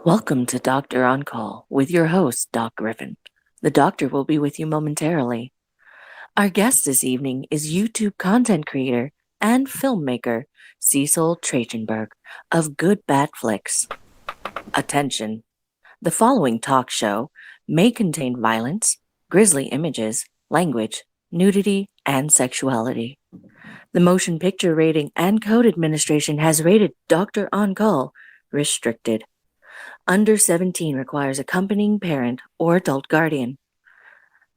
Welcome to Doctor on Call with your host, DocGriffon. The doctor will be with you momentarily. Our guest this evening is YouTube content creator and filmmaker Cecil Trachenburg of Good Bad Flicks. Attention! The following talk show may contain violence, grisly images, language, nudity, and sexuality. The Motion Picture Rating and Code Administration has rated Doctor on Call restricted. Under 17 requires accompanying parent or adult guardian.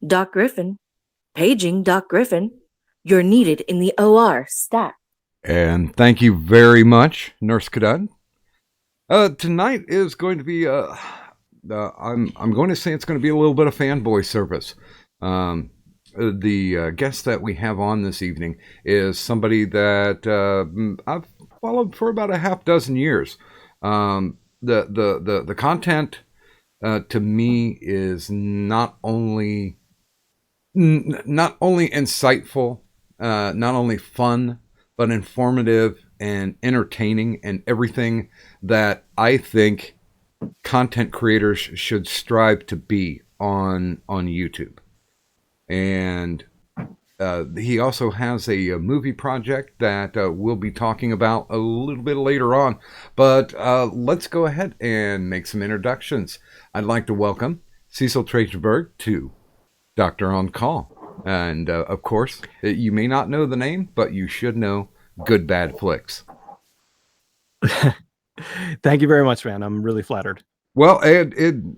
DocGriffon, paging DocGriffon. You're needed in the OR. Stat. And thank you very much, Nurse Cadet. Tonight is going to be I'm going to say it's going to be a little bit of fanboy service. The guest that we have on this evening is somebody that I've followed for about a half dozen years. The content to me is not only insightful, not only fun, but informative and entertaining, and everything that I think content creators should strive to be on YouTube. And he also has a movie project that we'll be talking about a little bit later on. But let's go ahead and make some introductions. I'd like to welcome Cecil Trachenburg to Doctor on Call. And of course, you may not know the name, but you should know Good Bad Flicks. Thank you very much, man. I'm really flattered. Well,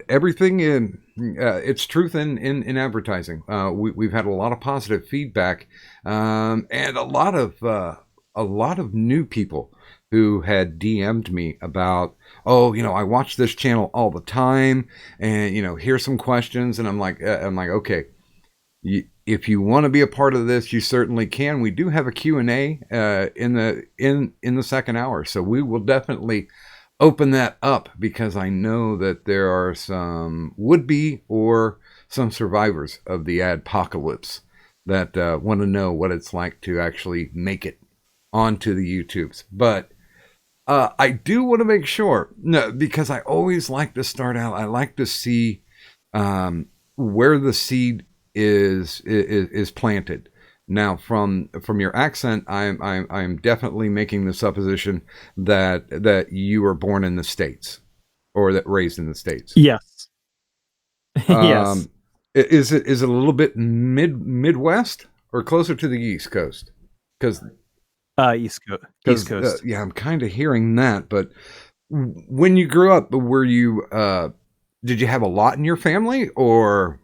everything in it's truth in advertising. We've had a lot of positive feedback, and a lot of new people who had DM'd me about, I watch this channel all the time, and here's some questions, and I'm like, okay, if you want to be a part of this, you certainly can. We do have a Q&A in the second hour, so we will definitely open that up, because I know that there are some would-be or some survivors of the adpocalypse that want to know what it's like to actually make it onto the YouTubes. But I do want to make sure, because I always like to start out, I like to see where the seed is planted. Now, from your accent, I'm definitely making the supposition that you were born in the States, or that raised in the States. Yes. Yes. Is it a little bit Midwest or closer to the East Coast? Because East Coast. Yeah, I'm kind of hearing that. But when you grew up, were you did you have a lot in your family, or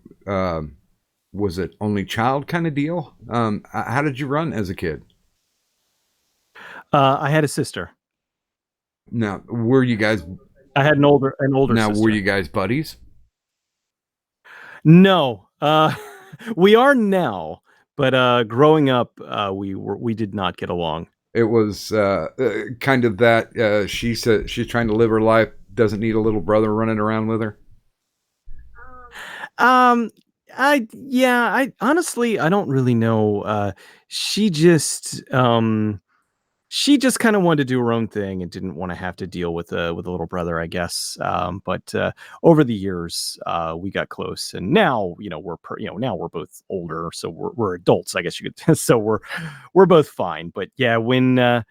was it only child kind of deal? How did you run as a kid? I had a sister. Now, were you guys? I had an older Now, sister. were you guys buddies? No. We are now, but growing up, we did not get along. It was kind of that. She said she's trying to live her life, doesn't need a little brother running around with her. I honestly, I don't really know. She just kind of wanted to do her own thing and didn't want to have to deal with a little brother, I guess. But over the years, we got close, and now now we're both older, so we're adults, I guess you could. So we're both fine. But yeah, when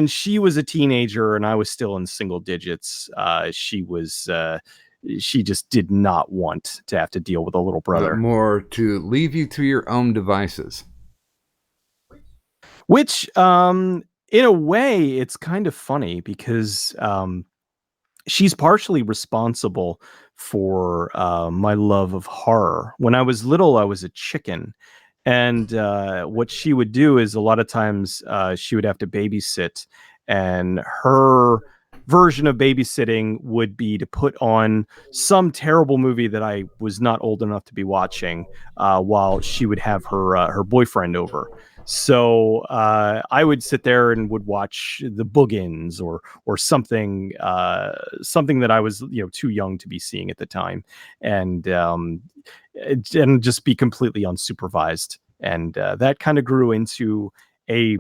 she was a teenager and I was still in single digits, she just did not want to have to deal with a little brother. More to leave you to your own devices. Which, in a way, it's kind of funny, because she's partially responsible for my love of horror. When I was little, I was a chicken. And what she would do is, a lot of times she would have to babysit, and her version of babysitting would be to put on some terrible movie that I was not old enough to be watching, while she would have her boyfriend over. So I would sit there and would watch The Boogans or something that I was too young to be seeing at the time, and just be completely unsupervised. And that kind of grew into a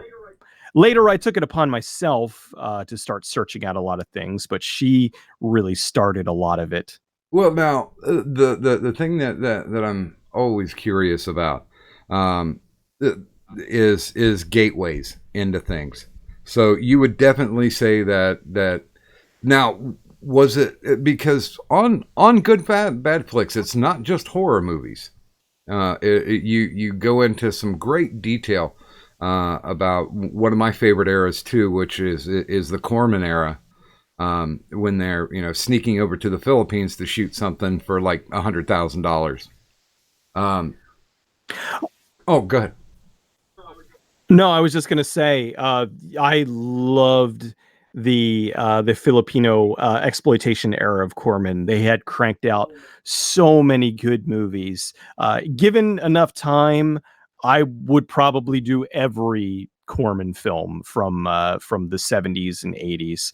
Later, I took it upon myself to start searching out a lot of things, but she really started a lot of it. Well, now the thing that I'm always curious about um, uh, is gateways into things. So you would definitely say that now was it because on Good Bad Flicks, it's not just horror movies. You go into some great detail about one of my favorite eras too, which is the Corman era, when they're sneaking over to the Philippines to shoot something for like $100,000. Um, oh, go ahead. No, I was just gonna say, I loved the Filipino exploitation era of Corman. They had cranked out so many good movies. Given enough time, I would probably do every Corman film from the 70s and 80s.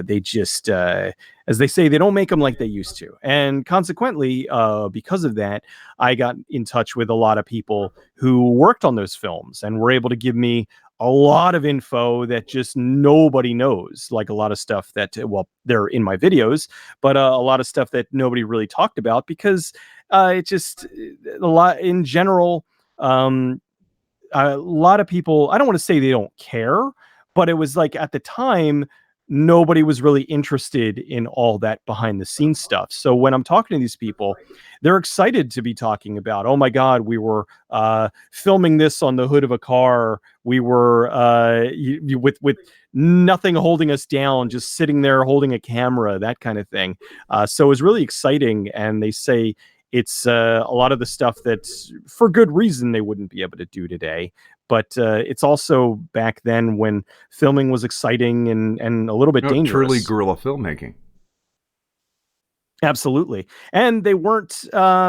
They just, as they say, they don't make them like they used to, and consequently, because of that, I got in touch with a lot of people who worked on those films and were able to give me a lot of info that just nobody knows. Like a lot of stuff that, well, they're in my videos, but a lot of stuff that nobody really talked about because it just a lot in general. Um, a lot of people, I don't want to say they don't care, but it was like at the time, nobody was really interested in all that behind the scenes stuff. So when I'm talking to these people, they're excited to be talking about, oh my God, we were filming this on the hood of a car. We were with nothing holding us down, just sitting there holding a camera, that kind of thing. So it was really exciting. And they say it's a lot of the stuff that's for good reason they wouldn't be able to do today. But it's also back then when filming was exciting and a little bit No, truly dangerous. guerrilla filmmaking. Absolutely. And they weren't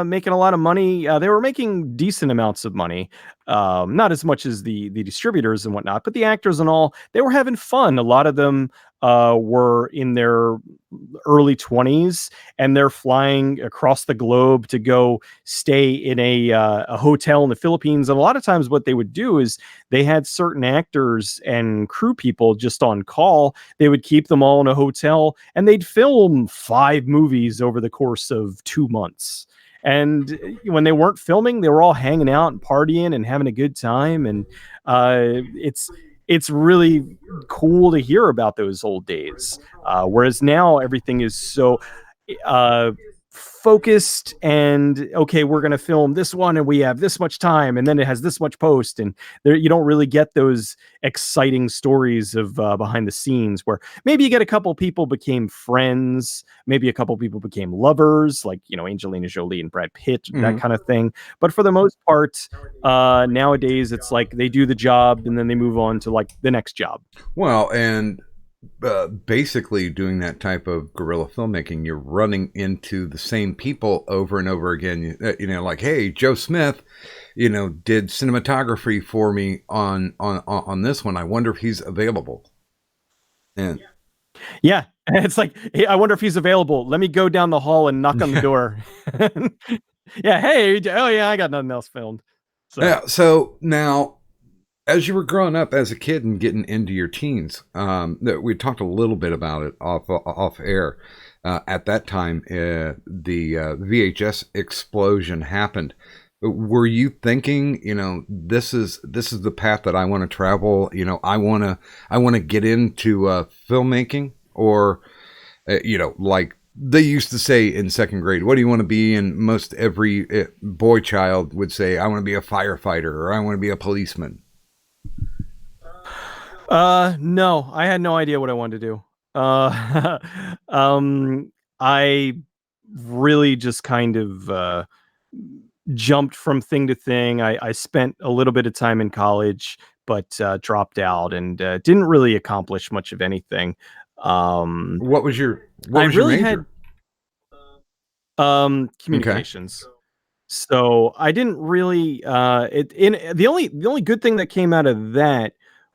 making a lot of money. They were making decent amounts of money. Not as much as the distributors and whatnot, but the actors and all, they were having fun. A lot of them were in their early 20s and they're flying across the globe to go stay in a hotel in the Philippines. And a lot of times what they would do is they had certain actors and crew people just on call. They would keep them all in a hotel and they'd film 5 movies over the course of 2 months. And when they weren't filming, they were all hanging out and partying and having a good time. And it's really cool to hear about those old days. Whereas now everything is so uh, focused and okay, we're going to film this one and we have this much time and then it has this much post, and there you don't really get those exciting stories of behind the scenes where maybe you get a couple people became friends, maybe a couple people became lovers, like Angelina Jolie and Brad Pitt, that kind of thing. But for the most part, nowadays it's like they do the job and then they move on to like the next job. Well, and basically doing that type of guerrilla filmmaking, you're running into the same people over and over again. Like, hey, Joe Smith, did cinematography for me on this one. I wonder if he's available. And yeah, it's like, hey, I wonder if he's available. Let me go down the hall and knock on the door. Yeah, hey, oh yeah, I got nothing else filmed. So now, as you were growing up as a kid and getting into your teens, we talked a little bit about it off air. At that time, the VHS explosion happened. Were you thinking, this is the path that I want to travel? I want to get into filmmaking, or like they used to say in second grade, what do you want to be? And most every boy child would say, I want to be a firefighter, or I want to be a policeman. No, I had no idea what I wanted to do. I really just kind of jumped from thing to thing. I spent a little bit of time in college, but dropped out and didn't really accomplish much of anything. What was your major? Communications. Okay. So I didn't really the only good thing that came out of that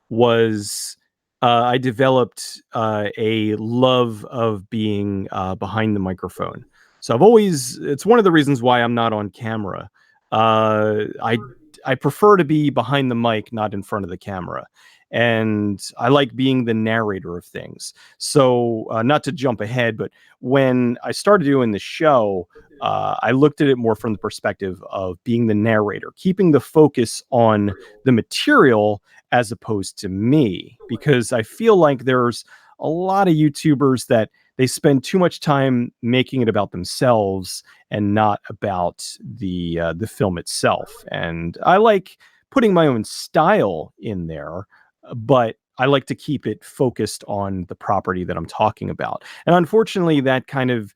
was I developed a love of being behind the microphone. So it's one of the reasons why I'm not on camera. I I prefer to be behind the mic, not in front of the camera. And I like being the narrator of things. So, not to jump ahead, but when I started doing the show, I looked at it more from the perspective of being the narrator, keeping the focus on the material as opposed to me, because I feel like there's a lot of YouTubers that they spend too much time making it about themselves and not about the film itself. And I like putting my own style in there, but I like to keep it focused on the property that I'm talking about. And unfortunately, that kind of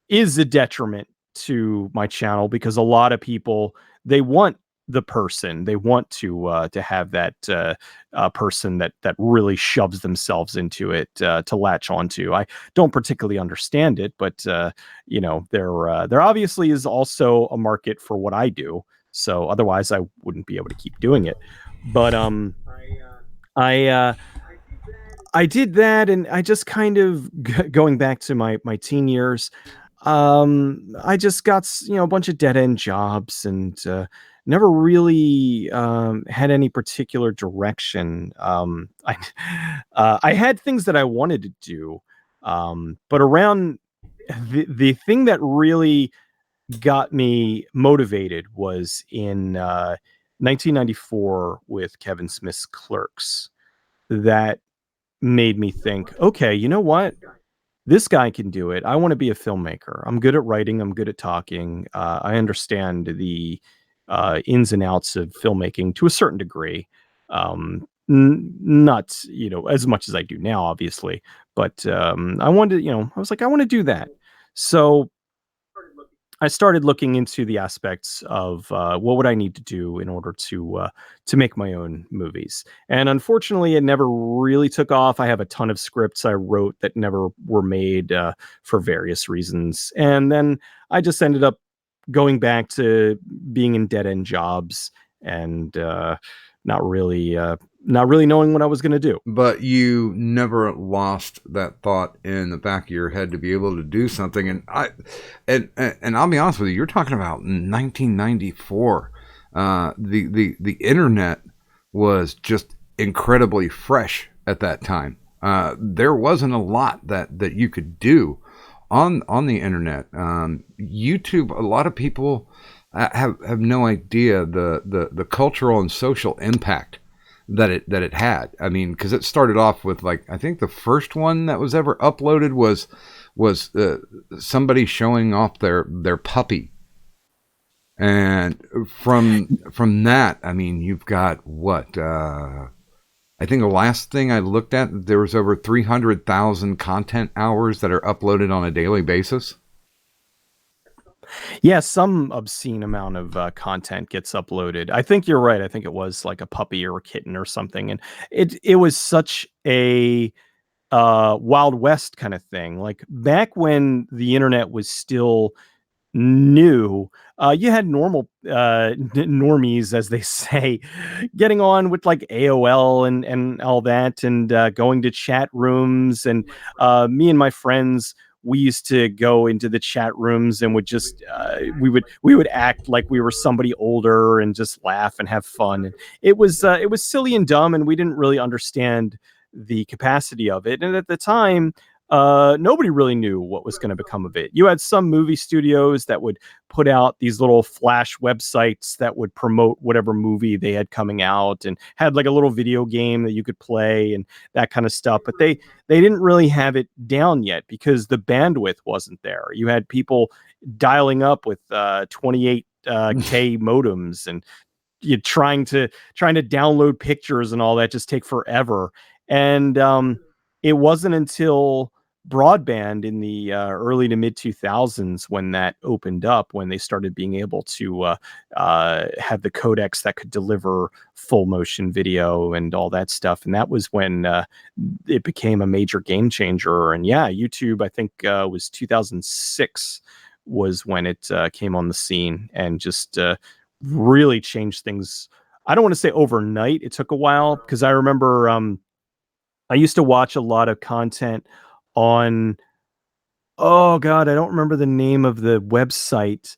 is a detriment to my channel, because a lot of people, they want the person, they want to have that person that really shoves themselves into it, to latch onto. I don't particularly understand it, but there obviously is also a market for what I do, so otherwise I wouldn't be able to keep doing it. But I I did that, and I just kind of going back to my teen years. I just got a bunch of dead end jobs, and never really had any particular direction. I had things that I wanted to do, but around the thing that really got me motivated was in 1994 with Kevin Smith's Clerks. That made me think, okay, you know what? This guy can do it. I want to be a filmmaker. I'm good at writing. I'm good at talking. I understand the ins and outs of filmmaking to a certain degree. Not, as much as I do now, obviously, but I wanted, I was like, I want to do that. So I started looking into the aspects of what would I need to do in order to make my own movies. And unfortunately, it never really took off. I have a ton of scripts I wrote that never were made for various reasons. And then I just ended up going back to being in dead end jobs, and not really knowing what I was going to do. But you never lost that thought in the back of your head to be able to do something. And I'll be honest with you, you're talking about 1994. The internet was just incredibly fresh at that time. There wasn't a lot that you could do on the internet. YouTube, a lot of people have no idea the cultural and social impact that it had. I mean, because it started off with, like, I think the first one that was ever uploaded was somebody showing off their puppy, and from that, I mean, you've got what, I think the last thing I looked at, there was over 300,000 content hours that are uploaded on a daily basis. Yeah, some obscene amount of content gets uploaded. I think you're right. I think it was like a puppy or a kitten or something, and it was such a Wild West kind of thing. Like back when the internet was still new, you had normal normies, as they say, getting on with like AOL and all that, and going to chat rooms. And me and my friends, we used to go into the chat rooms and would just we would act like we were somebody older and just laugh and have fun. And it was silly and dumb, and we didn't really understand the capacity of it. And at the time, nobody really knew what was going to become of it. You had some movie studios that would put out these little flash websites that would promote whatever movie they had coming out, and had like a little video game that you could play and that kind of stuff. But they didn't really have it down yet, because the bandwidth wasn't there. You had people dialing up with 28 K modems, and you trying to download pictures and all that just take forever. And it wasn't until broadband in the early to mid 2000s when that opened up, when they started being able to have the codecs that could deliver full motion video and all that stuff. And that was when it became a major game changer. And yeah, YouTube, I think was 2006 was when it came on the scene, and just really changed things. I don't want to say overnight. It took a while, because I remember I used to watch a lot of content on, oh God, I don't remember the name of the website.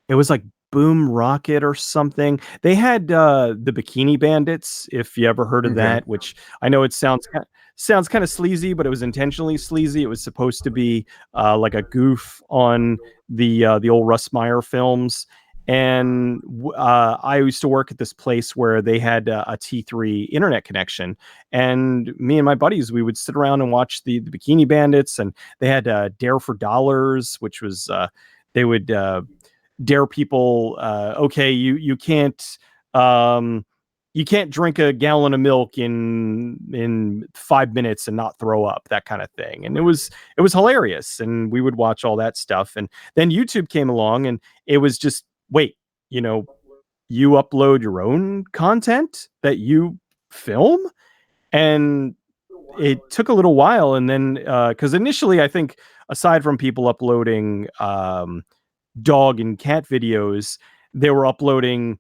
It was like Boom Rocket or something. They had the Bikini Bandits, if you ever heard of Okay. that, which I know it sounds kind of sleazy, but it was intentionally sleazy. It was supposed to be like a goof on the old Russ Meyer films. And I used to work at this place where they had a T3 internet connection, and me and my buddies, we would sit around and watch the Bikini Bandits, and they had Dare for Dollars, which was they would dare people, okay, um you can't drink a gallon of milk in 5 minutes and not throw up, that kind of thing. And it was hilarious, and we would watch all that stuff. And then YouTube came along, and it was just, wait, you know you upload your own content that you film. And it took a little while, and then because initially, I think, aside from people uploading dog and cat videos, they were uploading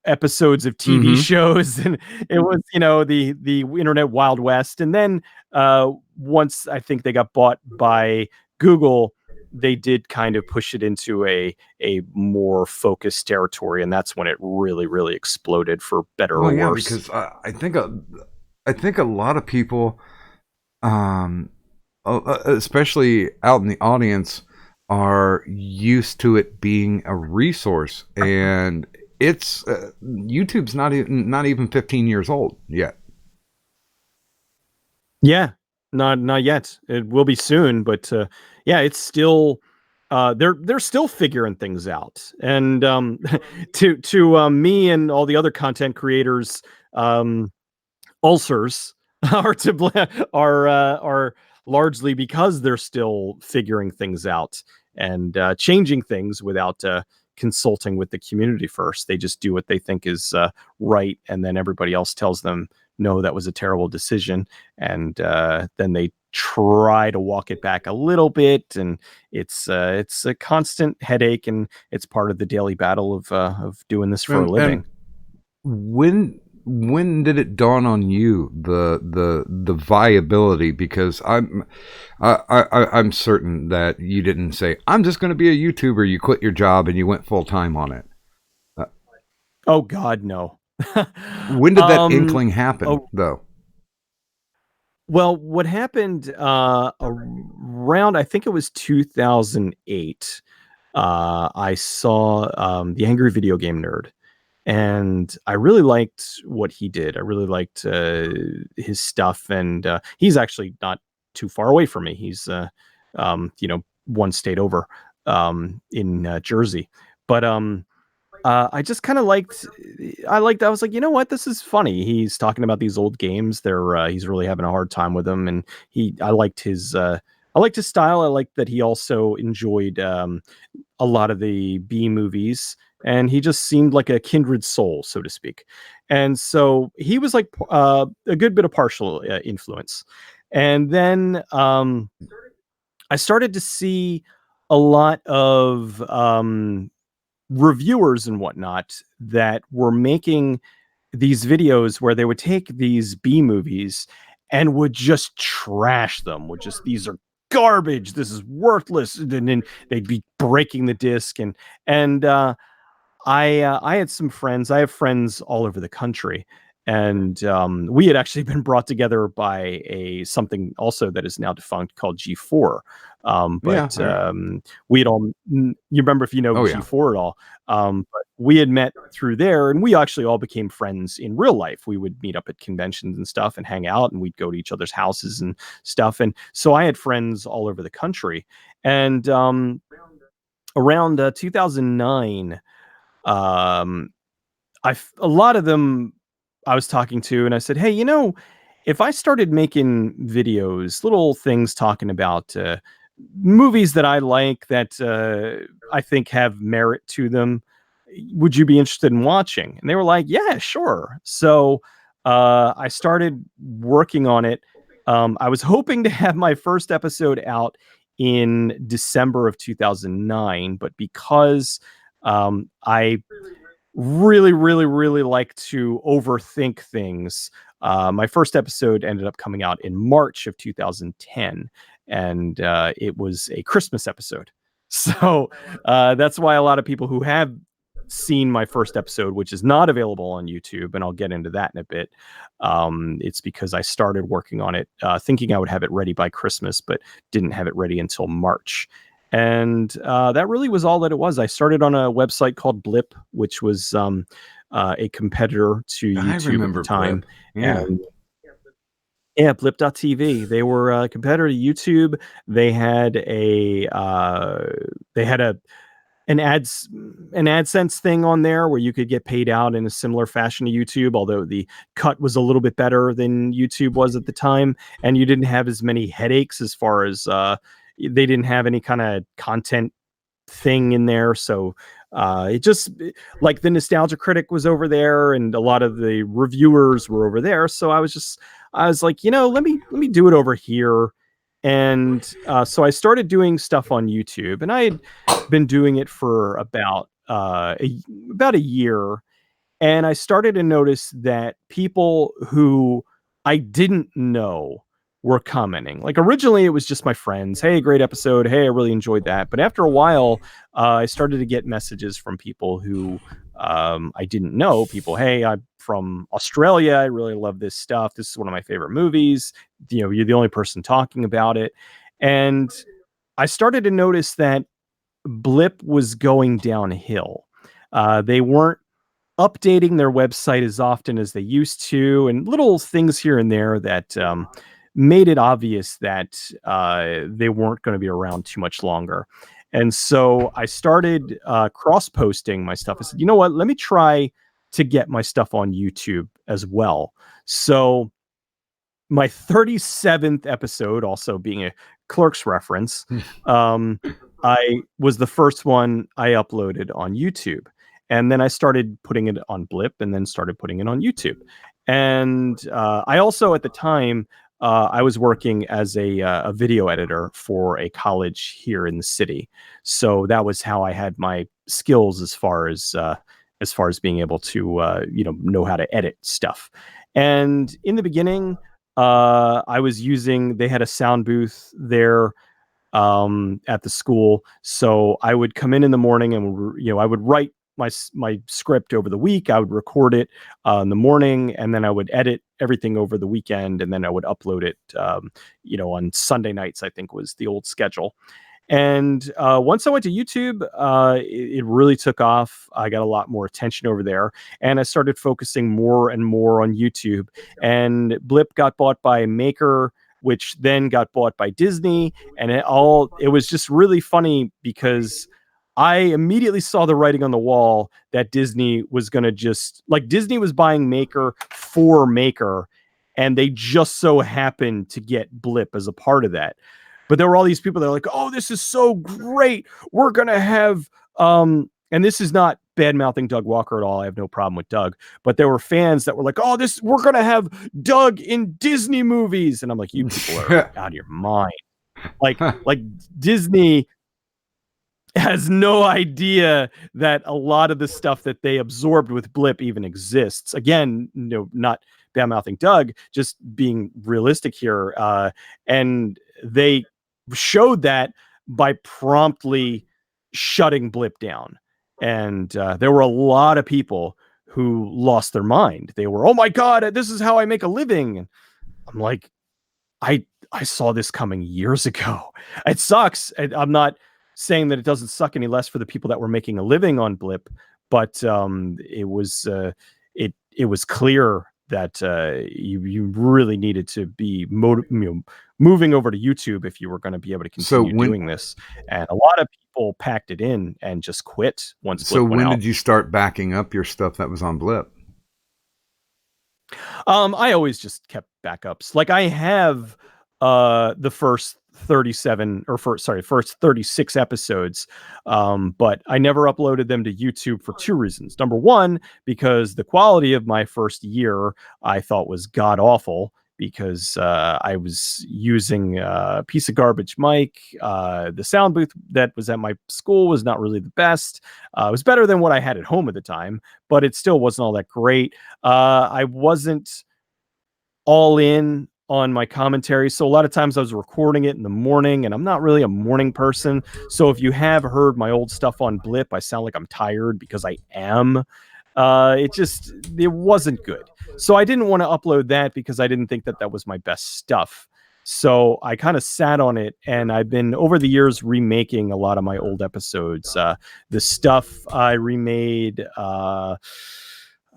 episodes of TV Mm-hmm. shows, and it was, the internet wild west. And then once I think they got bought by Google, they did kind of push it into a more focused territory, and that's when it really, really exploded, for better Well, or yeah, worse. because I think a lot of people, um, especially out in the audience, are used to it being a resource, and it's YouTube's not even 15 years old yet. Yeah, not yet. It will be soon, but yeah, it's still they're still figuring things out. And to me and all the other content creators, um, ulcers are are largely because they're still figuring things out and changing things without consulting with the community first. They just do what they think is right, and then everybody else tells them, no, that was a terrible decision. And then they try to walk it back a little bit, and it's a constant headache, and it's part of the daily battle of doing this for a living. And when did it dawn on you the viability? Because I'm certain that you didn't say, I'm just going to be a YouTuber. You quit your job and you went full time on it. Uh, Oh God, no. when did that um inkling happen, oh, though? well, what happened around, I think it was 2008, I saw the Angry Video Game Nerd, and I really liked what he did. I really liked his stuff, and he's actually not too far away from me. He's one state over, in Jersey. But I just kind of I was like, you know what, this is funny. He's talking about these old games. He's really having a hard time with them, and I liked his style. I liked that he also enjoyed a lot of the B movies, and he just seemed like a kindred soul, so to speak. And so he was like a good bit of partial influence. And then I started to see a lot of reviewers and whatnot that were making these videos where they would take these B movies and would just trash them, would just, these are garbage, this is worthless. And then they'd be breaking the disc. And I had some friends. I have friends all over the country, and we had actually been brought together by a something also that is now defunct called G4. Yeah. But we had all, you remember, if you know Oh yeah. G4 at all. But we had met through there, and we actually all became friends in real life. We would meet up at conventions and stuff and hang out, and we'd go to each other's houses and stuff. And so I had friends all over the country. And around 2009, um a lot of them I was talking to, and I said, hey, if I started making videos, little things talking about movies that I like, that I think have merit to them, would you be interested in watching? And they were like, yeah, sure. So I started working on it. I was hoping to have my first episode out in December of 2009, but because I really, really, really like to overthink things. My first episode ended up coming out in March of 2010, and it was a Christmas episode. So that's why a lot of people who have seen my first episode, which is not available on YouTube, and I'll get into that in a bit. It's because I started working on it thinking I would have it ready by Christmas, but didn't have it ready until March. And that really was all that it was. I started on a website called Blip, which was a competitor to I YouTube at remember the time. Blip. Yeah. And yeah, Blip.tv. They were a competitor to YouTube. They had an AdSense thing on there where you could get paid out in a similar fashion to YouTube, although the cut was a little bit better than YouTube was at the time, and you didn't have as many headaches as far as they didn't have any kind of content thing in there. So it just, like, the Nostalgia Critic was over there and a lot of the reviewers were over there. So I was like, let me do it over here. And so I started doing stuff on YouTube, and I had been doing it for about a year. And I started to notice that people who I didn't know were commenting. Like, originally, it was just my friends. Hey, great episode. Hey, I really enjoyed that. But after a while, I started to get messages from people who I didn't know. People, hey, I'm from Australia. I really love this stuff. This is one of my favorite movies. You're the only person talking about it. And I started to notice that Blip was going downhill. They weren't updating their website as often as they used to, and little things here and there that made it obvious that they weren't going to be around too much longer. And so I started cross-posting my stuff. I said, you know what? Let me try to get my stuff on YouTube as well. So my 37th episode, also being a Clerks reference, I was the first one I uploaded on YouTube. And then I started putting it on Blip, and then started putting it on YouTube. And I also, at the time, I was working as a video editor for a college here in the city. So that was how I had my skills as far as being able to know how to edit stuff. And in the beginning, I was they had a sound booth there at the school. So I would come in the morning, and I would write my script over the week. I would record it in the morning, and then I would edit everything over the weekend, and then I would upload it on Sunday nights, I think was the old schedule. And once I went to YouTube, it really took off. I got a lot more attention over there, and I started focusing more and more on YouTube. And Blip got bought by Maker, which then got bought by Disney. And it was just really funny because I immediately saw the writing on the wall that Disney was going to Disney was buying Maker for Maker, and they just so happened to get Blip as a part of that. But there were all these people that are like, oh, this is so great. We're going to have, and this is not bad mouthing Doug Walker at all. I have no problem with Doug, but there were fans that were like, oh, we're going to have Doug in Disney movies. And I'm like, you people are out of your mind. Like Disney has no idea that a lot of the stuff that they absorbed with Blip even exists. Again, not bad mouthing Doug, just being realistic here. And they showed that by promptly shutting Blip down. And there were a lot of people who lost their mind. They were, oh my God, this is how I make a living. And I'm like, I saw this coming years ago. It sucks. I'm not saying that it doesn't suck any less for the people that were making a living on Blip, but it was clear that you really needed to be moving over to YouTube if you were going to be able to continue doing this. And a lot of people packed it in and just quit once Blip went out. So when did you start backing up your stuff that was on Blip? I always just kept backups. Like, I have the first 36 episodes, but I never uploaded them to YouTube for two reasons. Number one, because the quality of my first year I thought was god awful, because I was using a piece of garbage mic. The sound booth that was at my school was not really the best. It was better than what I had at home at the time, but it still wasn't all that great. I wasn't all in on my commentary. So a lot of times I was recording it in the morning, and I'm not really a morning person. So if you have heard my old stuff on Blip, I sound like I'm tired because I am. It wasn't good. So I didn't want to upload that because I didn't think that that was my best stuff. So I kind of sat on it, and I've been over the years remaking a lot of my old episodes. The stuff I remade.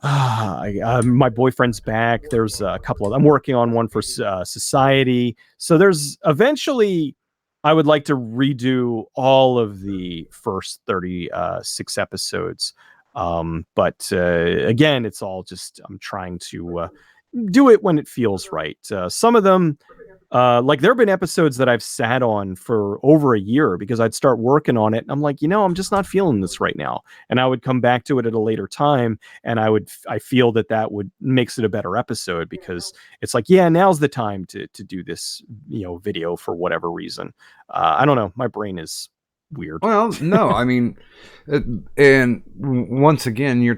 My boyfriend's back. There's a couple of. I'm working on one for Society. So there's eventually. I would like to redo all of the first 36 episodes. But again, it's all just I'm trying to do it when it feels right. Some of them, like there have been episodes that I've sat on for over a year because I'd start working on it and I'm like, I'm just not feeling this right now, and I would come back to it at a later time, and I feel that would makes it a better episode because it's like, yeah, now's the time to do this, video for whatever reason. I don't know, my brain is weird. Well, no, I mean, and once again, you're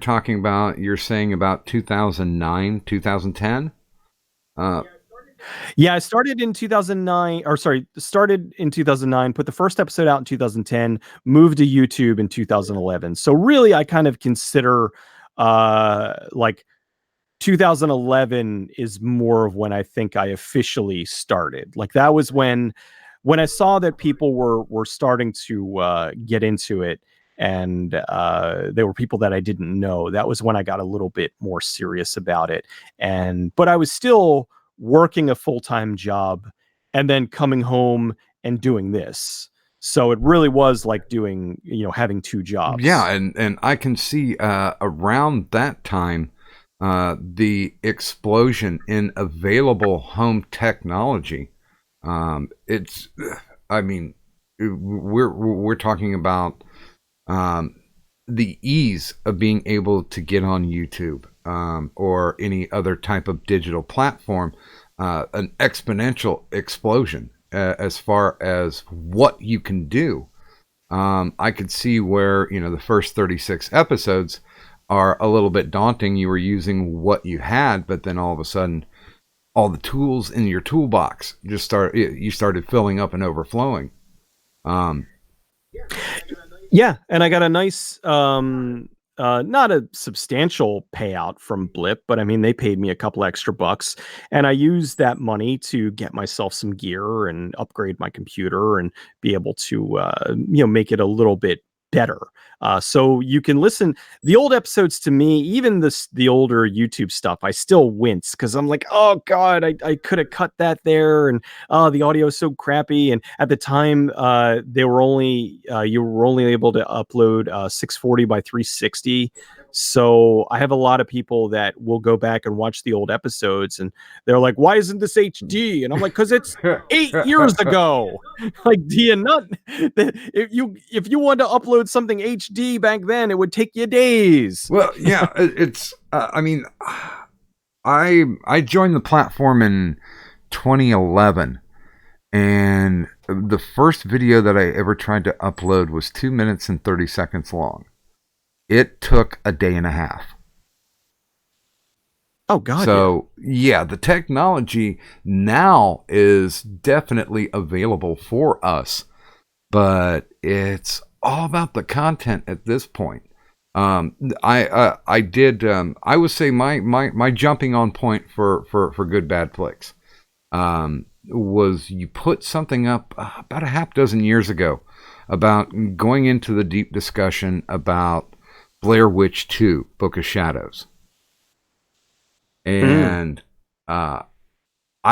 saying about 2009, 2010. Yeah, I started in 2009, or sorry, started in 2009, put the first episode out in 2010, moved to YouTube in 2011. So really, I kind of consider like 2011 is more of when I think I officially started. Like that was when I saw that people were starting to get into it, and there were people that I didn't know. That was when I got a little bit more serious about it. But I was still working a full-time job and then coming home and doing this. So it really was like doing, having two jobs. Yeah, and I can see around that time the explosion in available home technology. It's, I mean, we're talking about the ease of being able to get on YouTube or any other type of digital platform, an exponential explosion as far as what you can do. I could see where, the first 36 episodes are a little bit daunting. You were using what you had, but then all of a sudden, all the tools in your toolbox you started filling up and overflowing. Yeah, and I got a nice, not a substantial payout from Blip, but I mean, they paid me a couple extra bucks, and I used that money to get myself some gear and upgrade my computer and be able to, make it a little bit better. So you can listen the old episodes to me, even the older YouTube stuff. I still wince because I'm like, oh god, I could have cut that there, and the audio is so crappy. And at the time, they were only you were only able to upload 640 by 360. So I have a lot of people that will go back and watch the old episodes, and they're like, "Why isn't this HD?" And I'm like, "Because it's 8 years ago." Like, do you not? If you wanted to upload something HD back then, it would take you days. Well, yeah, it's. I mean, I joined the platform in 2011, and the first video that I ever tried to upload was 2 minutes and 30 seconds long. It took a day and a half. Oh god. So yeah, the technology now is definitely available for us, but it's all about the content at this point. I would say my jumping on point for good bad flicks was you put something up about a half dozen years ago about going into the deep discussion about Blair Witch 2, Book of Shadows. And I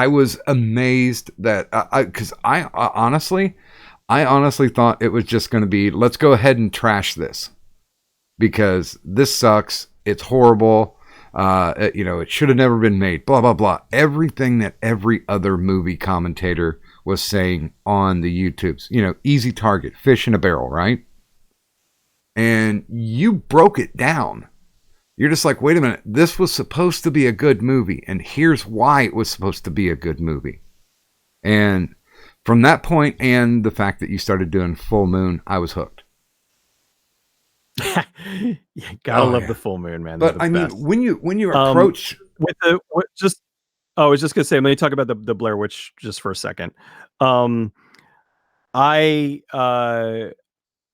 was amazed that because I honestly thought it was just going to be, let's go ahead and trash this because this sucks. It's horrible. It should have never been made. Blah blah blah. Everything that every other movie commentator was saying on the YouTubes. Easy target, fish in a barrel, right? And you broke it down. You're just like, wait a minute, this was supposed to be a good movie, and here's why it was supposed to be a good movie. And from that point, and the fact that you started doing Full Moon, I was hooked. Yeah, gotta love the Full Moon, man. But I mean, when you approach with just Oh, I was just gonna say, let me talk about the Blair Witch just for a second. Um, I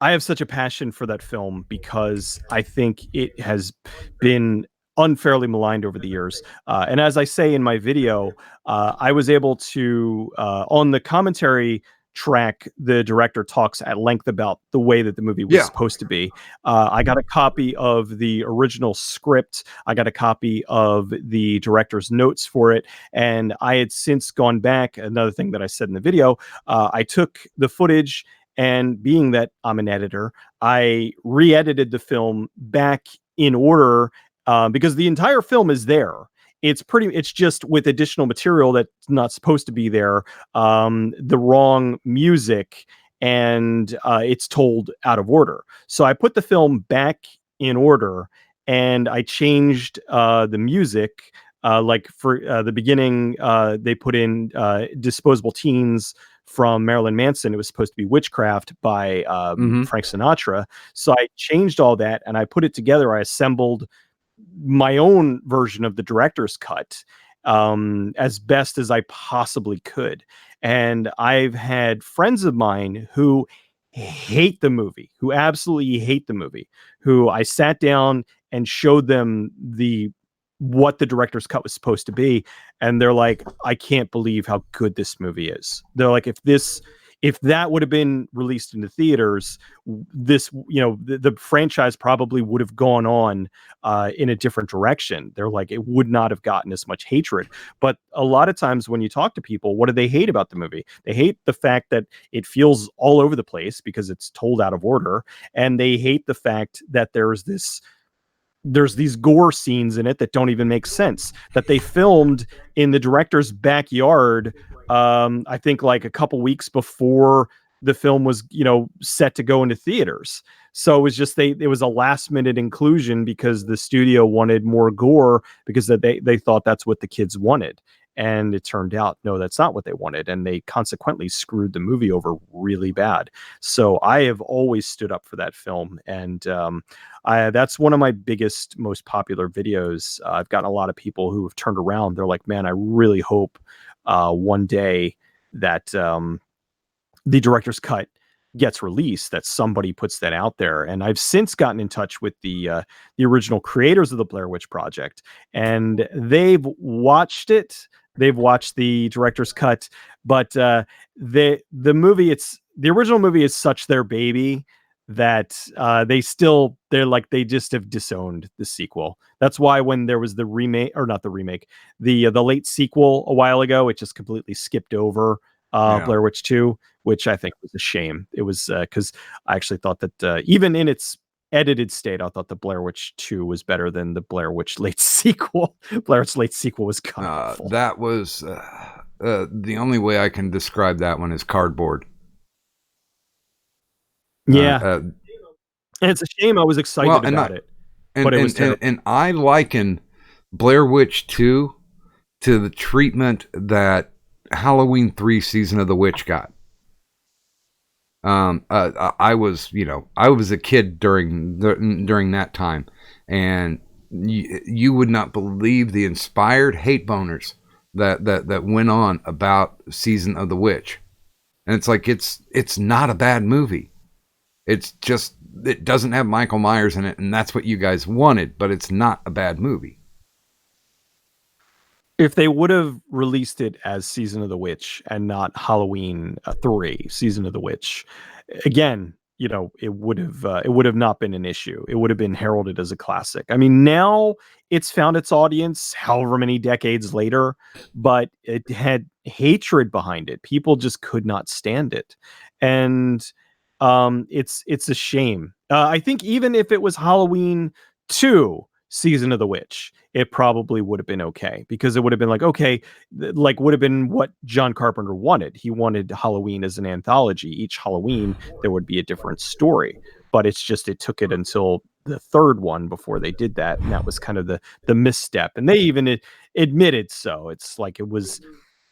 I have such a passion for that film because I think it has been unfairly maligned over the years. And as I say in my video, I was able to, on the commentary track, the director talks at length about the way that the movie was Yeah. supposed to be. I got a copy of the original script. I got a copy of the director's notes for it. And I had since gone back. Another thing that I said in the video, I took the footage, and being that I'm an editor, I re-edited the film back in order, because the entire film is there. It's just with additional material that's not supposed to be there, the wrong music, and it's told out of order. So I put the film back in order, and I changed the music. Like for the beginning, they put in Disposable Teens from Marilyn Manson. It was supposed to be Witchcraft by Mm-hmm. Frank Sinatra. So I changed all that and I put it together. I assembled my own version of the director's cut, as best as I possibly could. And I've had friends of mine who hate the movie, who absolutely hate the movie, who I sat down and showed them the what the director's cut was supposed to be, and they're like, I can't believe how good this movie is. They're like, if that would have been released into theaters, this, the franchise probably would have gone on in a different direction. They're like, it would not have gotten as much hatred. But a lot of times when you talk to people, what do they hate about the movie? They hate the fact that it feels all over the place because it's told out of order, and they hate the fact that there's these gore scenes in it that don't even make sense, that they filmed in the director's backyard. I think like a couple weeks before the film was, set to go into theaters. So it was just, it was a last minute inclusion because the studio wanted more gore because they thought that's what the kids wanted. And it turned out, no, that's not what they wanted. And they consequently screwed the movie over really bad. So I have always stood up for that film. And that's one of my biggest, most popular videos. I've gotten a lot of people who have turned around. They're like, man, I really hope one day that the director's cut gets released, that somebody puts that out there. And I've since gotten in touch with the original creators of the Blair Witch Project, and they've watched it. They've watched the director's cut, but the original movie is such their baby that they just have disowned the sequel. That's why when there was the remake, or not the remake, the late sequel a while ago, it just completely skipped over Yeah. Blair Witch 2, which I think was a shame. It was because I actually thought that even in its edited state, I thought the Blair Witch 2 was better than the Blair Witch late sequel. Blair Witch late sequel was god awful. That was the only way I can describe that one is cardboard. Yeah. And it's a shame. I was excited about it. But it was terrible. And I liken Blair Witch 2 to the treatment that Halloween 3 Season of the Witch got. I was a kid during that time, and you would not believe the inspired hate boners that went on about Season of the Witch. And it's like, it's not a bad movie. It's just, it doesn't have Michael Myers in it, and that's what you guys wanted, but it's not a bad movie. If they would have released it as Season of the Witch and not Halloween 3 Season of the Witch, again, it would have not been an issue. It would have been heralded as a classic. I mean, now it's found its audience however many decades later, but it had hatred behind it. People just could not stand it. And it's a shame. I think even if it was Halloween 2 Season of the Witch, it probably would have been okay, because it would have been like, okay, like would have been what John Carpenter wanted. He wanted Halloween as an anthology. Each Halloween there would be a different story, but it took it until the third one before they did that, and that was kind of the misstep. And they even admitted so. It's like it was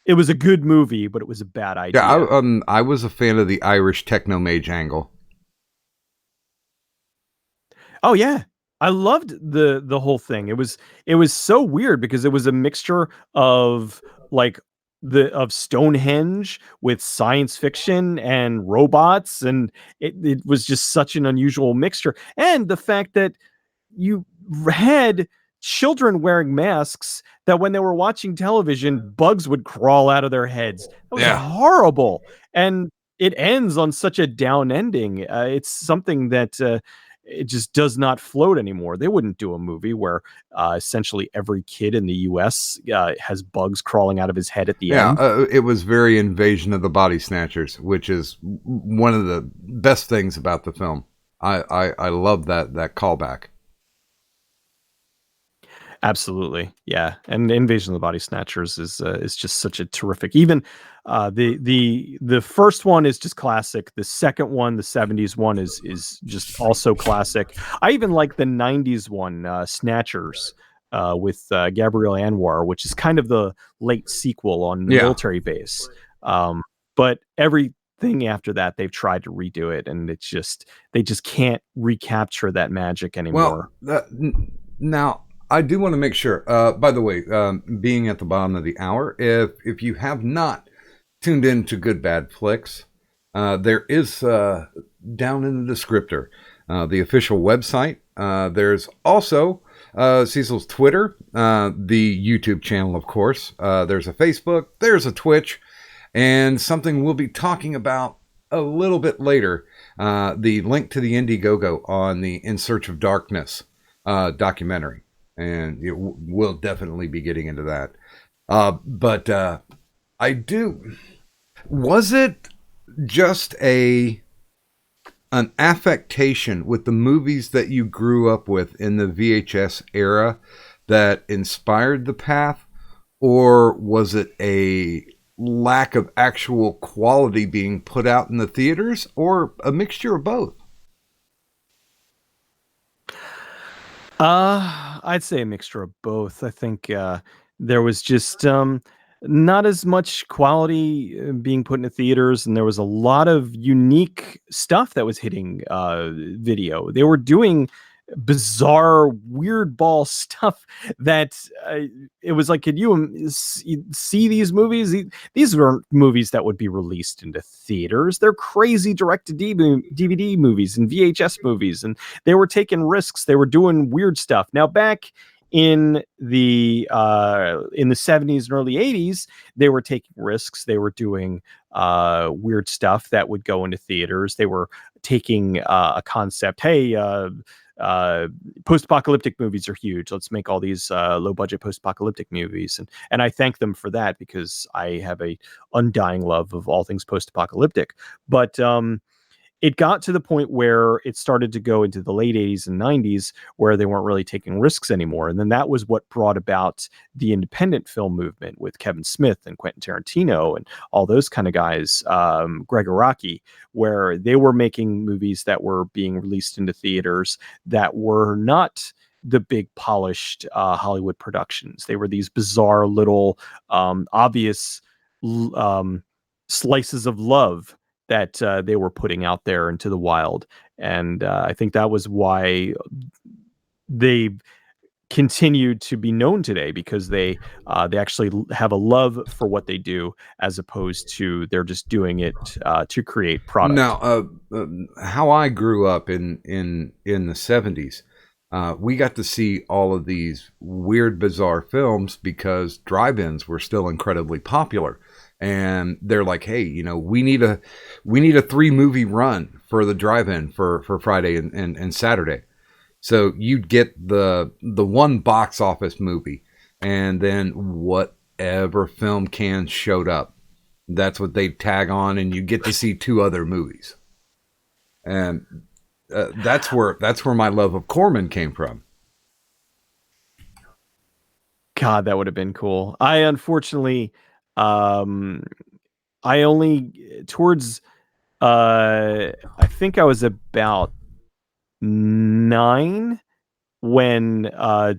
a good movie, but it was a bad idea. Yeah, I was a fan of the Irish techno mage angle. Oh yeah, I loved the whole thing. It was so weird because it was a mixture of like of Stonehenge with science fiction and robots, and it was just such an unusual mixture. And the fact that you had children wearing masks that when they were watching television, bugs would crawl out of their heads. That was Yeah. horrible. And it ends on such a down ending. It's something that it just does not float anymore. They wouldn't do a movie where essentially every kid in the US has bugs crawling out of his head at the Yeah, end. it was very Invasion of the Body Snatchers, which is one of the best things about the film. I love that callback. Absolutely, yeah. And Invasion of the Body Snatchers is just such a terrific. Even the first one is just classic. The second one, the '70s one, is just also classic. I even like the '90s one, Snatchers, with Gabrielle Anwar, which is kind of the late sequel on the Yeah. military base. But everything after that, they've tried to redo it, and they just can't recapture that magic Well, anymore. now I do want to make sure. By the way, being at the bottom of the hour, if you have not tuned in to Good Bad Flicks, there is down in the descriptor the official website. There's also Cecil's Twitter, the YouTube channel, of course. There's a Facebook. There's a Twitch, and something we'll be talking about a little bit later. The link to the Indiegogo on the In Search of Darkness documentary, and we'll definitely be getting into that. But I do. Was it just an affectation with the movies that you grew up with in the VHS era that inspired the path, or was it a lack of actual quality being put out in the theaters, or a mixture of both? I'd say a mixture of both. I think there was just not as much quality being put into theaters, and there was a lot of unique stuff that was hitting video. They were doing bizarre, weird ball stuff that it was like, could you see these movies? These were movies that would be released into theaters. They're crazy direct to DVD movies and VHS movies, and they were taking risks. They were doing weird stuff. Now, back in the '70s and early '80s, they were taking risks. They were doing weird stuff that would go into theaters. They were taking a concept. Hey, post-apocalyptic movies are huge. Let's make all these low-budget post-apocalyptic movies, and I thank them for that because I have a undying love of all things post-apocalyptic. But it got to the point where it started to go into the late '80s and '90s where they weren't really taking risks anymore, and then that was what brought about the independent film movement with Kevin Smith and Quentin Tarantino and all those kind of guys, Greg Araki, where they were making movies that were being released into theaters that were not the big polished Hollywood productions. They were these bizarre little obvious slices of love that they were putting out there into the wild. And I think that was why they continued to be known today, because they actually have a love for what they do, as opposed to they're just doing it to create product. Now, how I grew up in the '70s, we got to see all of these weird, bizarre films because drive-ins were still incredibly popular, and they're like, "Hey, we need a 3-movie run for the drive-in for Friday and Saturday." So you'd get the one box office movie, and then whatever film can showed up, that's what they'd tag on, and you get to see 2 other movies. And that's where my love of Corman came from. God, that would have been cool. I unfortunately, um, I only towards I think I was about 9 when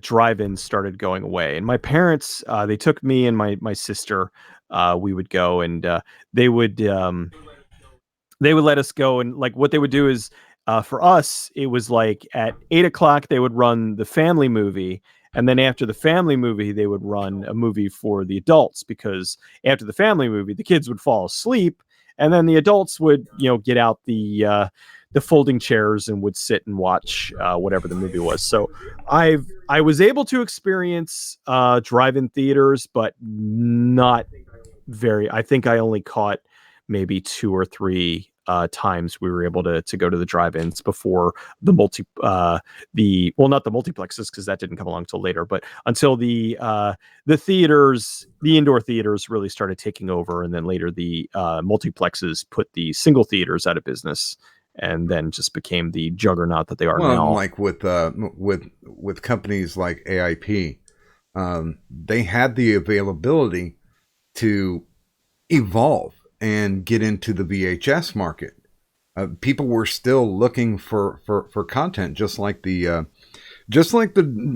drive-ins started going away, and my parents they took me and my sister. We would go, and they would let us go, and like what they would do is For us, it was like at 8 o'clock they would run the family movie, and then after the family movie they would run a movie for the adults, because after the family movie the kids would fall asleep, and then the adults would get out the folding chairs and would sit and watch whatever the movie was. So I was able to experience drive-in theaters, but not very. I think I only caught maybe two or three times we were able to go to the drive-ins before not the multiplexes, because that didn't come along till later, but until the theaters, the indoor theaters really started taking over, and then later the multiplexes put the single theaters out of business, and then just became the juggernaut that they are Well, now. like with companies like AIP, they had the availability to evolve and get into the VHS market. People were still looking for content, just like the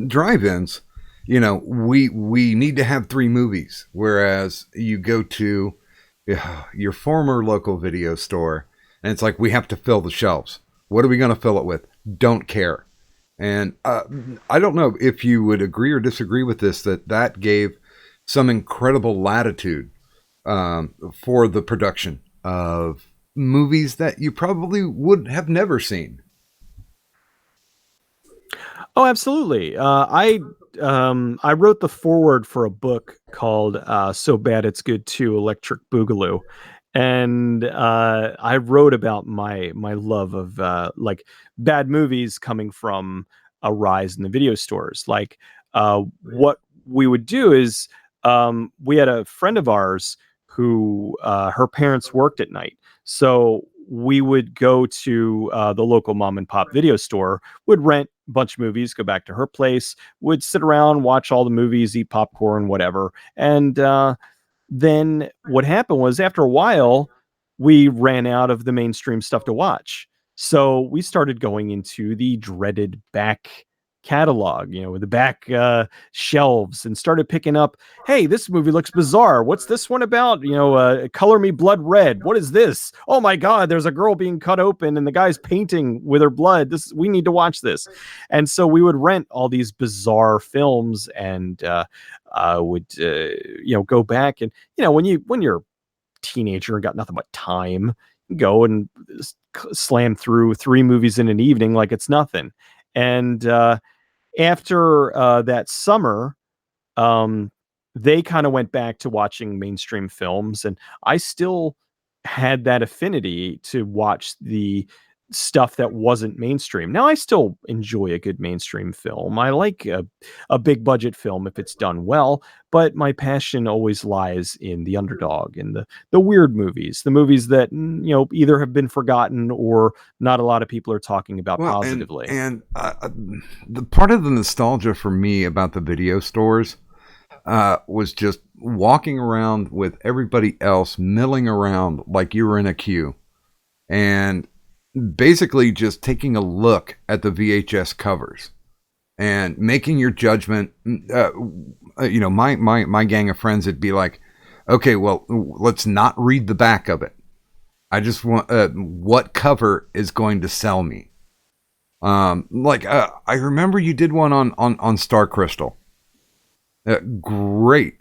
drive-ins. We need to have 3 movies, whereas you go to your former local video store, and it's like, we have to fill the shelves. What are we going to fill it with? Don't care. And I don't know if you would agree or disagree with this, that gave some incredible latitude for the production of movies that you probably would have never seen. Oh, absolutely. I wrote the foreword for a book called "So Bad It's Good Too: Electric Boogaloo," and I wrote about my love of like bad movies coming from a rise in the video stores. Like what we would do is we had a friend of ours who her parents worked at night, so we would go to the local mom and pop video store, would rent a bunch of movies, go back to her place, would sit around, watch all the movies, eat popcorn, whatever. And then what happened was, after a while, we ran out of the mainstream stuff to watch. So we started going into the dreaded back catalog, the back shelves, and started picking up, hey, this movie looks bizarre. What's this one about? Color Me Blood Red. What is this? Oh my God, there's a girl being cut open and the guy's painting with her blood. We need to watch this. And so we would rent all these bizarre films, and would go back, and when you're a teenager and got nothing but time, go and slam through 3 movies in an evening like it's nothing. And after that summer, they kind of went back to watching mainstream films, and I still had that affinity to watch the stuff that wasn't mainstream. Now, I still enjoy a good mainstream film. I like a big budget film if it's done well, but my passion always lies in the underdog and the weird movies, the movies that either have been forgotten or not a lot of people are talking about positively. And the part of the nostalgia for me about the video stores was just walking around with everybody else, milling around like you were in a queue, and basically just taking a look at the VHS covers and making your judgment. My gang of friends would be like, okay, well, let's not read the back of it. I just want what cover is going to sell me. I remember you did one on Star Crystal. Great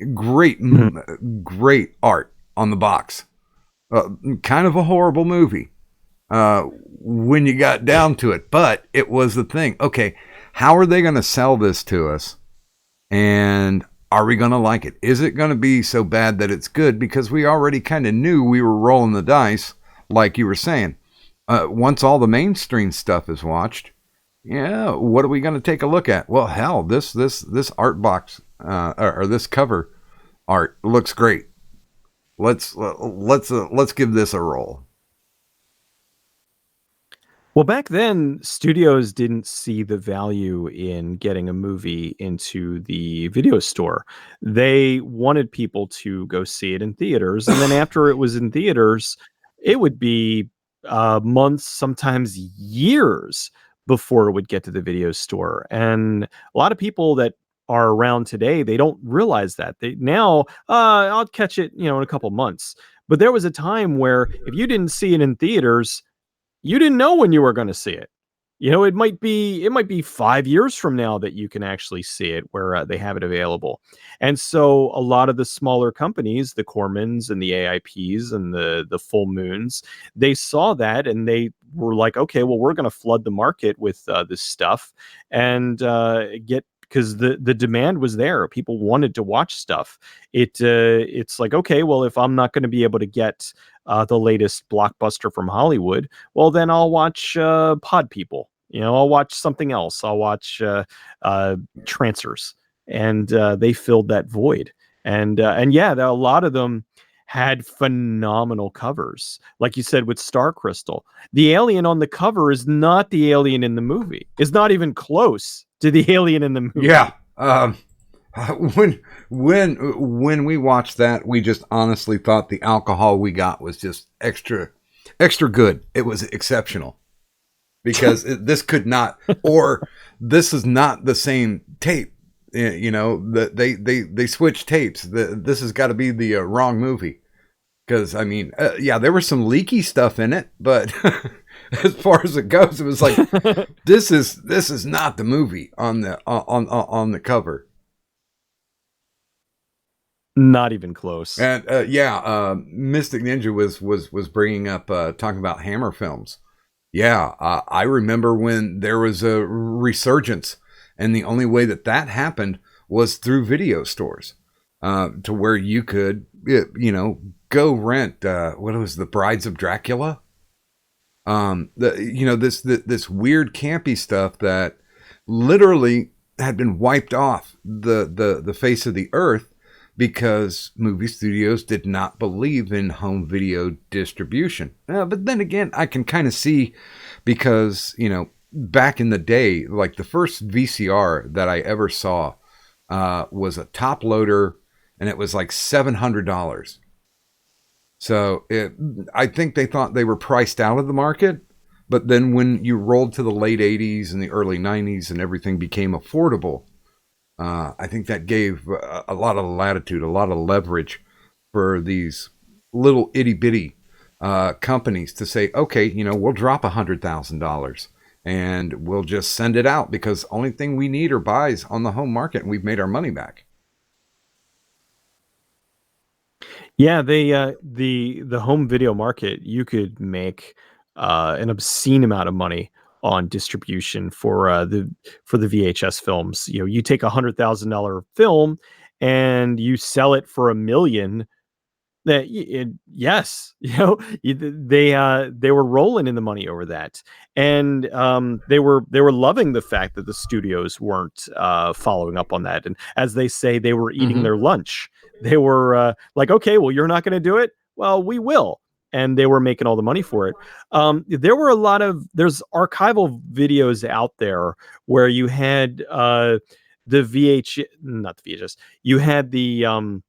art on the box. Kind of a horrible movie when you got down to it, but it was the thing. Okay, how are they going to sell this to us, and are we going to like it? Is it going to be so bad that it's good? Because we already kind of knew we were rolling the dice, like you were saying. Once all the mainstream stuff is watched, what are we going to take a look at? Well, hell, this art box or this cover art looks great. Let's give this a roll. Well, back then, studios didn't see the value in getting a movie into the video store. They wanted people to go see it in theaters. And then after it was in theaters, it would be months, sometimes years before it would get to the video store. And a lot of people that are around today, they don't realize that. I'll catch it, in a couple months. But there was a time where if you didn't see it in theaters, you didn't know when you were going to see it. It might be 5 years from now that you can actually see it where they have it available. And so a lot of the smaller companies, the Cormans and the AIPs and the Full Moons, they saw that and they were like, okay, well, we're going to flood the market with this stuff and get, because the demand was there. People wanted to watch stuff. It's like, okay, well, if I'm not going to be able to get the latest blockbuster from Hollywood, well, then I'll watch Pod People. I'll watch something else. I'll watch Trancers, and they filled that void. And yeah, a lot of them had phenomenal covers, like you said with Star Crystal. The alien on the cover is not the alien in the movie. It's not even close to the alien in the movie. Yeah. When we watched that, we just honestly thought the alcohol we got was just extra good. It was exceptional because this could not, or this is not the same tape. They switched tapes. This has got to be the wrong movie. Because I mean, yeah, there was some leaky stuff in it, but as far as it goes, it was like this is not the movie on the cover. Not even close. And Mystic Ninja was bringing up talking about Hammer films. Yeah, I remember when there was a resurgence, and the only way that happened was through video stores, to where you could go rent what was The Brides of Dracula. This weird campy stuff that literally had been wiped off the face of the earth because movie studios did not believe in home video distribution. But then again, I can kind of see, because back in the day, like the first VCR that I ever saw was a top loader, and it was like $700. So I think they thought they were priced out of the market. But then when you rolled to the late 80s and the early 90s and everything became affordable, I think that gave a lot of latitude, a lot of leverage for these little itty bitty companies to say, okay, we'll drop $100,000 and we'll just send it out because only thing we need are buys on the home market, and we've made our money back. Yeah, the home video market, you could make an obscene amount of money on distribution for the VHS films. You take $100,000 film and you sell it for $1 million. Yes, they were rolling in the money over that, and they were loving the fact that the studios weren't following up on that, and as they say, they were eating their lunch. They were like, okay, well, you're not going to do it, well, we will. And they were making all the money for it. There's archival videos out there where you had not the VHS, you had the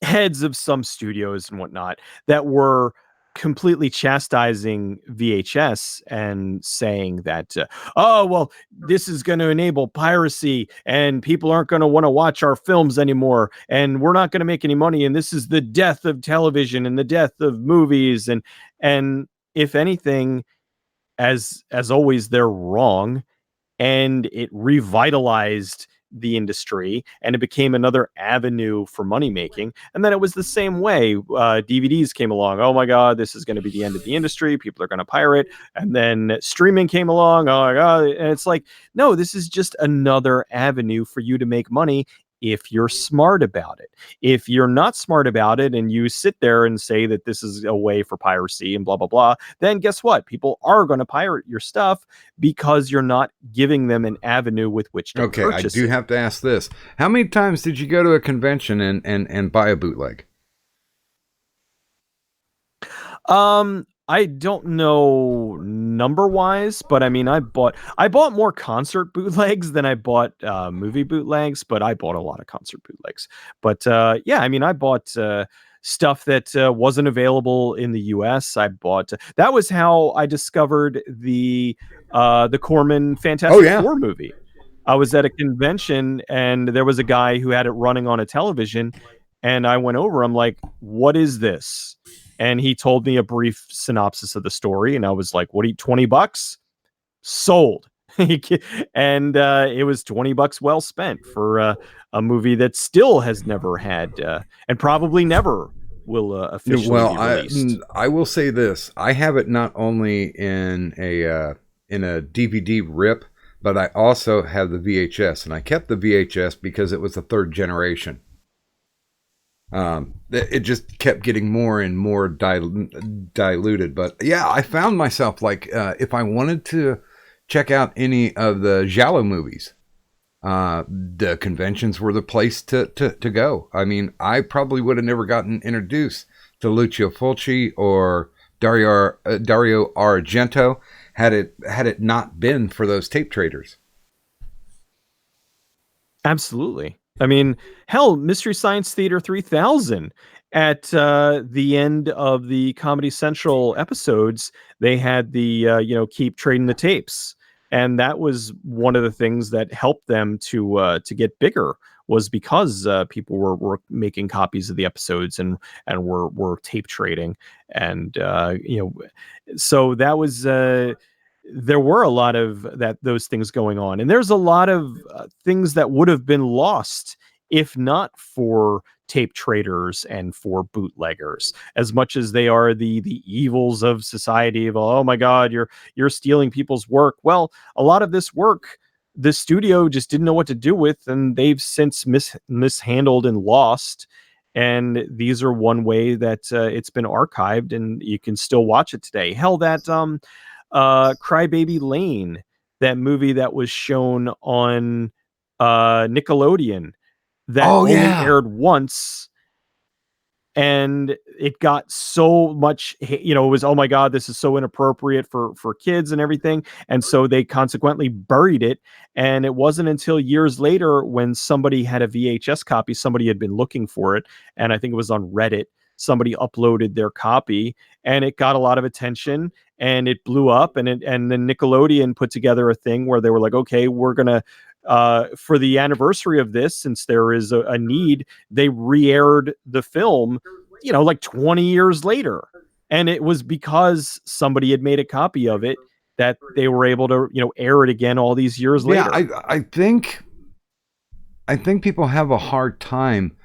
heads of some studios and whatnot that were completely chastising VHS and saying that, oh, well, this is going to enable piracy and people aren't going to want to watch our films anymore. And we're not going to make any money. And this is the death of television and the death of movies. And if anything, as always, they're wrong. And it revitalized the industry, and it became another avenue for money making. And then it was the same way. DVDs came along. Oh my God, this is going to be the end of the industry. People are going to pirate. And then streaming came along. Oh my God. And it's like, no, this is just another avenue for you to make money if you're smart about it. If you're not smart about it and you sit there and say that this is a way for piracy and blah, blah, blah, then guess what? People are going to pirate your stuff because you're not giving them an avenue with which to purchase I do have to ask this. How many times did you go to a convention and buy a bootleg? I don't know number wise, but I mean, I bought more concert bootlegs than I bought movie bootlegs, but I bought a lot of concert bootlegs. But yeah, I mean, I bought stuff that wasn't available in the US. That was how I discovered the Corman Fantastic Four movie. I was at a convention and there was a guy who had it running on a television, and I went over, I'm like, what is this? And he told me a brief synopsis of the story, and I was like, "What? $20? Sold." And it was $20 well spent for a movie that still has never had, and probably never will officially Well, be released. I will say this: I have it not only in a DVD rip, but I also have the VHS, and I kept the VHS because it was the third generation. It just kept getting more and more diluted. But yeah, I found myself like if I wanted to check out any of the Giallo movies, the conventions were the place to go. I mean, I probably would have never gotten introduced to Lucio Fulci or Dario Argento had it not been for those tape traders. Absolutely. I mean, hell, Mystery Science Theater 3000 at the end of the Comedy Central episodes, they had the keep trading the tapes, and that was one of the things that helped them to get bigger, was because people were making copies of the episodes and were tape trading, and so that was there were a lot of those things going on, and there's a lot of things that would have been lost if not for tape traders and for bootleggers. As much as they are the evils of society, of, oh my god, you're stealing people's work, well, a lot of this work the studio just didn't know what to do with, and they've since mishandled and lost. And these are one way that it's been archived, and you can still watch it today. Hell, that Crybaby Lane, that movie that was shown on Nickelodeon, that Oh only yeah, aired once, and it got so much, it was, oh my god, this is so inappropriate for kids and everything, and so they consequently buried it. And it wasn't until years later, when somebody had a VHS copy, somebody had been looking for it, and I think it was on Reddit, somebody uploaded their copy, and it got a lot of attention, and it blew up, and then Nickelodeon put together a thing where they were like, okay, we're gonna for the anniversary of this, since there is a need, they re-aired the film, like 20 years later. And it was because somebody had made a copy of it that they were able to, air it again all these years yeah. later. I think people have a hard time,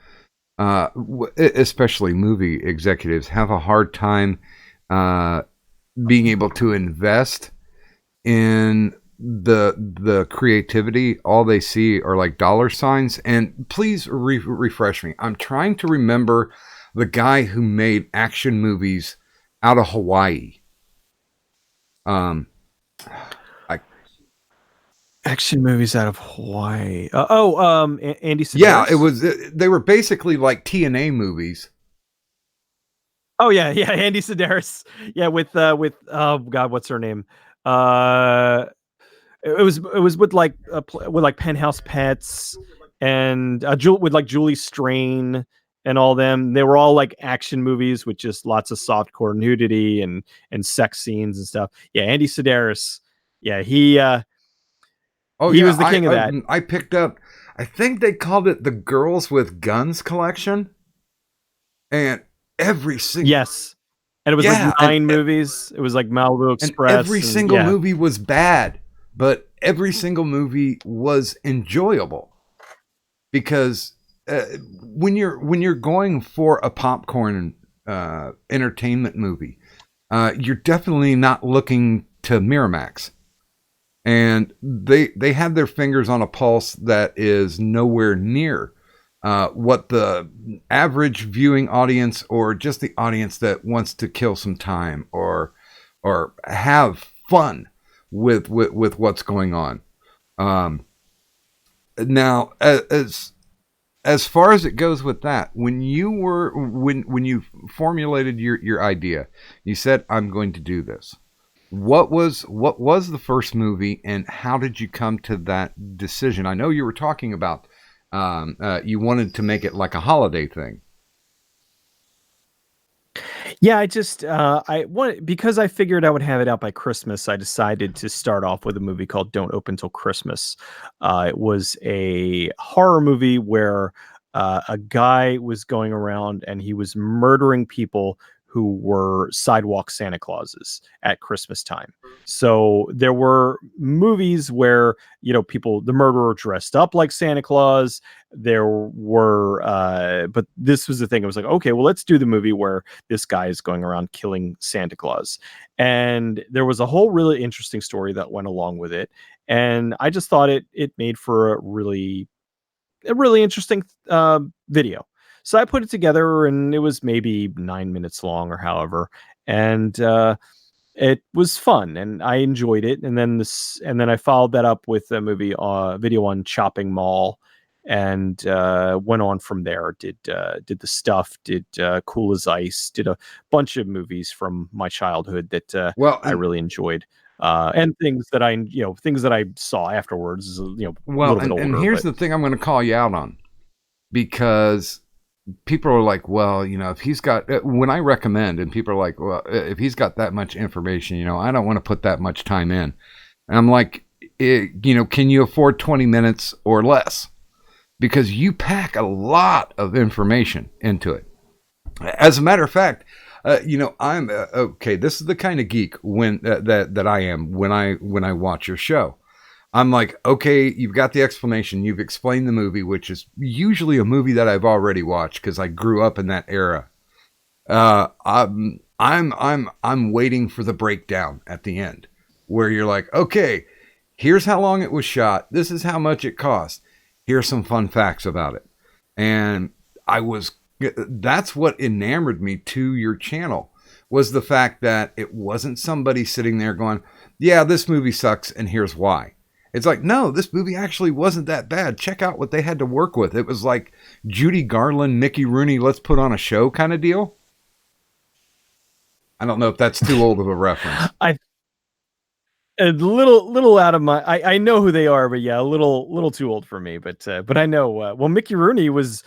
especially movie executives, have a hard time uh, being able to invest in the creativity. All they see are like dollar signs. And please refresh me. I'm trying to remember the guy who made action movies out of Hawaii. Um, I Action movies out of Hawaii. Andy Yeah, it Sedaris. was. They were basically like TNA movies. Oh yeah, Andy Sedaris. Yeah, with oh god, what's her name? Uh, it was with like with like Penthouse Pets, and with like Julie Strain and all them. They were all like action movies with just lots of softcore nudity and sex scenes and stuff. Yeah, Andy Sedaris. Yeah, Oh he yeah, was the king of that. I picked up. I think they called it the Girls with Guns collection, and every single Yes, and it was like yeah, 9 movies. It was like Malibu and Express, every and single yeah. movie was bad, but every single movie was enjoyable because when you're going for a popcorn entertainment movie, you're definitely not looking to Miramax. And they have their fingers on a pulse that is nowhere near what the average viewing audience, or just the audience that wants to kill some time or have fun with what's going on. Um, Now, as far as it goes with that, when you formulated your idea, you said, I'm going to do this. What was the first movie, and how did you come to that decision? I know you were talking about you wanted to make it like a holiday thing. Yeah, I want, because I figured I would have it out by Christmas. I decided to start off with a movie called Don't Open Till Christmas. It was a horror movie where a guy was going around and he was murdering people who were sidewalk Santa Clauses at Christmas time. So there were movies where, the murderer dressed up like Santa Claus. There were, but this was the thing. It was like, okay, well, let's do the movie where this guy is going around killing Santa Claus. And there was a whole really interesting story that went along with it. And I just thought it made for a really interesting video. So I put it together, and it was maybe 9 minutes long or however, and it was fun, and I enjoyed it. And then I followed that up with a video on Chopping Mall, and went on from there. Did The Stuff, did Cool as Ice, did a bunch of movies from my childhood that I really enjoyed. And things that I saw afterwards, a little bit older. And here's the thing I'm going to call you out on, because people are like, well, if he's got, when I recommend, and people are like, well, if he's got that much information, I don't want to put that much time in. And I'm like, can you afford 20 minutes or less? Because you pack a lot of information into it. As a matter of fact, I'm okay. This is the kind of geek that I am when I watch your show. I'm like, okay, you've got the explanation. You've explained the movie, which is usually a movie that I've already watched because I grew up in that era. I'm waiting for the breakdown at the end, where you're like, okay, here's how long it was shot. This is how much it cost. Here's some fun facts about it. And that's what enamored me to your channel, was the fact that it wasn't somebody sitting there going, yeah, this movie sucks and here's why. It's like, no, this movie actually wasn't that bad. Check out what they had to work with. It was like Judy Garland, Mickey Rooney, let's put on a show kind of deal. I don't know if that's too old of a reference. A little out of my, I know who they are, but yeah, a little too old for me. But I know. Well, Mickey Rooney was.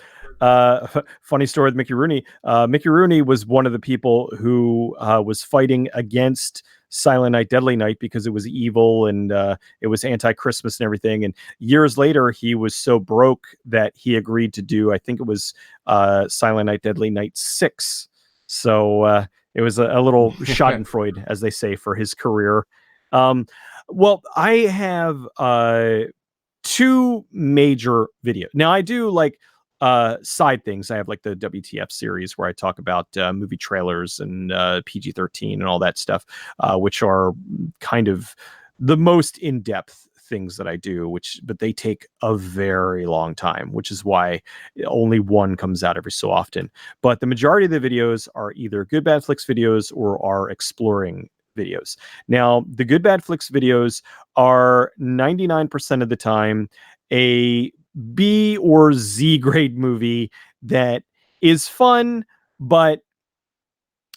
Funny story with Mickey Rooney. Mickey Rooney was one of the people who was fighting against Silent Night, Deadly Night because it was evil and it was anti-Christmas and everything. And years later, he was so broke that he agreed to do, I think it was Silent Night, Deadly Night 6. So it was a little schadenfreude, as they say, for his career. Well, I have two major videos. Now, I do like side things. I have like the WTF series where I talk about movie trailers and PG-13 and all that stuff, which are kind of the most in-depth things that I do, but they take a very long time, which is why only one comes out every so often. But the majority of the videos are either Good Bad Flicks videos or are exploring videos. Now, the Good Bad Flicks videos are 99% of the time a B or Z grade movie that is fun, but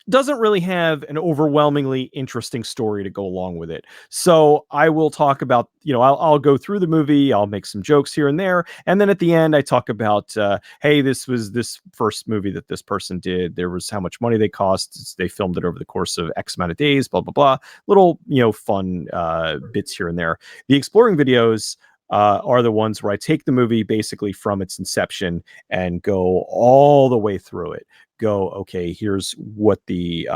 doesn't really have an overwhelmingly interesting story to go along with it. So I will talk about, I'll go through the movie, I'll make some jokes here and there, and then at the end I talk about, hey, this was this first movie that this person did. There was how much money they cost. They filmed it over the course of X amount of days, blah, blah, blah. Little, fun bits here and there. The exploring videos are the ones where I take the movie basically from its inception and go all the way through it. Okay, here's what the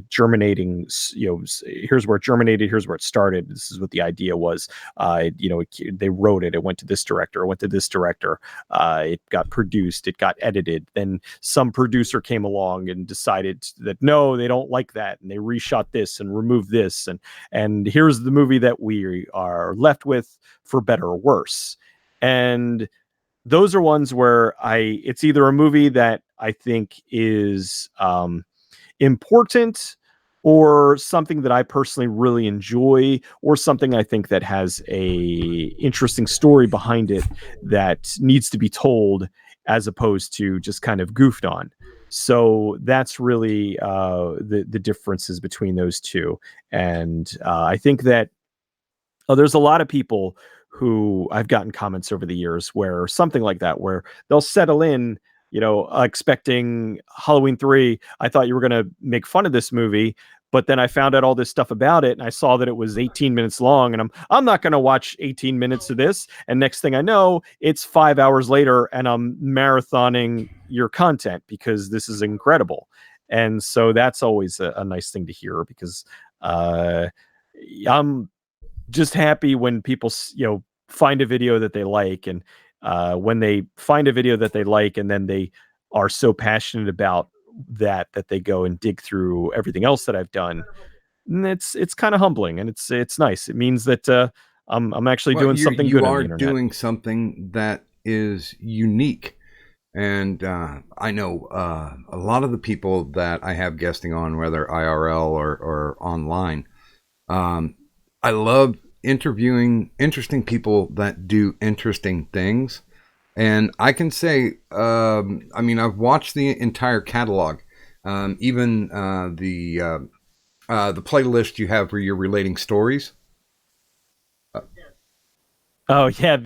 germinating, here's where it germinated, here's where it started. This is what the idea was. They wrote it went to this director, it went to this director, it got produced, it got edited. Then some producer came along and decided that no, they don't like that, and they reshot this and removed this, and here's the movie that we are left with, for better or worse. And those are ones where it's either a movie that I think is important, or something that I personally really enjoy, or something I think that has a interesting story behind it that needs to be told, as opposed to just kind of goofed on. So that's really the differences between those two. And I think that there's a lot of people who I've gotten comments over the years where something like that, where they'll settle in, expecting Halloween 3. I thought you were going to make fun of this movie, but then I found out all this stuff about it, and I saw that it was 18 minutes long, and I'm not going to watch 18 minutes of this. And next thing I know, it's 5 hours later, and I'm marathoning your content because this is incredible. And so that's always a nice thing to hear, because uh, I'm just happy when people find a video that they like, and when they find a video that they like and then they are so passionate about that they go and dig through everything else that I've done. And it's kind of humbling, and it's nice. It means that I'm actually Well, doing you something you good on the are internet. doing something that is unique. And I know a lot of the people that I have guesting on, whether IRL or online, I love interviewing interesting people that do interesting things. And I can say, I mean, I've watched the entire catalog, even the playlist you have where you're relating stories. Oh yeah,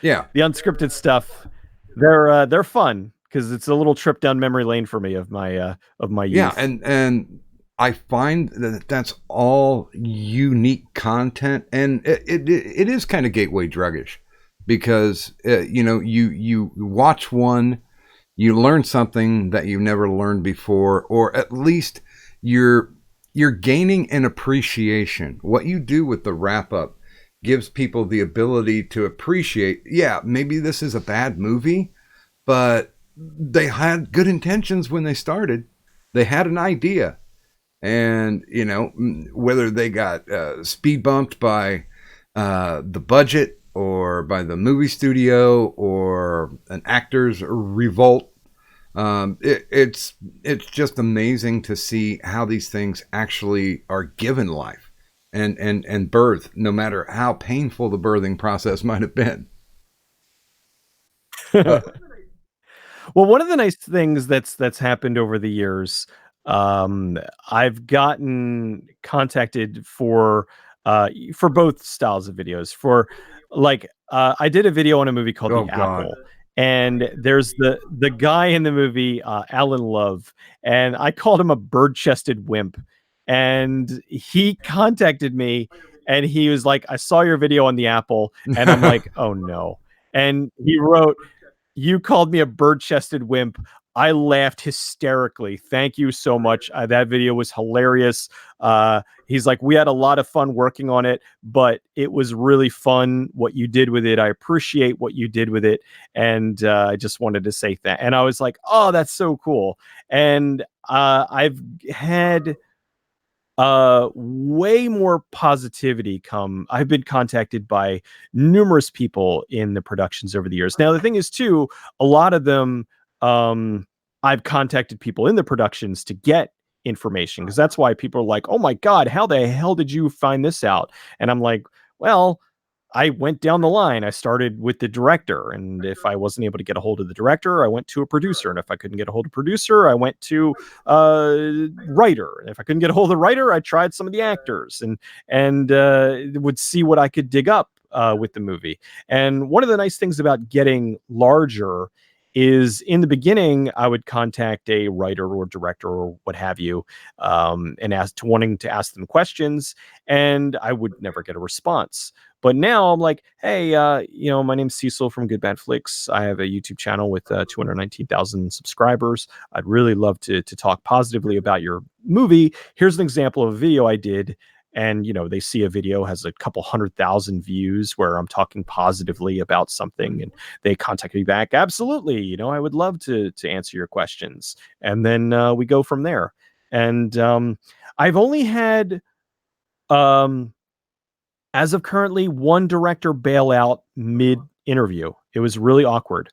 Yeah, the unscripted stuff. They're fun because it's a little trip down memory lane for me of my yeah, youth. and I find that that's all unique content, and it is kind of gateway druggish because you watch one, you learn something that you've never learned before, or at least you're you're gaining an appreciation. What you do with the wrap up gives people the ability to appreciate. Yeah, maybe this is a bad movie, but they had good intentions when they started. They had an idea, and whether they got speed bumped by the budget or by the movie studio or an actor's revolt, it's just amazing to see how these things actually are given life and birth, no matter how painful the birthing process might have been. Uh, Well, one of the nice things that's happened over the years, um, I've gotten contacted for both styles of videos. For like, I did a video on a movie called oh The God. Apple, and there's the guy in the movie, Alan Love, and I called him a bird-chested wimp, and he contacted me, and he was like, "I saw your video on The Apple," and I'm like, "Oh no." And he wrote, "You called me a bird-chested wimp. I laughed hysterically. Thank you so much. That video was hilarious." He's like, "We had a lot of fun working on it, but it was really fun what you did with it. I appreciate what you did with it, and I just wanted to say that." And I was like, "Oh, that's so cool." And I've had way more positivity come. I've been contacted by numerous people in the productions over the years. Now the thing is too, a lot of them, um I've contacted people in the productions to get information, because that's why people are like, "Oh my god, how the hell did you find this out?" And I'm like, well, I went down the line. I started with the director, and if I wasn't able to get a hold of the director, I went to a producer, and if I couldn't get a hold of producer, I went to writer. And if I couldn't get a hold of the writer, I tried some of the actors, and would see what I could dig up with the movie. And one of the nice things about getting larger is, in the beginning, I would contact a writer or director or what have you, and wanting to ask them questions, and I would never get a response. But now I'm like, "Hey, my name's Cecil from Good Bad Flicks. I have a YouTube channel with 219,000 subscribers. I'd really love to talk positively about your movie. Here's an example of a video I did." And they see a video has a couple 100,000 views where I'm talking positively about something, and they contact me back. "Absolutely, I would love to answer your questions." And then we go from there. And I've only had, um, as of currently, one director bail out mid interview. It was really awkward.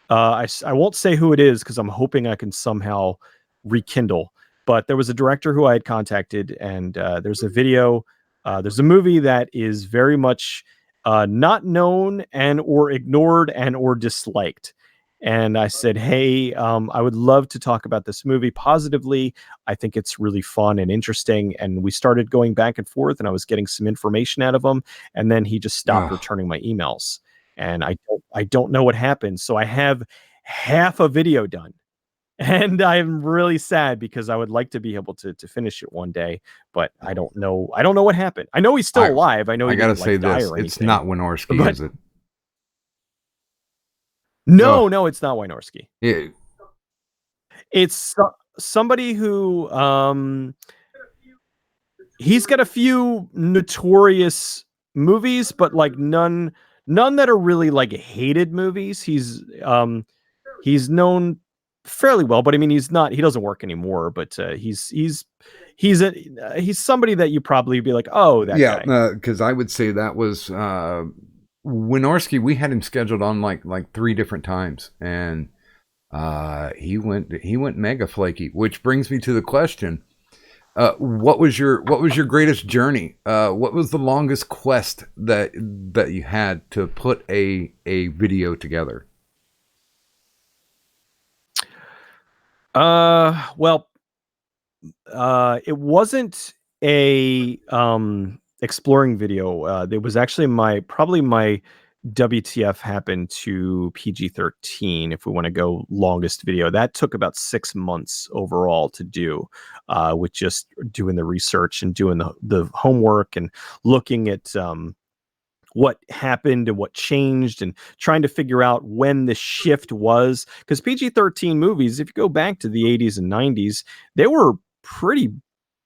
I won't say who it is because I'm hoping I can somehow rekindle. But there was a director who I had contacted, and there's a video, there's a movie that is very much not known and or ignored and or disliked. And I said, "Hey, I would love to talk about this movie positively. I think it's really fun and interesting." And we started going back and forth, and I was getting some information out of him. And then he just stopped Oh, returning my emails, and I don't know what happened. So I have half a video done, and I'm really sad because I would like to be able to finish it one day, but I don't know what happened. I know he's still I alive. I know I he gotta didn't say like die this: or it's anything, not Wynorski, but is it? no, Oh, no, it's not Wynorski. yeah. It's somebody who he's got a few notorious movies, but like none that are really like hated movies. He's known fairly well, but I mean, he doesn't work anymore, but he's somebody that you probably be like, oh, that Yeah, guy. because I would say that was Wynorski. We had him scheduled on like 3 different times, and he went mega flaky. Which brings me to the question: what was your greatest journey? What was the longest quest that you had to put a video together? Well, it wasn't a exploring video. It was actually probably my WTF happened to PG-13. If we want to go longest video, that took about 6 months overall to do, with just doing the research and doing the homework and looking at what happened and what changed and trying to figure out when the shift was, because PG-13 movies, if you go back to the 80s and 90s, they were pretty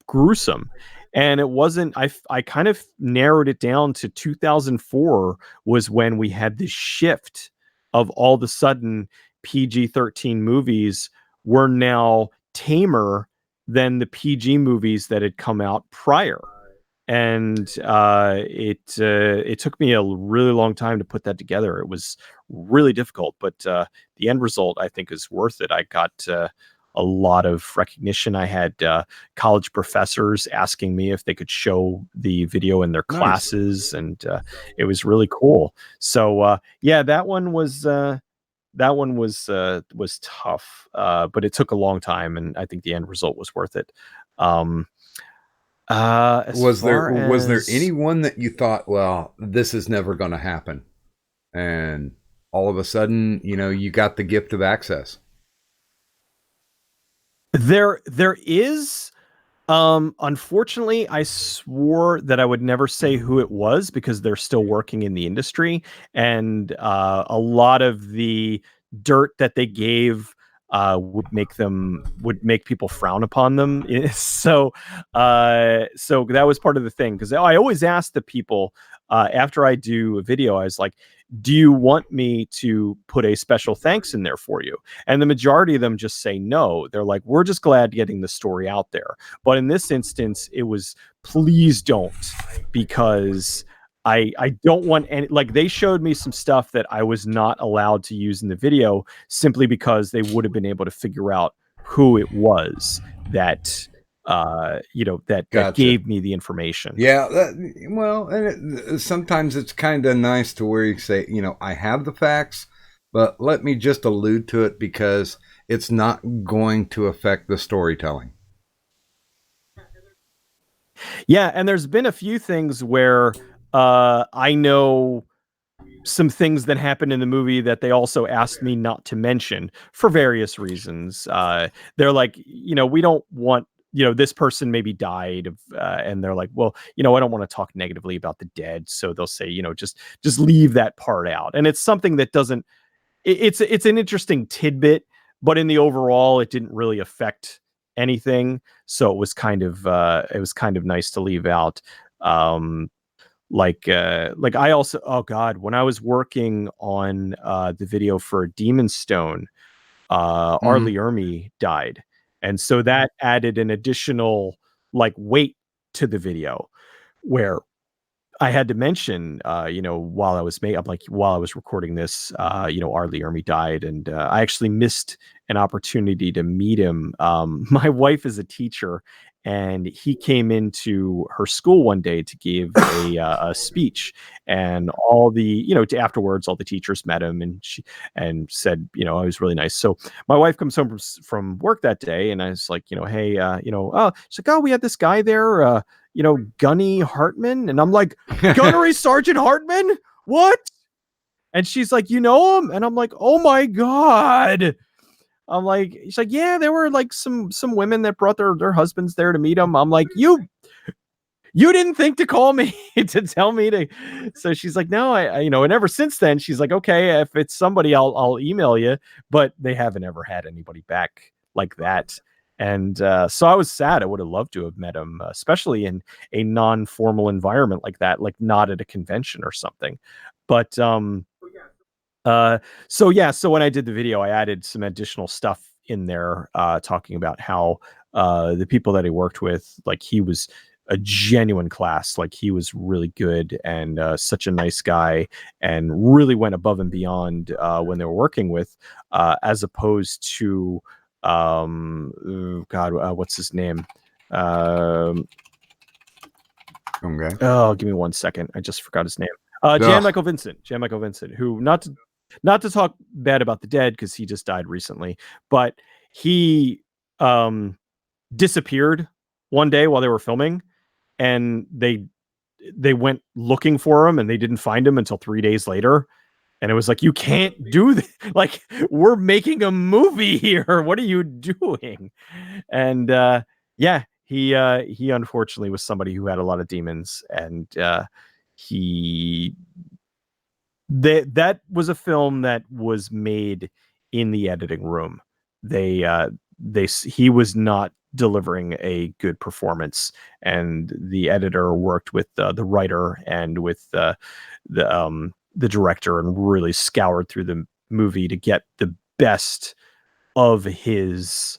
gruesome. And it wasn't, I kind of narrowed it down to 2004 was when we had this shift of all of a sudden PG-13 movies were now tamer than the PG movies that had come out prior. And it took me a really long time to put that together. It was really difficult, but the end result, I think, is worth it. I got a lot of recognition. I had college professors asking me if they could show the video in their Nice. classes, and it was really cool. So yeah, that one was tough, but it took a long time, and I think the end result was worth it. As Was far there as anyone that you thought, well, this is never going to happen, and all of a sudden, you got the gift of access? there is, unfortunately, I swore that I would never say who it was because they're still working in the industry, and a lot of the dirt that they gave would make people frown upon them. So that was part of the thing, because I always ask the people after I do a video, I was like, do you want me to put a special thanks in there for you? And the majority of them just say no. They're like, we're just glad getting the story out there. But in this instance, it was, please don't, because I don't want any, like, they showed me some stuff that I was not allowed to use in the video simply because they would have been able to figure out who it was that that Gotcha. gave me the information. Yeah, well, and sometimes it's kind of nice to where you say, I have the facts, but let me just allude to it because it's not going to affect the storytelling. Yeah, and there's been a few things where I know some things that happened in the movie that they also asked me not to mention for various reasons. They're like, we don't want, this person maybe died of, and they're like, well, I don't want to talk negatively about the dead. So they'll say, just leave that part out. And it's something that doesn't, it's an interesting tidbit, but in the overall, it didn't really affect anything. So it was kind of nice to leave out. Like I also, oh God, when I was working on the video for Demon Stone, R. Lee Ermey died, and so that added an additional like weight to the video, where I had to mention, while I was recording this, R. Lee Ermey died, and I actually missed an opportunity to meet him. My wife is a teacher, and he came into her school one day to give a speech, and all the, afterwards, all the teachers met him, and she said, it was really nice. So my wife comes home from work that day, and I was like, hey, oh, she's like, oh, we had this guy there, Gunny Hartman. And I'm like, Gunnery Sergeant Hartman? What? And she's like, you know him? And I'm like, oh my God. I'm like, she's like, yeah, there were like some women that brought their husbands there to meet him. I'm like, you didn't think to call me to tell me to. So she's like, no, I and ever since then, she's like, okay, if it's somebody, I'll email you. But they haven't ever had anybody back like that. And so I was sad. I would have loved to have met him, especially in a non-formal environment like that, like not at a convention or something. But so yeah, so when I did the video, I added some additional stuff in there, talking about how the people that he worked with, like he was a genuine class, like he was really good and such a nice guy, and really went above and beyond when they were working with, as opposed to God, what's his name? Um, Okay. oh, give me 1 second. I just forgot his name. Jan Michael Vincent, who not to talk bad about the dead because he just died recently, but he disappeared one day while they were filming, and they went looking for him and they didn't find him until 3 days later. And it was like, you can't do this. Like, we're making a movie here. What are you doing? And yeah, he unfortunately was somebody who had a lot of demons, and he that was a film that was made in the editing room. He was not delivering a good performance, and the editor worked with the writer and with the director and really scoured through the movie to get the best of his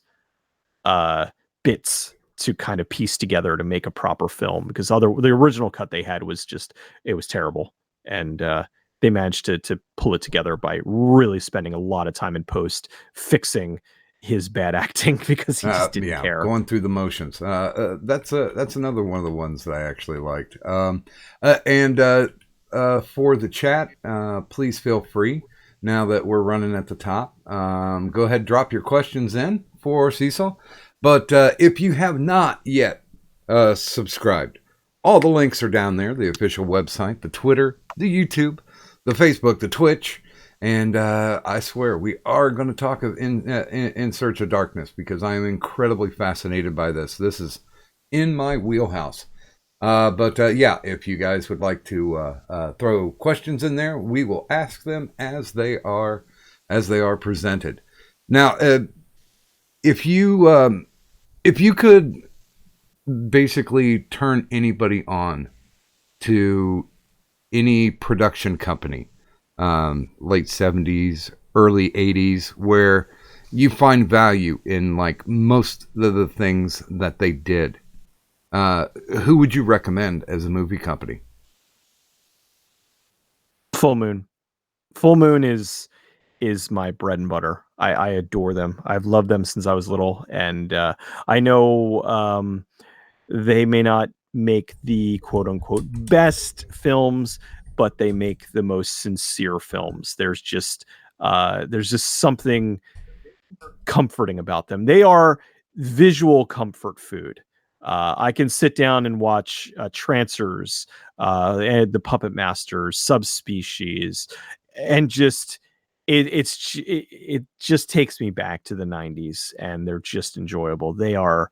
bits to kind of piece together to make a proper film, because the original cut they had was just, it was terrible. And they managed to pull it together by really spending a lot of time in post fixing his bad acting because he just didn't care. Going through the motions. That's another one of the ones that I actually liked. For the chat, please feel free, now that we're running at the top, go ahead, drop your questions in for Cecil. But if you have not yet subscribed, all the links are down there. The official website, the Twitter, the YouTube, the Facebook, the Twitch. And I swear, we are going to talk of in Search of Darkness, because I am incredibly fascinated by this. This is in my wheelhouse. But yeah, if you guys would like to throw questions in there, we will ask them as they are presented. Now, if you could basically turn anybody on to any production company, late 70s, early 80s, where you find value in like most of the things that they did, who would you recommend as a movie company? Full Moon is my bread and butter. I adore them. I've loved them since I was little, and I know they may not make the quote unquote best films, but they make the most sincere films. There's just something comforting about them. They are visual comfort food. I can sit down and watch Trancers, and the Puppet Masters, Subspecies, and just it just takes me back to the 90s, and they're just enjoyable. They're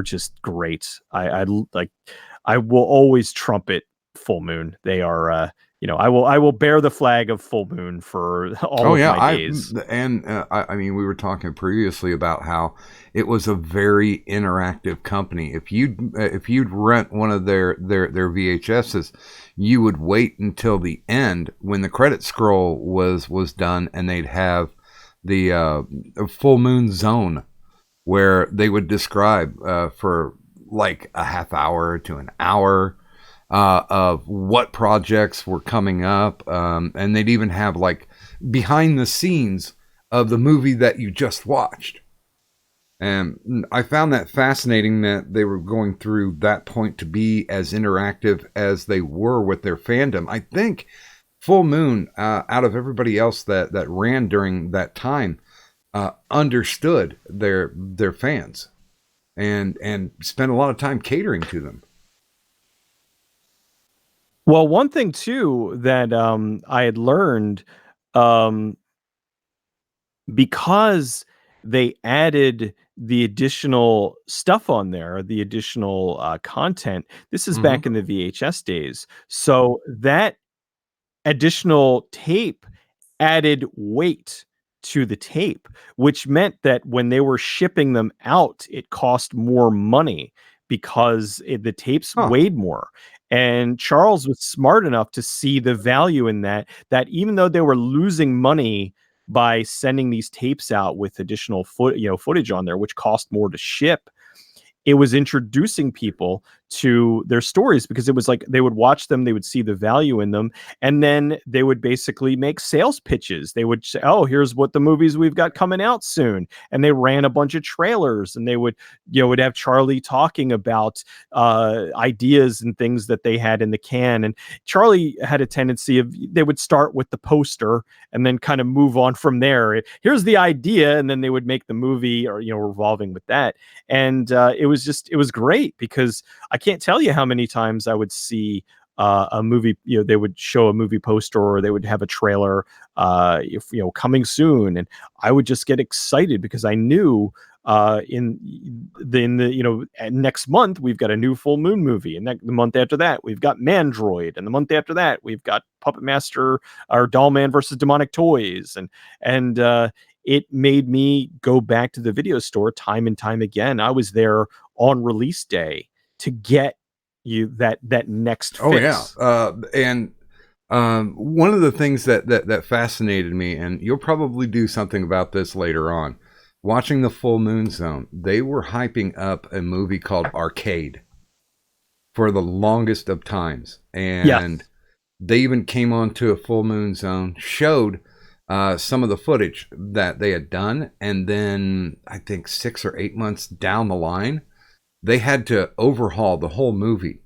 just great. I will always trumpet Full Moon. They are I will bear the flag of Full Moon for all of my days. I mean, we were talking previously about how it was a very interactive company. If you'd rent one of their VHSs, you would wait until the end when the credit scroll was done, and they'd have the Full Moon Zone, where they would describe for like a half hour to an hour of what projects were coming up, and they'd even have like behind the scenes of the movie that you just watched. And I found that fascinating that they were going through that point to be as interactive as they were with their fandom. I think Full Moon, out of everybody else that ran during that time, understood their fans and spent a lot of time catering to them. Well, one thing too that I had learned, because they added the additional stuff on there, the additional content. This is back in the VHS days. So that additional tape added weight to the tape, which meant that when they were shipping them out, it cost more money because the tapes Huh. weighed more. And Charles was smart enough to see the value in that even though they were losing money by sending these tapes out with additional footage on there, which cost more to ship, it was introducing people to their stories, because it was like they would watch them, they would see the value in them, and then they would basically make sales pitches. They would say, oh, here's what the movies we've got coming out soon. And they ran a bunch of trailers, and they would have Charlie talking about ideas and things that they had in the can. And Charlie had a tendency of, they would start with the poster and then kind of move on from there. Here's the idea, and then they would make the movie, or revolving with that. And it was great, because I can't tell you how many times I would see a movie, they would show a movie poster, or they would have a trailer, coming soon. And I would just get excited, because I knew in the next month we've got a new Full Moon movie, and the month after that we've got Mandroid, and the month after that we've got Puppet Master, or Doll Man versus Demonic Toys. And it made me go back to the video store time and time again. I was there on release day to get that next fix. Oh yeah, and one of the things that fascinated me, and you'll probably do something about this later on, watching the Full Moon Zone, they were hyping up a movie called Arcade for the longest of times, and they even came on to a Full Moon Zone, showed some of the footage that they had done, and then I think 6 or 8 months down the line, they had to overhaul the whole movie.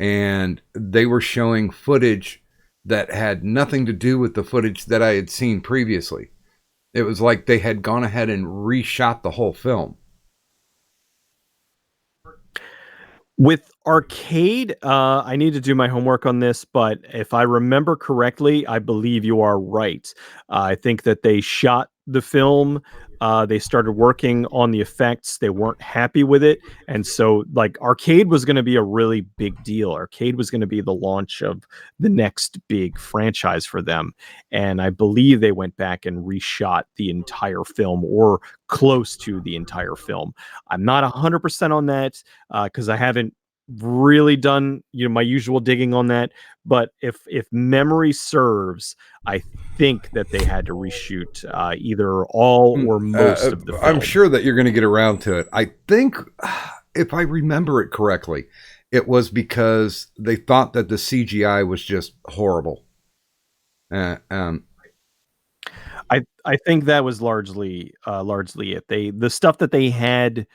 And they were showing footage that had nothing to do with the footage that I had seen previously. It was like they had gone ahead and reshot the whole film. With Arcade, I need to do my homework on this, but if I remember correctly, I believe you are right. I think that they shot the film. They started working on the effects. They weren't happy with it. And so, like, Arcade was going to be a really big deal. Arcade was going to be the launch of the next big franchise for them. And I believe they went back and reshot the entire film, or close to the entire film. I'm not 100% on that, because I haven't really done my usual digging on that. But if memory serves, I think that they had to reshoot either all or most of the film. I'm sure that you're going to get around to it. I think, if I remember it correctly, it was because they thought that the CGI was just horrible. I think that was largely it. The stuff that they had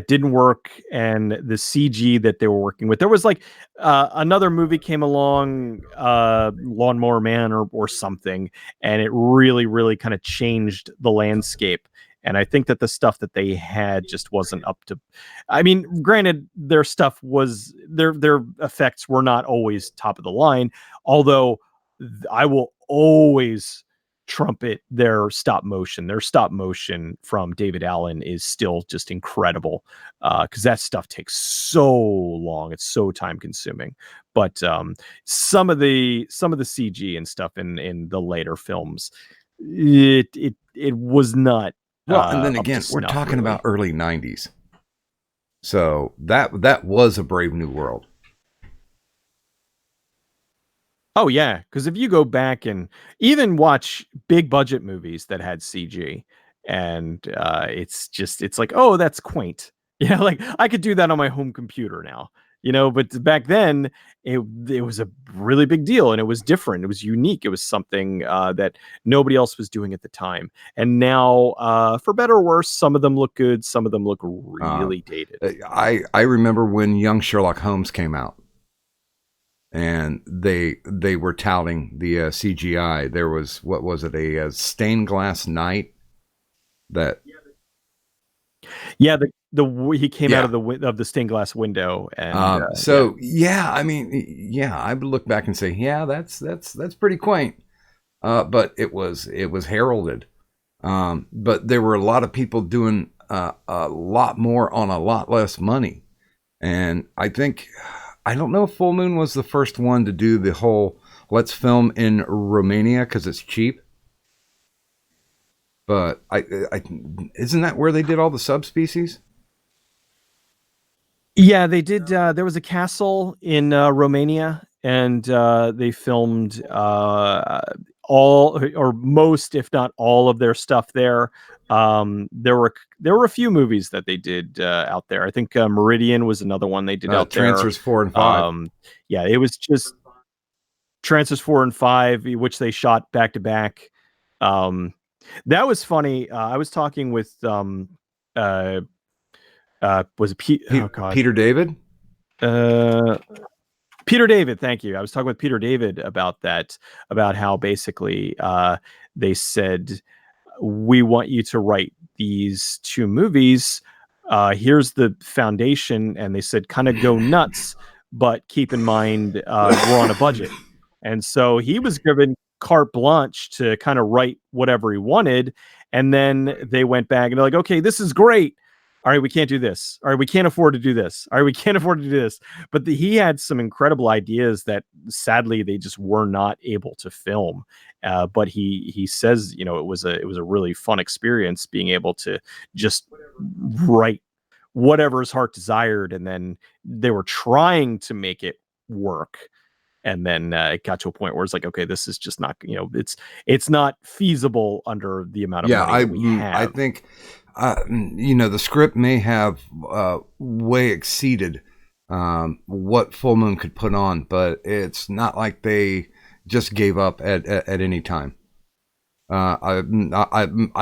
didn't work, and the CG that they were working with. There was like another movie came along, Lawnmower Man or something, and it really, really kind of changed the landscape. And I think that the stuff that they had just wasn't up to. I mean, granted, their stuff was their effects were not always top of the line. Although I will always trumpet their stop motion. Their stop motion from David Allen is still just incredible, because that stuff takes so long. It's so time consuming. But some of the CG and stuff in the later films, it was not. Well, and then again, we're talking about early 90s. So that was a brave new world. Oh yeah, because if you go back and even watch big budget movies that had CG, and it's like, oh, that's quaint. Yeah, like I could do that on my home computer now. But back then it was a really big deal, and it was different. It was unique. It was something that nobody else was doing at the time. And now, for better or worse, some of them look good, some of them look really dated. I remember when Young Sherlock Holmes came out, and they were touting the CGI. There was, what was it, a stained glass night that. Yeah, he came out of the stained glass window, and I mean, I would look back and say, yeah, that's pretty quaint, but it was heralded. But there were a lot of people doing a lot more on a lot less money, and I don't know if Full Moon was the first one to do the whole let's film in Romania because it's cheap. But I isn't that where they did all the subspecies? Yeah, they did. There was a castle in Romania, and they filmed all or most, if not all, of their stuff there. There were a few movies that they did out there. I think Meridian was another one they did out there. Transfers 4 and 5. Yeah, it was just Transfers 4 and 5, which they shot back to back. That was funny. I was talking with was it oh God. Peter David? Peter David, thank you. I was talking with Peter David about that, about how basically they said, we want you to write these 2 movies. Here's the foundation. And they said, kind of go nuts, but keep in mind, we're on a budget. And so he was given carte blanche to kind of write whatever he wanted. And then they went back and they're like, okay, this is great. All right, we can't do this. All right, we can't afford to do this. All right, we can't afford to do this. But he had some incredible ideas that sadly they just were not able to film. But he says, you know, it was a really fun experience being able to just write whatever his heart desired, and then they were trying to make it work. And then it got to a point where it's like, okay, this is just not, you know, it's not feasible under the amount of money that we have. I think, you know, the script may have way exceeded what Full Moon could put on, but it's not like they just gave up at any time. I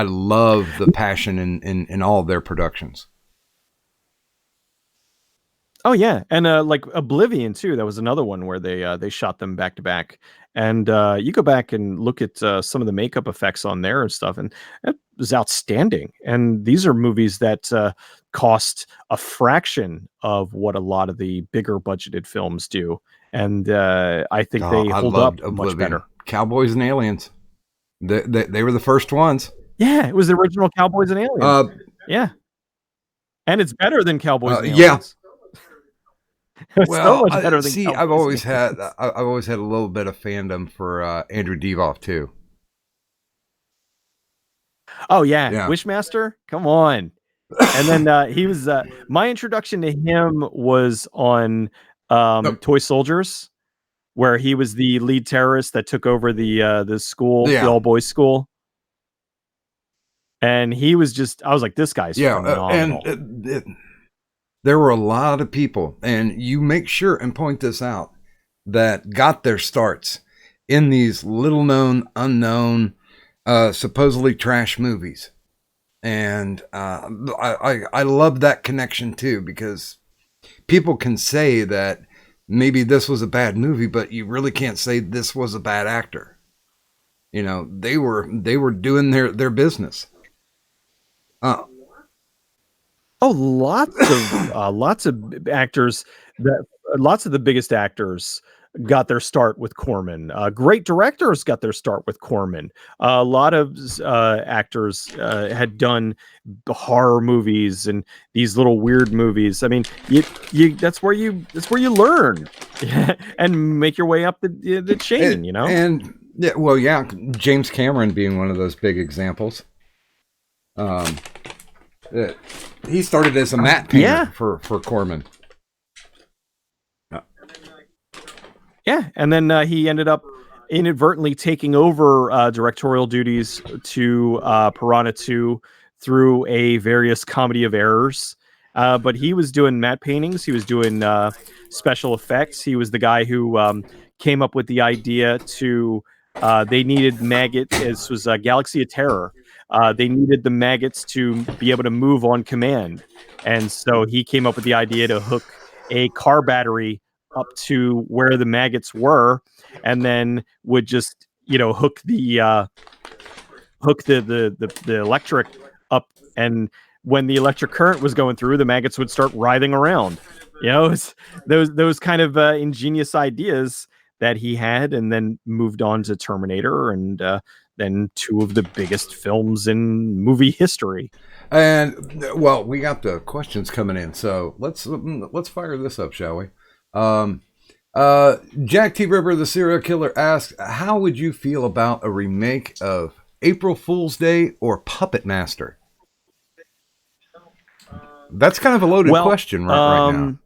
love the passion in all of their productions. Oh yeah, and like Oblivion too. That was another one where they shot them back to back, and you go back and look at some of the makeup effects on there and stuff, and it was outstanding. And these are movies that cost a fraction of what a lot of the bigger budgeted films do, and I think they hold up Oblivion. Much better. Cowboys and Aliens, they were the first ones. Yeah, it was the original Cowboys and Aliens. Yeah, and it's better than Cowboys and Aliens. Yeah. Well, so much better than see, I've always had a little bit of fandom for Andrew Divoff too. Oh yeah, Wishmaster, come on! And then he was my introduction to him was on Toy Soldiers, where he was the lead terrorist that took over the school, the all boys school. And he was just, I was like, this guy's phenomenal. And there were a lot of people, and you make sure and point this out, that got their starts in these little known, unknown, supposedly trash movies. And I love that connection too, because people can say that maybe this was a bad movie, but you really can't say this was a bad actor. You know, they were doing their business. Lots of actors lots of the biggest actors got their start with Corman. Great directors got their start with Corman. A lot of actors had done horror movies and these little weird movies. I mean, that's where you learn and make your way up the chain, you know? And James Cameron being one of those big examples. He started as a matte painter for Corman. Yeah, and then he ended up inadvertently taking over directorial duties to Piranha 2 through a various comedy of errors. But he was doing matte paintings. He was doing special effects. He was the guy who came up with the idea to they needed maggots. This was Galaxy of Terror. They needed the maggots to be able to move on command. And so he came up with the idea to hook a car battery up to where the maggots were, and then would just, hook the electric up. And when the electric current was going through, the maggots would start writhing around. It's those kind of ingenious ideas that he had, and then moved on to Terminator, and then two of the biggest films in movie history. And well, we got the questions coming in, so let's fire this up, shall we? Jack T. Ripper, the serial killer, asks, how would you feel about a remake of April Fool's Day or Puppet Master? That's kind of a loaded question right now.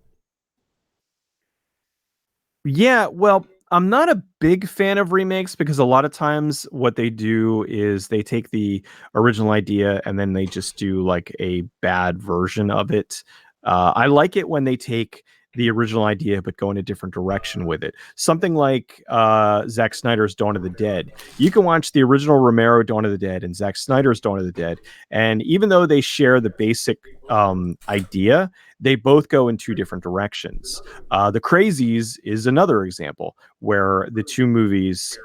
Yeah, well, I'm not a big fan of remakes because a lot of times what they do is they take the original idea and then they just do like a bad version of it. I like it when they take the original idea but go in a different direction with it. Something like Zack Snyder's Dawn of the Dead. You can watch the original Romero Dawn of the Dead and Zack Snyder's Dawn of the Dead, and even though they share the basic idea, they both go in two different directions. The Crazies is another example where the two movies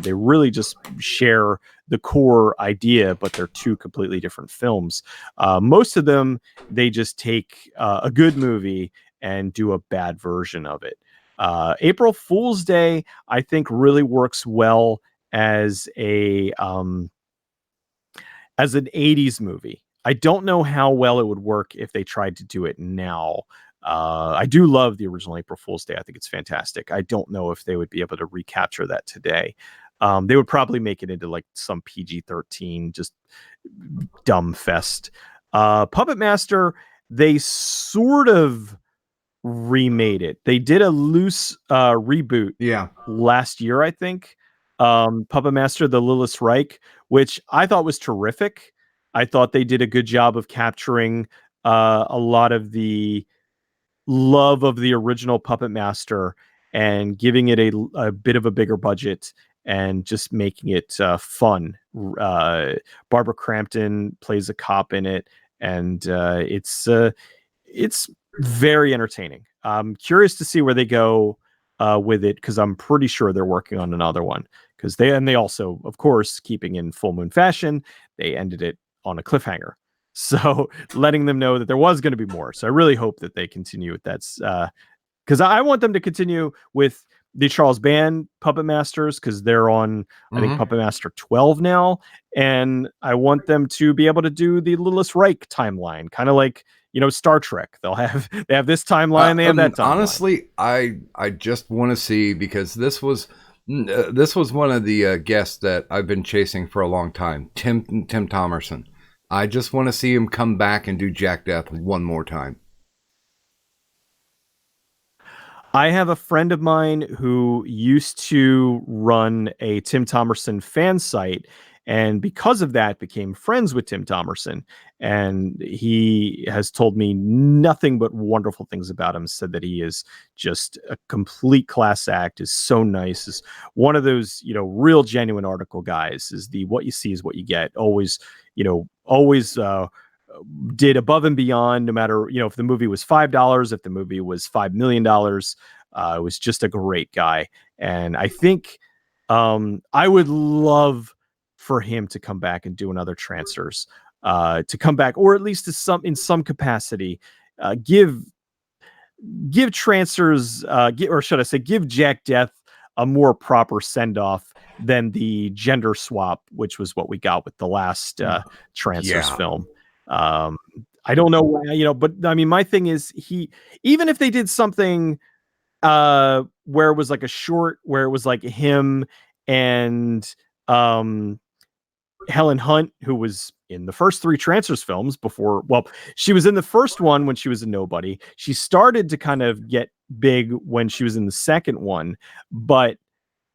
they really just share the core idea, but they're two completely different films. Most of them they just take a good movie and do a bad version of it. April Fool's Day, I think, really works well as a as an 80s movie. I don't know how well it would work if they tried to do it now. I do love the original April Fool's Day. I think it's fantastic. I don't know if they would be able to recapture that today. They would probably make it into like some PG-13, just dumb fest. Puppet Master, they sort of remade it. They did a loose reboot last year, I think. Puppet Master, the Lilith Reich, which I thought was terrific. I thought they did a good job of capturing a lot of the love of the original Puppet Master and giving it a bit of a bigger budget and just making it fun. Barbara Crampton plays a cop in it, and it's very entertaining. I'm curious to see where they go with it, because I'm pretty sure they're working on another one. Because they also, of course, keeping in Full Moon fashion, they ended it on a cliffhanger. So letting them know that there was going to be more. So I really hope that they continue with that. Because I want them to continue with the Charles Band Puppet Masters, because they're on, I think, Puppet Master 12 now. And I want them to be able to do the Lilith Reich timeline, kind of like, Star Trek. They have this timeline, they have that timeline. Honestly, I just want to see, because this was one of the guests that I've been chasing for a long time, Tim Thomerson. I just want to see him come back and do Jack Death one more time. I have a friend of mine who used to run a Tim Thomerson fan site, and because of that became friends with Tim Thomerson. And he has told me nothing but wonderful things about him, said that he is just a complete class act, is so nice, is one of those, real genuine article guys, is the what you see is what you get. Always, always did above and beyond, no matter, if the movie was $5, if the movie was $5 million. It was just a great guy. And I think I would love for him to come back and do another Trancers, to come back, or at least in some capacity, give Trancers, or should I say, give Jack Death a more proper send off than the gender swap, which was what we got with the last Trancers film. I don't know why, but I mean, my thing is, even if they did something where it was like a short, where it was like him and Helen Hunt, who was in the first 3 Trancers films before. Well, she was in the first one when she was a nobody. She started to kind of get big when she was in the second one, but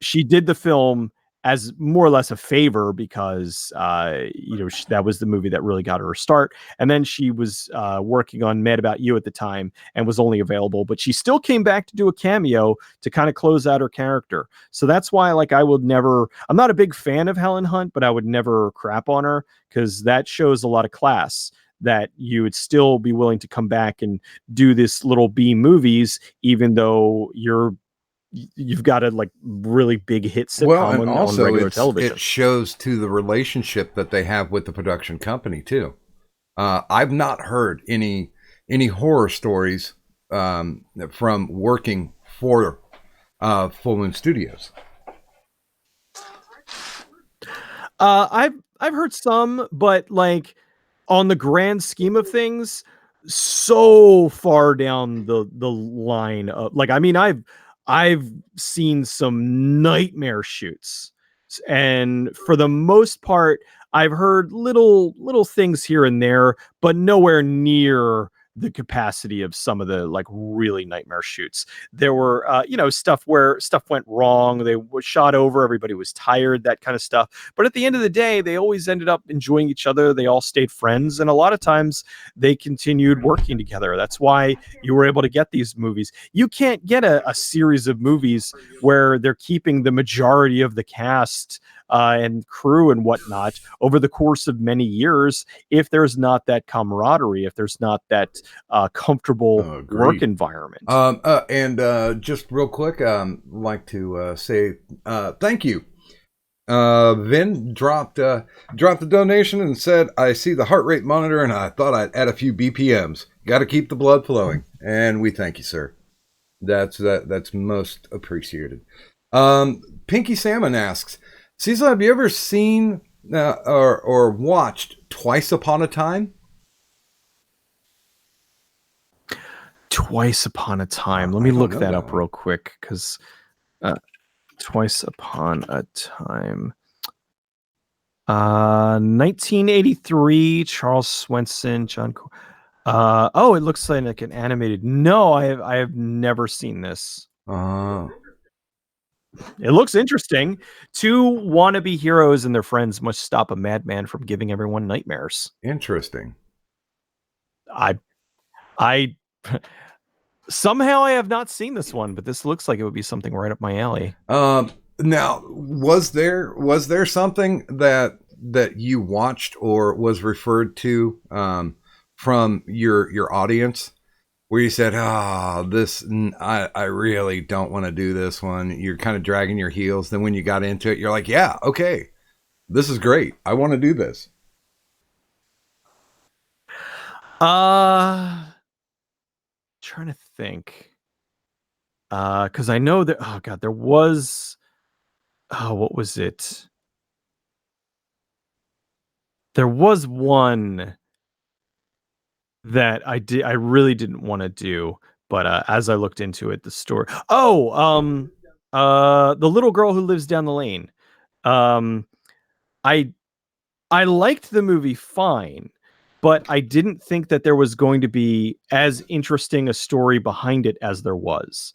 she did the film as more or less a favor, because that was the movie that really got her a start. And then she was working on Mad About You at the time and was only available, but she still came back to do a cameo to kind of close out her character. So that's why, like, I'm not a big fan of Helen Hunt, but I would never crap on her, because that shows a lot of class, that you would still be willing to come back and do this little B movies, even though you've got a like really big hit sitcom on regular television. It shows to the relationship that they have with the production company too. I've not heard any horror stories from working for Full Moon Studios. I've heard some, but like, on the grand scheme of things, so far down the line of, like, I mean, I've seen some nightmare shoots, And for the most part, I've heard little things here and there, but nowhere near the capacity of some of the like really nightmare shoots. There were stuff where stuff went wrong, they were shot over, everybody was tired, that kind of stuff. But at the end of the day, they always ended up enjoying each other, they all stayed friends, and a lot of times they continued working together. That's why you were able to get these movies. You can't get a series of movies where they're keeping the majority of the cast and crew and whatnot over the course of many years if there's not that camaraderie, if there's not that comfortable work environment. And just real quick, like to say thank you. Vin dropped the donation and said, "I see the heart rate monitor and I thought I'd add a few BPMs. Got to keep the blood flowing." And we thank you, sir. That's most appreciated. Pinky Salmon asks, Cecil, have you ever seen or watched Twice Upon a Time? Twice Upon a Time. Let me look that up real quick, because Twice Upon a Time. 1983, Charles Swenson, John. It looks like an animated. No, I have never seen this. It looks interesting. Two wannabe heroes and their friends must stop a madman from giving everyone nightmares. Interesting. I somehow I have not seen this one, but this looks like it would be something right up my alley. Now, was there something that you watched or was referred to from your audience where you said, I really don't want to do this one? You're kind of dragging your heels. Then when you got into it, you're like, yeah, okay, this is great. I want to do this. Trying to think. Because I know that, there was, what was it? There was one that I really didn't want to do, but as I looked into it, the story. The little girl who lives down the lane. I liked the movie fine, but I didn't think that there was going to be as interesting a story behind it as there was.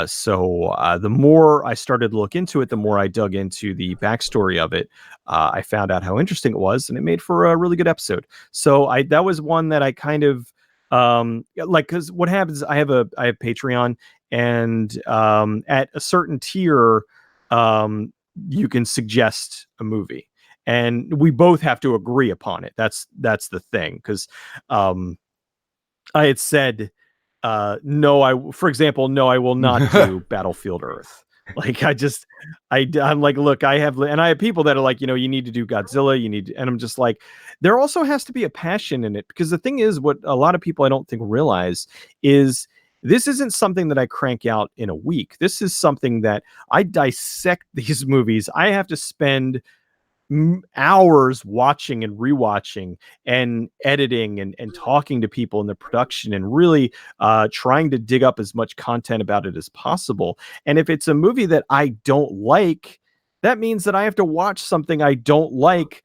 So the more I started to look into it, the more I dug into the backstory of it. I found out how interesting it was, and it made for a really good episode. So that was one that I kind of because what happens, I have Patreon, and at a certain tier, you can suggest a movie, and we both have to agree upon it. That's the thing, because I had said, no, for example, I will not do Battlefield Earth. Like, I'm like, look, I have people that are like, you need to do Godzilla, and I'm just like, there also has to be a passion in it, because the thing is, what a lot of people I don't think realize is, this isn't something that I crank out in a week. This is something that I dissect these movies. I have to spend hours watching and rewatching and editing and talking to people in the production, and really trying to dig up as much content about it as possible. And if it's a movie that I don't like, that means that I have to watch something I don't like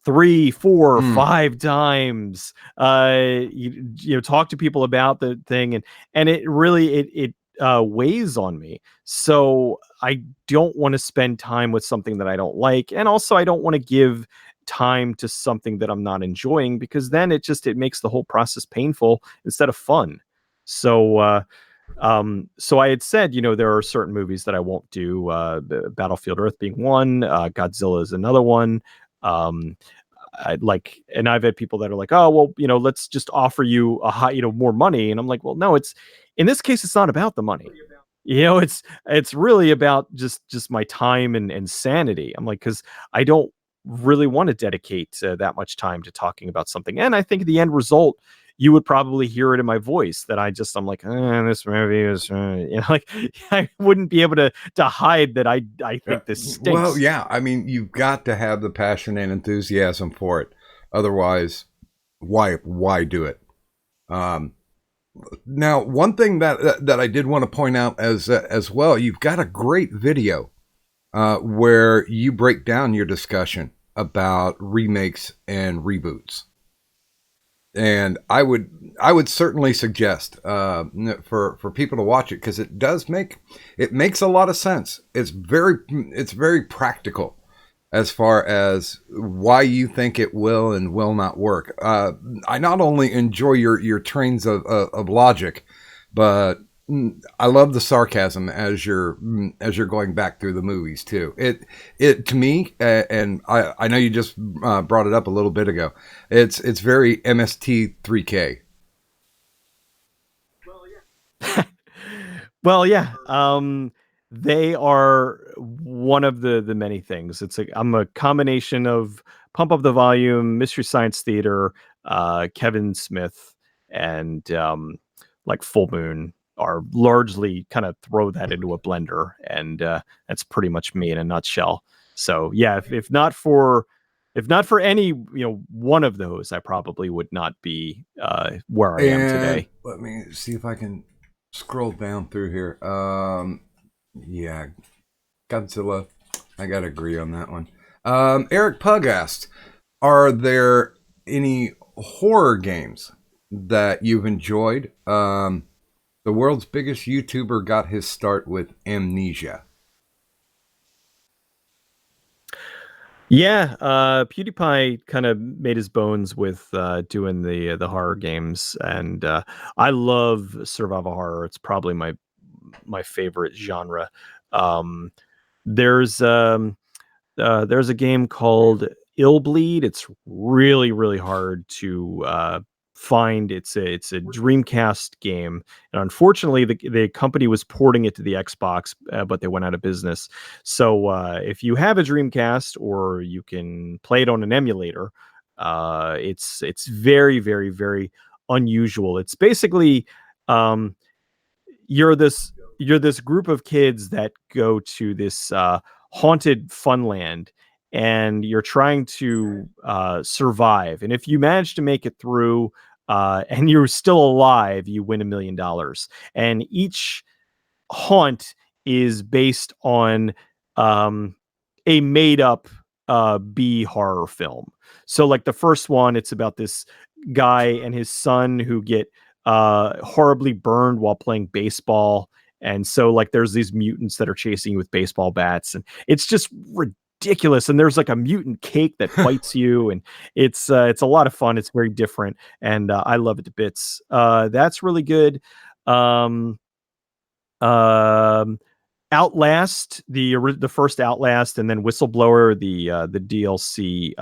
3, 4, 5 times, talk to people about the thing, and it really weighs on me. So I don't want to spend time with something that I don't like, and also I don't want to give time to something that I'm not enjoying, because then it makes the whole process painful instead of fun. So so I had said, there are certain movies that I won't do, Battlefield Earth being one, Godzilla is another one. And I've had people that are like, oh, well, let's just offer you a high, more money. And I'm like, well, no, in this case, it's not about the money. It's really about just my time and sanity. I'm like, because I don't really want to dedicate that much time to talking about something. And I think the end result, you would probably hear it in my voice that I'm like, this movie is, like, I wouldn't be able to hide that I think this stinks. Well, yeah, I mean, you've got to have the passion and enthusiasm for it. Otherwise, why do it? Now, one thing that I did want to point out as well, you've got a great video where you break down your discussion about remakes and reboots. And I would certainly suggest for people to watch it, because it makes a lot of sense. It's very practical as far as why you think it will and will not work. I not only enjoy your trains of logic, but I love the sarcasm as you're going back through the movies too. It to me, and I know you just brought it up a little bit ago. It's very MST3K. Well, yeah. They are one of the many things. I'm a combination of Pump Up the Volume, Mystery Science Theater, Kevin Smith, and like Full Moon are largely kind of throw that into a blender, and that's pretty much me in a nutshell. So yeah, if not for any one of those, I probably would not be where I am today. Let me see if I can scroll down through here. Yeah, Godzilla. I gotta agree on that one. Eric Pug asked, are there any horror games that you've enjoyed? The world's biggest YouTuber got his start with Amnesia. Yeah, PewDiePie kind of made his bones with doing the horror games, and I love survival horror. It's probably my favorite genre. Um, there's there's a game called Illbleed. It's really, really hard to find. It's a Dreamcast game, and unfortunately, the company was porting it to the Xbox, but they went out of business. So if you have a Dreamcast, or you can play it on an emulator, it's very, very, very unusual. It's basically um, you're this group of kids that go to this haunted funland, and you're trying to survive. And if you manage to make it through, and you're still alive, you win $1 million. And each haunt is based on a made up B horror film. So like the first one, it's about this guy and his son who get horribly burned while playing baseball. And so like there's these mutants that are chasing you with baseball bats, and it's just ridiculous. And there's like a mutant cake that bites you, and it's a lot of fun. It's very different, and I love it to bits. That's really good. Um, um, Outlast, the first Outlast, and then Whistleblower, the DLC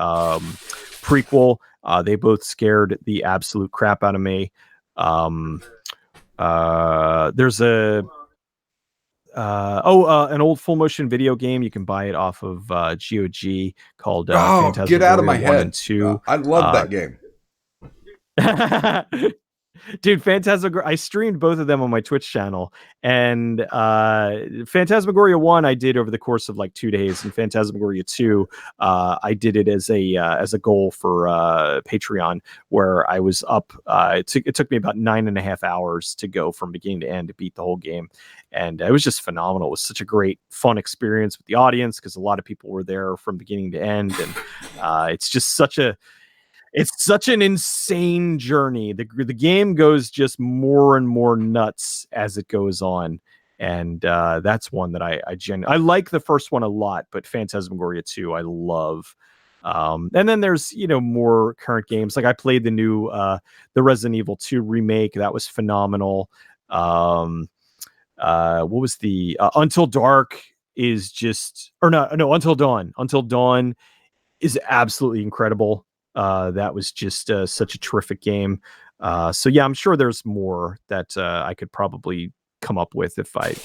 prequel. They both scared the absolute crap out of me. There's an old full motion video game. You can buy it off of GOG called Get out of my Phantasmagoria 1 head. and 2. I love that game. Dude, Phantasmagoria, I streamed both of them on my Twitch channel, and Phantasmagoria 1 I did over the course of like 2 days, and Phantasmagoria 2 I did it as a goal for Patreon, where I was up. It took me about 9.5 hours to go from beginning to end to beat the whole game, and it was just phenomenal. It was such a great, fun experience with the audience, because a lot of people were there from beginning to end, and it's just such an insane journey. The game goes just more and more nuts as it goes on, and that's one that I like the first one a lot, but Phantasmagoria 2 I love. And then there's more current games. Like I played the new the Resident Evil 2 remake. That was phenomenal. What was the Until Dark is just, or no, Until Dawn. Until Dawn is absolutely incredible. That was just such a terrific game. So yeah, I'm sure there's more that I could probably come up with if I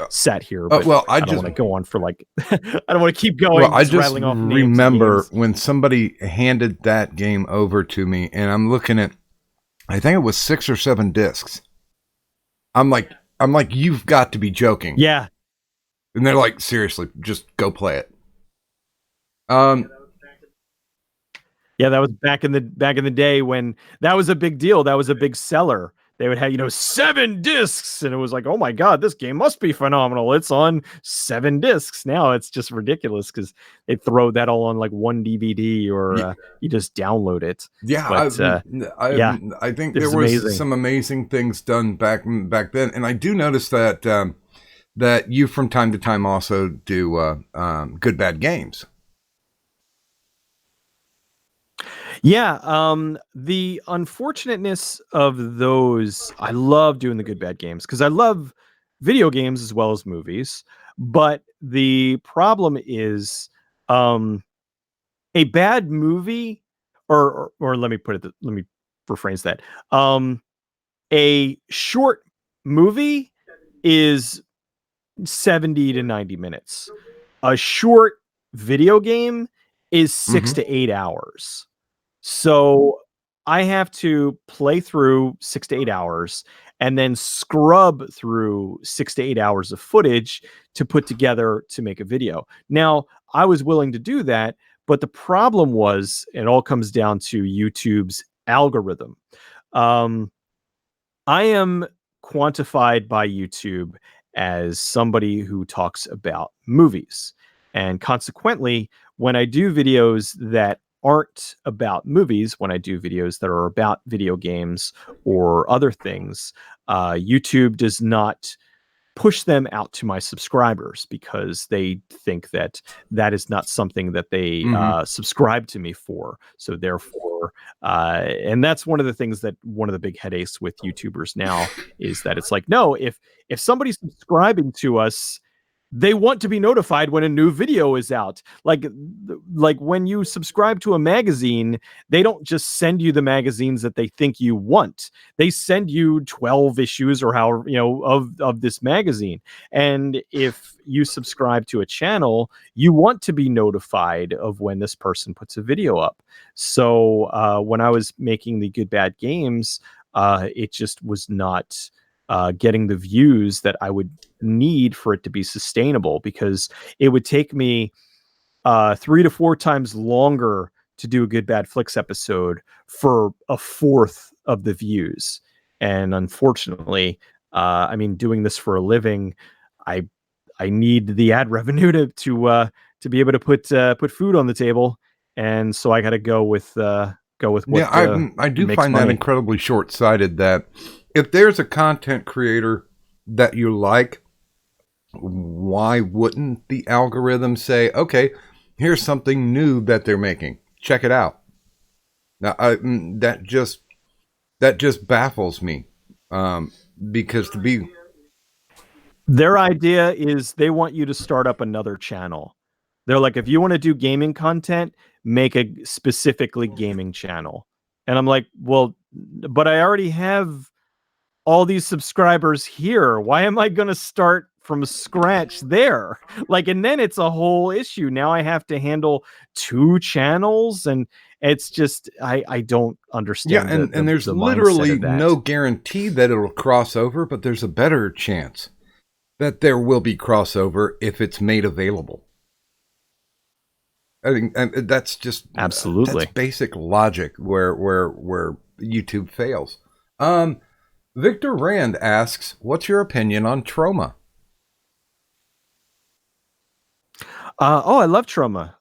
sat here. But I don't want to go on for like I don't want to keep going. Well, I just remember when somebody handed that game over to me, and I'm looking at, I think it was 6 or 7 discs. I'm like, you've got to be joking. Yeah. And they're like, seriously, just go play it. Yeah, that was back in the day when that was a big deal. That was a big seller. they would have, 7 discs, and it was like, oh my god, this game must be phenomenal. It's on 7 discs. Now it's just ridiculous because they throw that all on like one DVD, or you just download it. Yeah, But yeah, I think it there was was amazing. some amazing things done back then, and I do notice that that you from time to time also do good bad games. Yeah, the unfortunateness of those, I love doing the good bad games because I love video games as well as movies. But the problem is, a bad movie, or let me let me rephrase that. A short movie is 70 to 90 minutes. A short video game is 6 to 8 hours. So I have to play through 6 to 8 hours and then scrub through 6 to 8 hours of footage to put together to make a video. Now, I was willing to do that, but the problem was it all comes down to YouTube's algorithm. Um, I am quantified by YouTube as somebody who talks about movies. And consequently, when I do videos that aren't about movies, when I do videos that are about video games or other things, YouTube does not push them out to my subscribers because they think that that is not something that they subscribe to me for. So therefore, and that's one of the things that one of the big headaches with YouTubers now is that it's like, no, if somebody's subscribing to us, they want to be notified when a new video is out. Like when you subscribe to a magazine, they don't just send you the magazines that they think you want. They send you 12 issues or however, of this magazine. And if you subscribe to a channel, you want to be notified of when this person puts a video up. So when I was making the good bad games, it just was not getting the views that I would need for it to be sustainable, because it would take me 3 to 4 times longer to do a good bad flicks episode for a fourth of the views. And unfortunately, I mean, doing this for a living, I need the ad revenue to be able to put food on the table, and so I got to go with what I do makes find that money. incredibly short-sighted. That if there's a content creator that you like, why wouldn't the algorithm say, okay, here's something new that they're making, check it out? Now that just baffles me, because to be Their idea is they want you to start up another channel. They're like, if you want to do gaming content, make a specifically gaming channel. And I'm like, well, but I already have all these subscribers here. Why am I going to start from scratch there? Like, and then it's a whole issue. Now I have to handle 2 channels, and it's just, I don't understand and there's the mindset literally of that. no guarantee that it'll cross over, but there's a better chance that there will be crossover if it's made available. I think that's just Absolutely. that's basic logic where YouTube fails. Victor Rand asks, "What's your opinion on trauma?" I love trauma.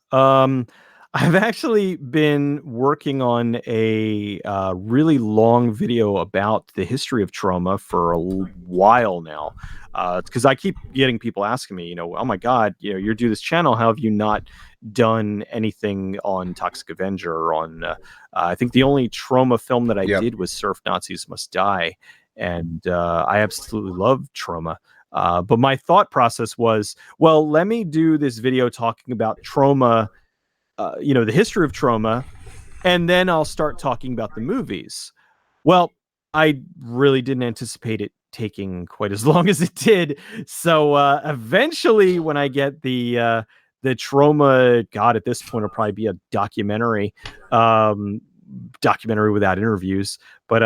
I've actually been working on a really long video about the history of trauma for a while now. Because I keep getting people asking me, oh my God, you do this channel. How have you not done anything on Toxic Avenger or on? I think the only trauma film that I Yep. did was Surf Nazis Must Die, and I absolutely love trauma. But my thought process was, well, let me do this video talking about trauma, the history of trauma, and then I'll start talking about the movies. Well, I really didn't anticipate it taking quite as long as it did. So eventually, when I get the trauma, God, at this point, it'll probably be a documentary, documentary without interviews, but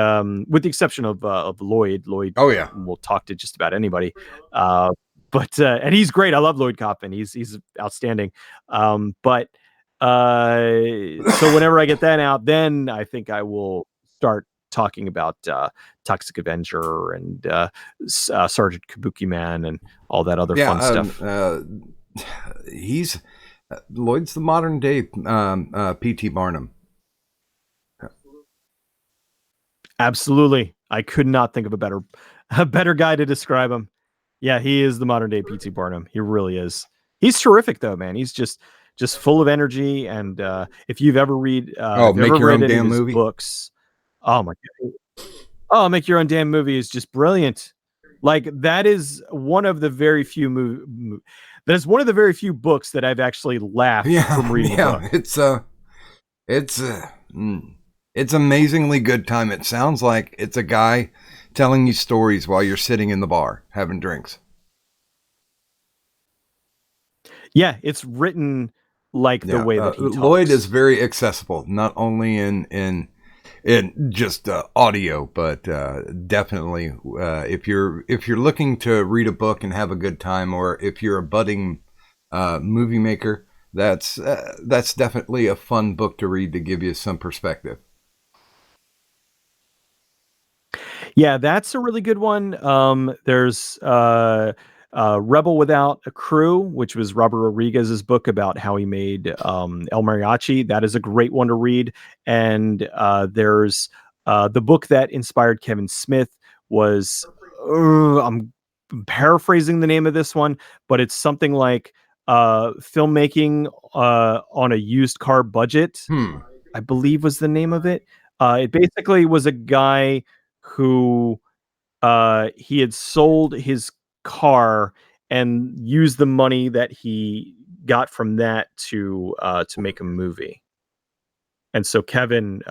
with the exception of Lloyd. Lloyd Oh yeah. will talk to just about anybody. But and he's great. I love Lloyd Kaufman. He's outstanding. But so whenever I get that out, then I think I will start talking about Toxic Avenger and Sergeant Kabuki Man and all that other fun stuff. He's Lloyd's the modern day P.T. Barnum. Absolutely. I could not think of a better guy to describe him. Yeah, he is the modern day P.T. Barnum. He really is. He's terrific though, man. He's just full of energy. And if you've ever read Make Your Own any Damn of his Movie books, oh my god. Oh, Make Your Own Damn Movie is just brilliant. Like that is one of the very few that is one of the very few books that I've actually laughed from reading the book. It's amazingly good time. It sounds like it's a guy telling you stories while you're sitting in the bar having drinks. Yeah, it's written like the way that he talks. Lloyd is very accessible, not only in just audio, but definitely if you're looking to read a book and have a good time, or if you're a budding movie maker, that's definitely a fun book to read to give you some perspective. Yeah, that's a really good one. There's Rebel Without a Crew, which was Robert Rodriguez's book about how he made El Mariachi. That is a great one to read. And there's the book that inspired Kevin Smith was, I'm paraphrasing the name of this one, but it's something like filmmaking on a used car budget, I believe was the name of it. It basically was a guy who he had sold his car and used the money that he got from that to make a movie. And so Kevin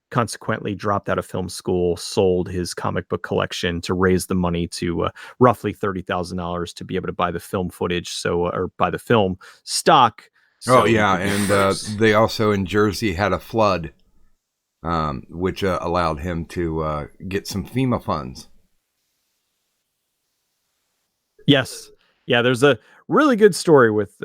consequently dropped out of film school, sold his comic book collection to raise the money to roughly $30,000 to be able to buy the film footage, or buy the film stock. So and they also in Jersey had a flood, which allowed him to get some FEMA funds. Yes. Yeah, there's a really good story with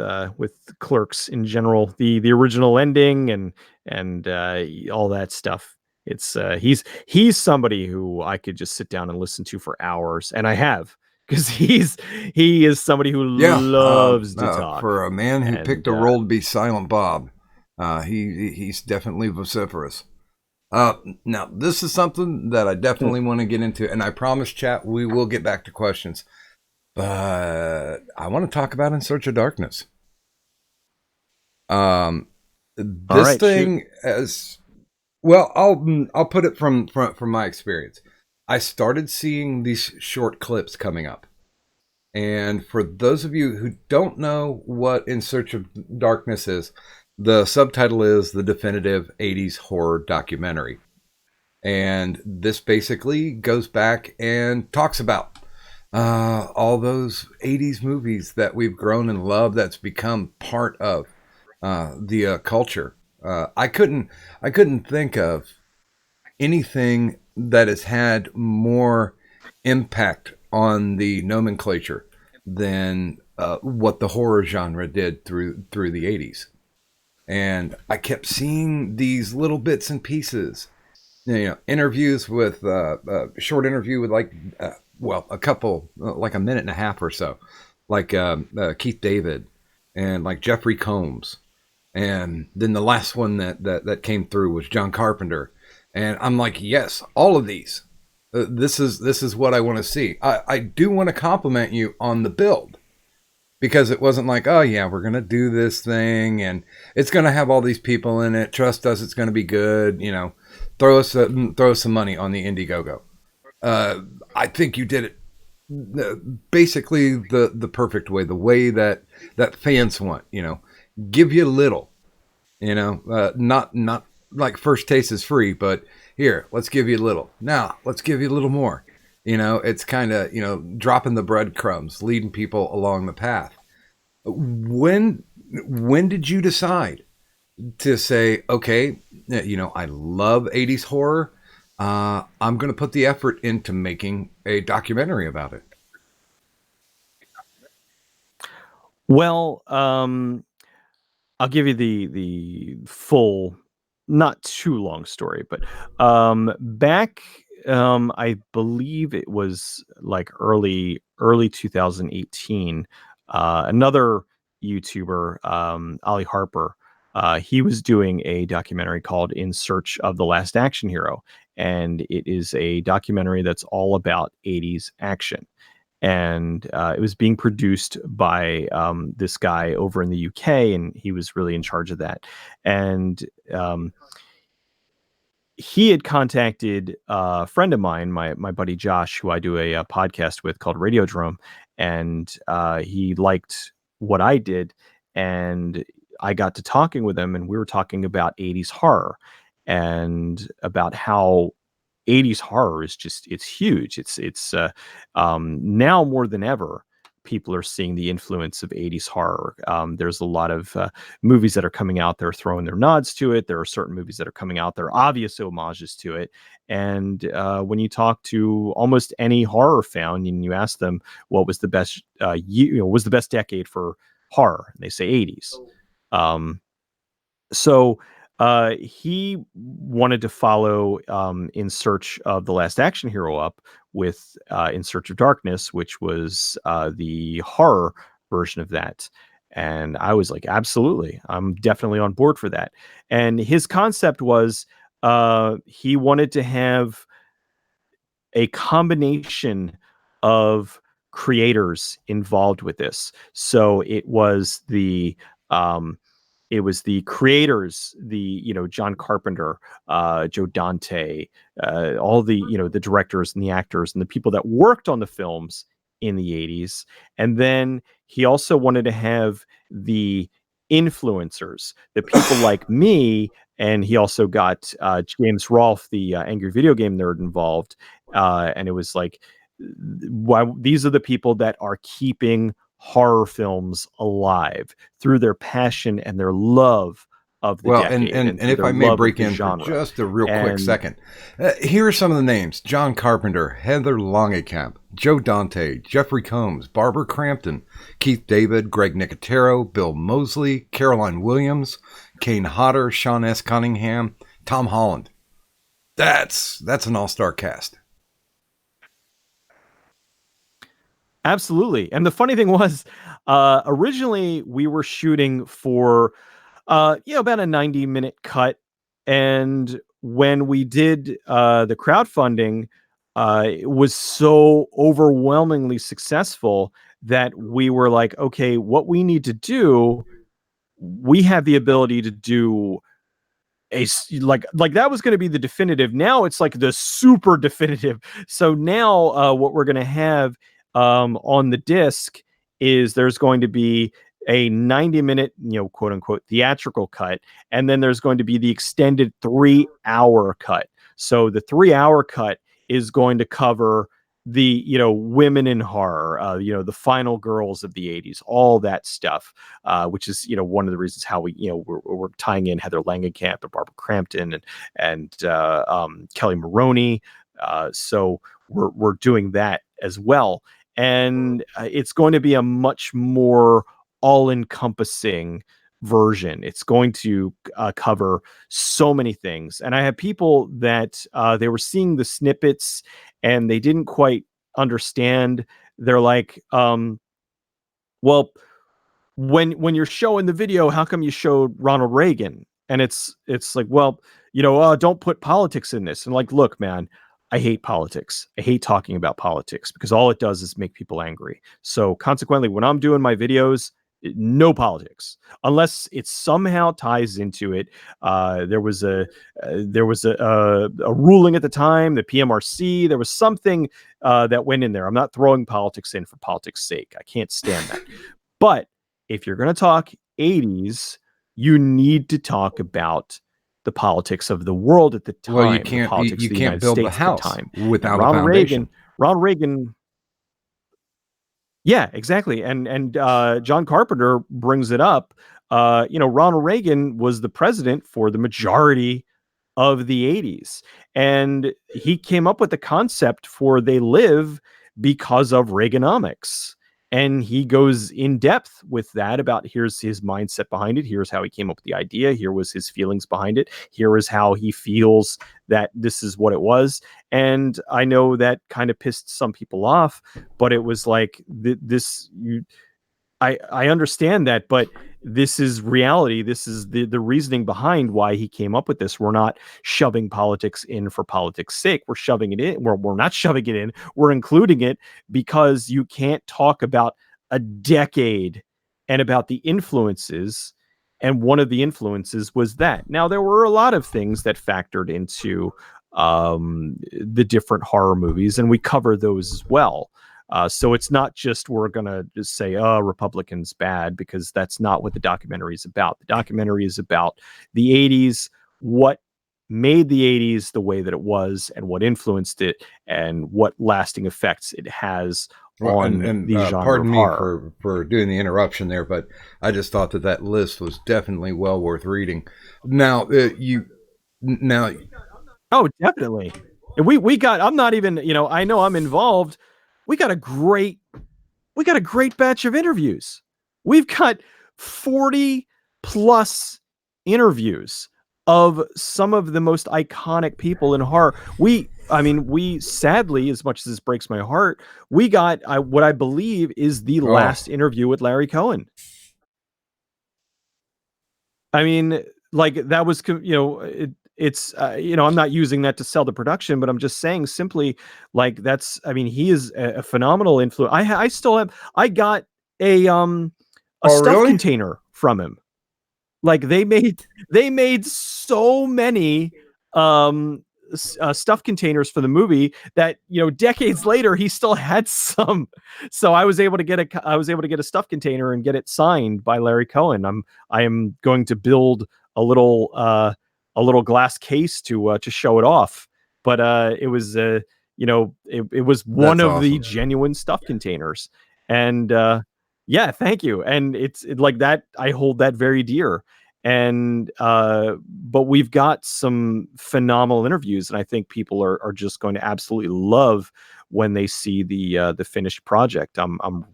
Clerks in general. The original ending and all that stuff. It's he's somebody who I could just sit down and listen to for hours, and I have, because he is somebody who loves to talk. For a man who picked a role to be Silent Bob, he's definitely vociferous. Now this is something that I definitely want to get into, and I promise, chat, we will get back to questions. But I want to talk about In Search of Darkness. This thing, as well, I'll put it from my experience. I started seeing these short clips coming up, and for those of you who don't know what In Search of Darkness is, the subtitle is The Definitive 80s Horror Documentary, and this basically goes back and talks about all those 80s movies that we've grown and loved, that's become part of the culture. I couldn't think of anything that has had more impact on the nomenclature than what the horror genre did through the 80s. And I kept seeing these little bits and pieces, interviews with short interview with a couple, like a minute and a half or so, like Keith David and like Jeffrey Combs. And then the last one that came through was John Carpenter. And I'm like, yes, all of these. This is what I want to see. I do want to compliment you on the build, because it wasn't like, oh yeah, we're going to do this thing and it's going to have all these people in it. Trust us, it's going to be good. Throw us some money on the Indiegogo. I think you did it basically the perfect way, the way that fans want, give you little, not like first taste is free, but here, let's give you a little. Now, let's give you a little more. It's kind of, dropping the breadcrumbs, leading people along the path. When did you decide to say, okay, I love 80s horror. I'm going to put the effort into making a documentary about it? Well, I'll give you the full not too long story, but back I believe it was like early 2018. Another YouTuber, Ali Harper, he was doing a documentary called In Search of the Last Action Hero, and it is a documentary that's all about 80s action. And it was being produced by this guy over in the UK, and he was really in charge of that. And he had contacted a friend of mine, my buddy Josh, who I do a podcast with called Radiodrome, and he liked what I did, and I got to talking with him, and we were talking about 80s horror and about how 80s horror is just it's huge. It's now more than ever people are seeing the influence of 80s horror. There's a lot of movies that are coming out there throwing their nods to it. There are certain movies that are coming out there obvious homages to it. And when you talk to almost any horror fan and you ask them what was the best was the best decade for horror, they say 80s. So he wanted to follow In Search of the Last Action Hero up with In Search of Darkness, which was the horror version of that. And I was like, absolutely, I'm definitely on board for that. And his concept was he wanted to have a combination of creators involved with this. So it was the creators, John Carpenter, Joe Dante, all the directors and the actors and the people that worked on the films in the 80s. And then he also wanted to have the influencers, the people like me. And he also got James Rolfe, the angry video game nerd, involved. And it was like, these are the people that are keeping horror films alive through their passion and their love of the decade. And if I may break in genre. for just a real quick second, here are some of the names: John Carpenter, Heather Langenkamp, Joe Dante, Jeffrey Combs, Barbara Crampton, Keith David, Greg Nicotero, Bill Moseley, Caroline Williams, Kane Hodder, Sean S. Cunningham, Tom Holland. That's an all-star cast. Absolutely. And the funny thing was, originally we were shooting for, about a 90-minute cut. And when we did the crowdfunding, it was so overwhelmingly successful that we were like, okay, what we need to do, we have the ability to do like that was going to be the definitive. Now it's like the super definitive. So now what we're going to have on the disc is there's going to be a 90-minute, quote unquote, theatrical cut. And then there's going to be the extended 3-hour cut. So the 3-hour cut is going to cover the, women in horror, the final girls of the 80s, all that stuff, which is, one of the reasons how we're tying in Heather Langenkamp and Barbara Crampton and Kelly Maroney. So we're doing that as well. And it's going to be a much more all-encompassing version. It's going to cover so many things. And I have people that they were seeing the snippets and they didn't quite understand. They're like, well, when you're showing the video, how come you showed Ronald Reagan? And it's like, well, don't put politics in this. And like, look, man, I hate politics. I hate talking about politics because all it does is make people angry. So consequently, when I'm doing my videos, no politics, unless it somehow ties into it. There was a ruling at the time, the PMRC. There was something that went in there. I'm not throwing politics in for politics' sake. I can't stand that. But if you're going to talk 80s, you need to talk about the politics of the world at the time. Well, you can't build the house without a foundation. Ronald Reagan. Yeah, exactly. And John Carpenter brings it up. Ronald Reagan was the president for the majority of the 80s. And he came up with the concept for They Live because of Reaganomics. And he goes in depth with that about here's his mindset behind it. Here's how he came up with the idea. Here was his feelings behind it. Here is how he feels that this is what it was. And I know that kind of pissed some people off, but it was like I understand that, but this is reality. This is the reasoning behind why he came up with this. We're not shoving politics in for politics' sake. We're shoving it in. We're not shoving it in. We're including it because you can't talk about a decade and about the influences. And one of the influences was that. Now, there were a lot of things that factored into the different horror movies, and we cover those as well. So it's not just we're going to just say, oh, Republicans bad, because that's not what the documentary is about. The documentary is about the 80s, what made the 80s the way that it was, and what influenced it, and what lasting effects it has on the genre pardon of me horror. for doing the interruption there, but I just thought that list was definitely well worth reading. Now, now, Oh, definitely. And we got, I'm not even, I know I'm involved. We got a great batch of interviews. We've got 40 plus interviews of some of the most iconic people in horror. We sadly, as much as this breaks my heart, we got what I believe is the last interview with Larry Cohen. I mean, like that was, it's I'm not using that to sell the production, but I'm just saying simply, like, that's, he is a phenomenal influence. I still have, I got a stuff container from him. Like they made so many stuff containers for the movie that decades later he still had some. So I was able to get a stuff container and get it signed by Larry Cohen. I am going to build a little glass case to show it off. But it was it was one of the genuine stuff containers. And yeah, thank you. And it's like that. I hold that very dear. And but we've got some phenomenal interviews, and I think people are just going to absolutely love when they see the finished project. I'm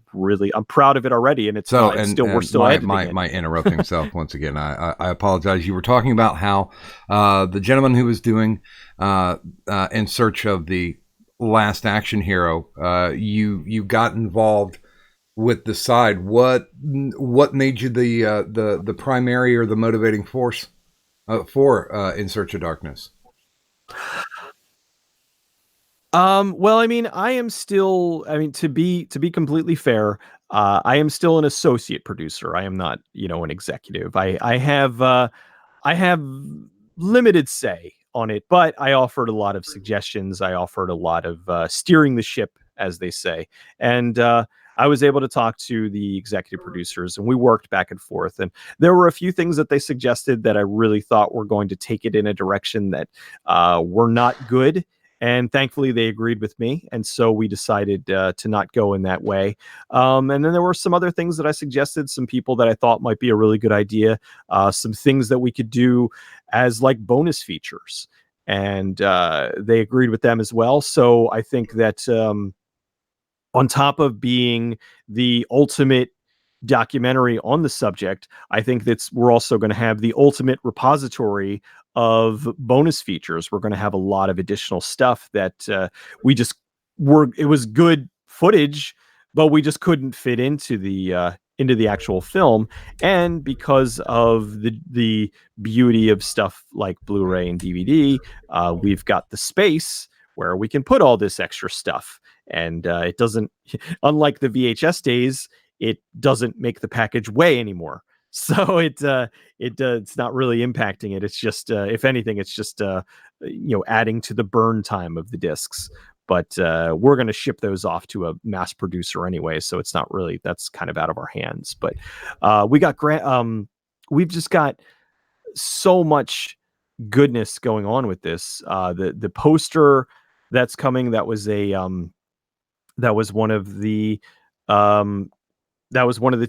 proud of it already, and we're still editing it. My interrupting self once again. I apologize. You were talking about how the gentleman who was doing In Search of the Last Action Hero, you got involved with the side. What made you the primary or the motivating force for In Search of Darkness? Well, I am still, to be completely fair, I am still an associate producer. I am not, an executive. I have limited say on it, but I offered a lot of suggestions. I offered a lot of steering the ship, as they say. And I was able to talk to the executive producers, and we worked back and forth. And there were a few things that they suggested that I really thought were going to take it in a direction that were not good. And thankfully, they agreed with me. And so we decided to not go in that way. And then there were some other things that I suggested, some people that I thought might be a really good idea, some things that we could do as like bonus features. And they agreed with them as well. So I think that on top of being the ultimate documentary on the subject, I think we're also going to have the ultimate repository of bonus features. We're going to have a lot of additional stuff that it was good footage, but we just couldn't fit into the actual film. And because of the beauty of stuff like Blu-ray and DVD, we've got the space where we can put all this extra stuff. And it doesn't, unlike the VHS days, it doesn't make the package weigh anymore. So it's not really impacting it. It's just, if anything, it's just adding to the burn time of the discs. But we're going to ship those off to a mass producer anyway, so it's not really, that's kind of out of our hands. But we've just got so much goodness going on with this. The poster that's coming, that was one of the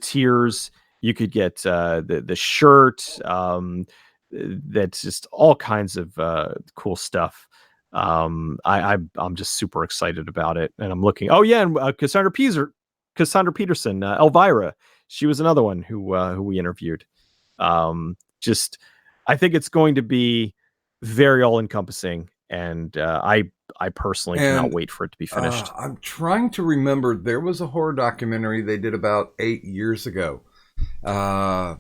tiers. You could get the shirt. That's just all kinds of cool stuff. I'm just super excited about it, and I'm looking. Oh yeah, and Cassandra Peaser. Cassandra Peterson, Elvira. She was another one who we interviewed. Just, I think it's going to be very all encompassing, and I personally cannot And wait for it to be finished. I'm trying to remember. There was a horror documentary they did about 8 years ago. Uh,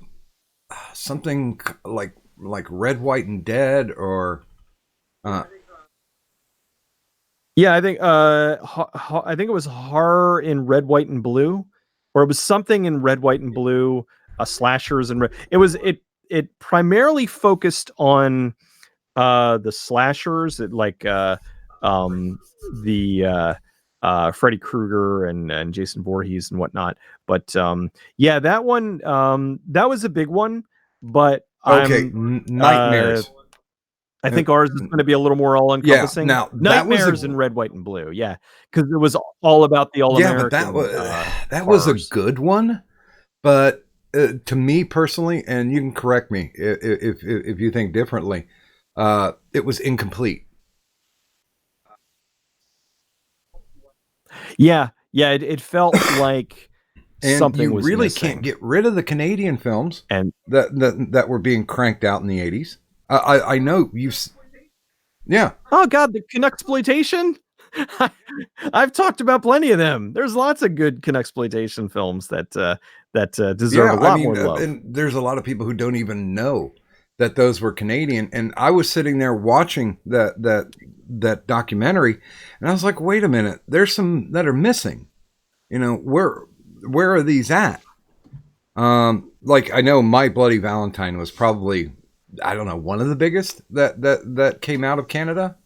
Something like Red, White, and Dead, or uh, Yeah, I think I think it was horror in Red, White, and Blue, or it was something in Red, White, and Blue. Slashers and it primarily focused on the slashers, um the Freddy Krueger and Jason Voorhees and whatnot. But yeah, that one that was a big one. But okay, uh Nightmares. I think ours is going to be a little more Yeah, all-encompassing. now that was Nightmares in Red, White, and Blue. Yeah, because it was all about the but all-American that was a horrors. good one. But to me personally, and you can correct me if you think differently, it was incomplete. Yeah, it felt like And something you was really missing. can't get rid of the Canadian films And that were being cranked out in the 80s. I know yeah. oh god, the Canuxploitation. I've talked about plenty of them. There's lots of good Canuxploitation films that deserve a Yeah, I lot mean, more love. and there's a lot of people who don't even know that those were Canadian. And I was sitting there watching that documentary, and I was like, wait a minute, there's some that are missing. You know, where are these at? Like I know My Bloody Valentine was probably, I don't know, one of the biggest that came out of Canada.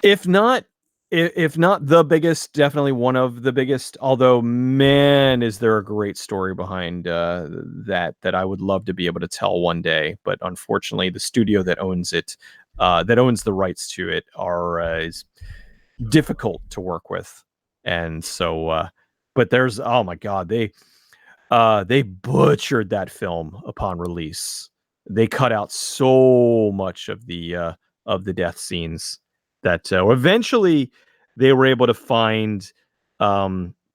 If not, if not the biggest, definitely one of the biggest. Although, man, is there a great story behind that I would love to be able to tell one day. But unfortunately, the studio that owns it, that owns the rights to it, is difficult to work with. And so, but there's, oh my god, they butchered that film upon release. They cut out so much of the death scenes that eventually they were able to find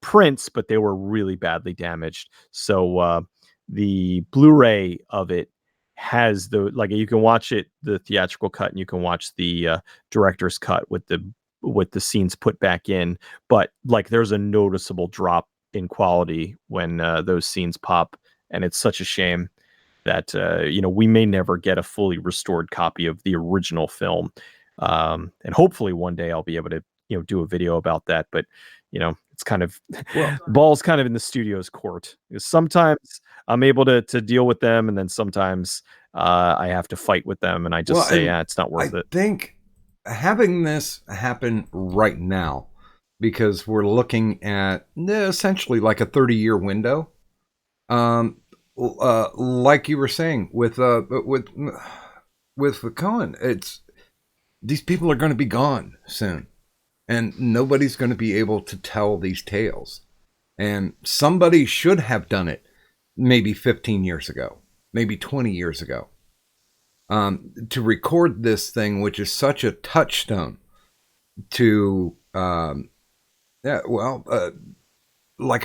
prints, but they were really badly damaged. So the Blu-ray of it has you can watch it, the theatrical cut, and you can watch the director's cut with the scenes put back in. But like, there's a noticeable drop in quality when those scenes pop, and it's such a shame that we may never get a fully restored copy of the original film. And hopefully one day I'll be able to do a video about that. But it's kind of Well, ball's kind of in the studio's court. Sometimes I'm able to deal with them, and then sometimes I have to fight with them, and I just say, and yeah, it's not worth I it. think having this happen right now, because we're looking at essentially like a 30-year window. Like you were saying with Cohen, it's these people are going to be gone soon, and nobody's going to be able to tell these tales. And somebody should have done it maybe 15 years ago, maybe 20 years ago, to record this thing, which is such a touchstone to, like I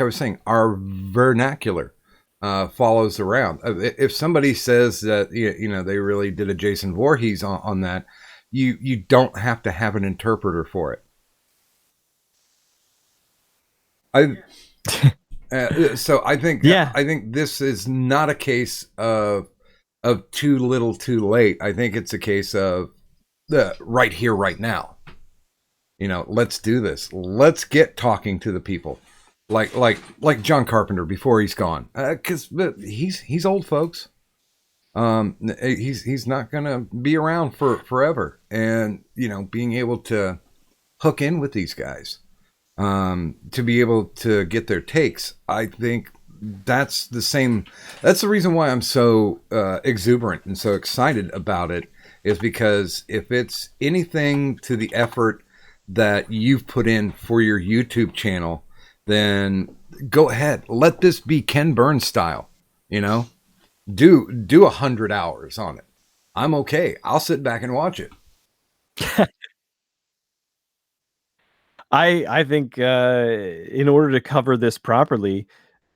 was saying, our vernacular follows around. If somebody says that they really did a Jason Voorhees on that, you don't have to have an interpreter for it. So I think Yeah. I think this is not a case of too little, too late. I think it's a case of the right here, right now. Let's do this. Let's get talking to the people, like John Carpenter before he's gone, because he's old, folks. He's not gonna be around for forever, and being able to hook in with these guys, to be able to get their takes, I think that's the reason why I'm so exuberant and so excited about it, is because if it's anything to the effort that you've put in for your YouTube channel, then go ahead. Let this be Ken Burns style. Do 100 hours on it. I'm okay. I'll sit back and watch it. I think in order to cover this properly,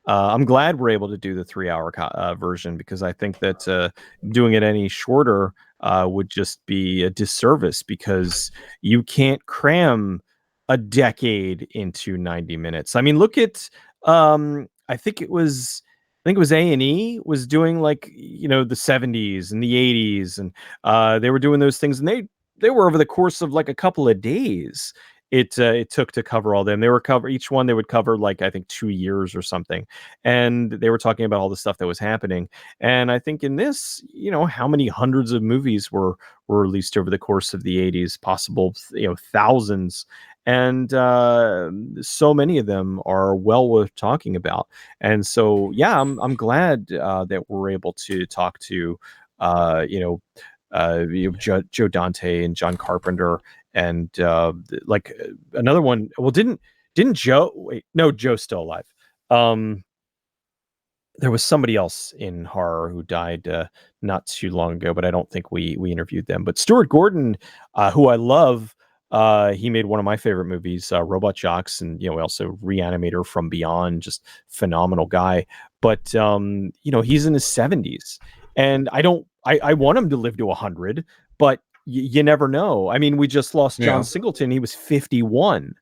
I'm glad we're able to do the 3 hour version, because I think that doing it any shorter would just be a disservice, because you can't cram a decade into 90 minutes. I mean, look at I think it was A&E was doing, like, the 70s and the 80s, and they were doing those things, and they were over the course of like a couple of days. It took to cover all them. They were cover Each one they would cover, like, I think 2 years or something, and they were talking about all the stuff that was happening. And I think in this, how many hundreds of movies were released over the course of the 80s, possible, thousands, and so many of them are well worth talking about. And so, yeah, I'm glad that we're able to talk to Joe Dante and John Carpenter, and another one. Well, didn't Joe? Wait, no, Joe's still alive. Um, there was somebody else in horror who died not too long ago, but I don't think we interviewed them. But Stuart Gordon, who I love, he made one of my favorite movies, Robot Jocks, and also Reanimator from Beyond. Just phenomenal guy. But he's in his 70s, and I want him to live to 100, but you never know. I mean, we just lost John Yeah. Singleton. He was 51.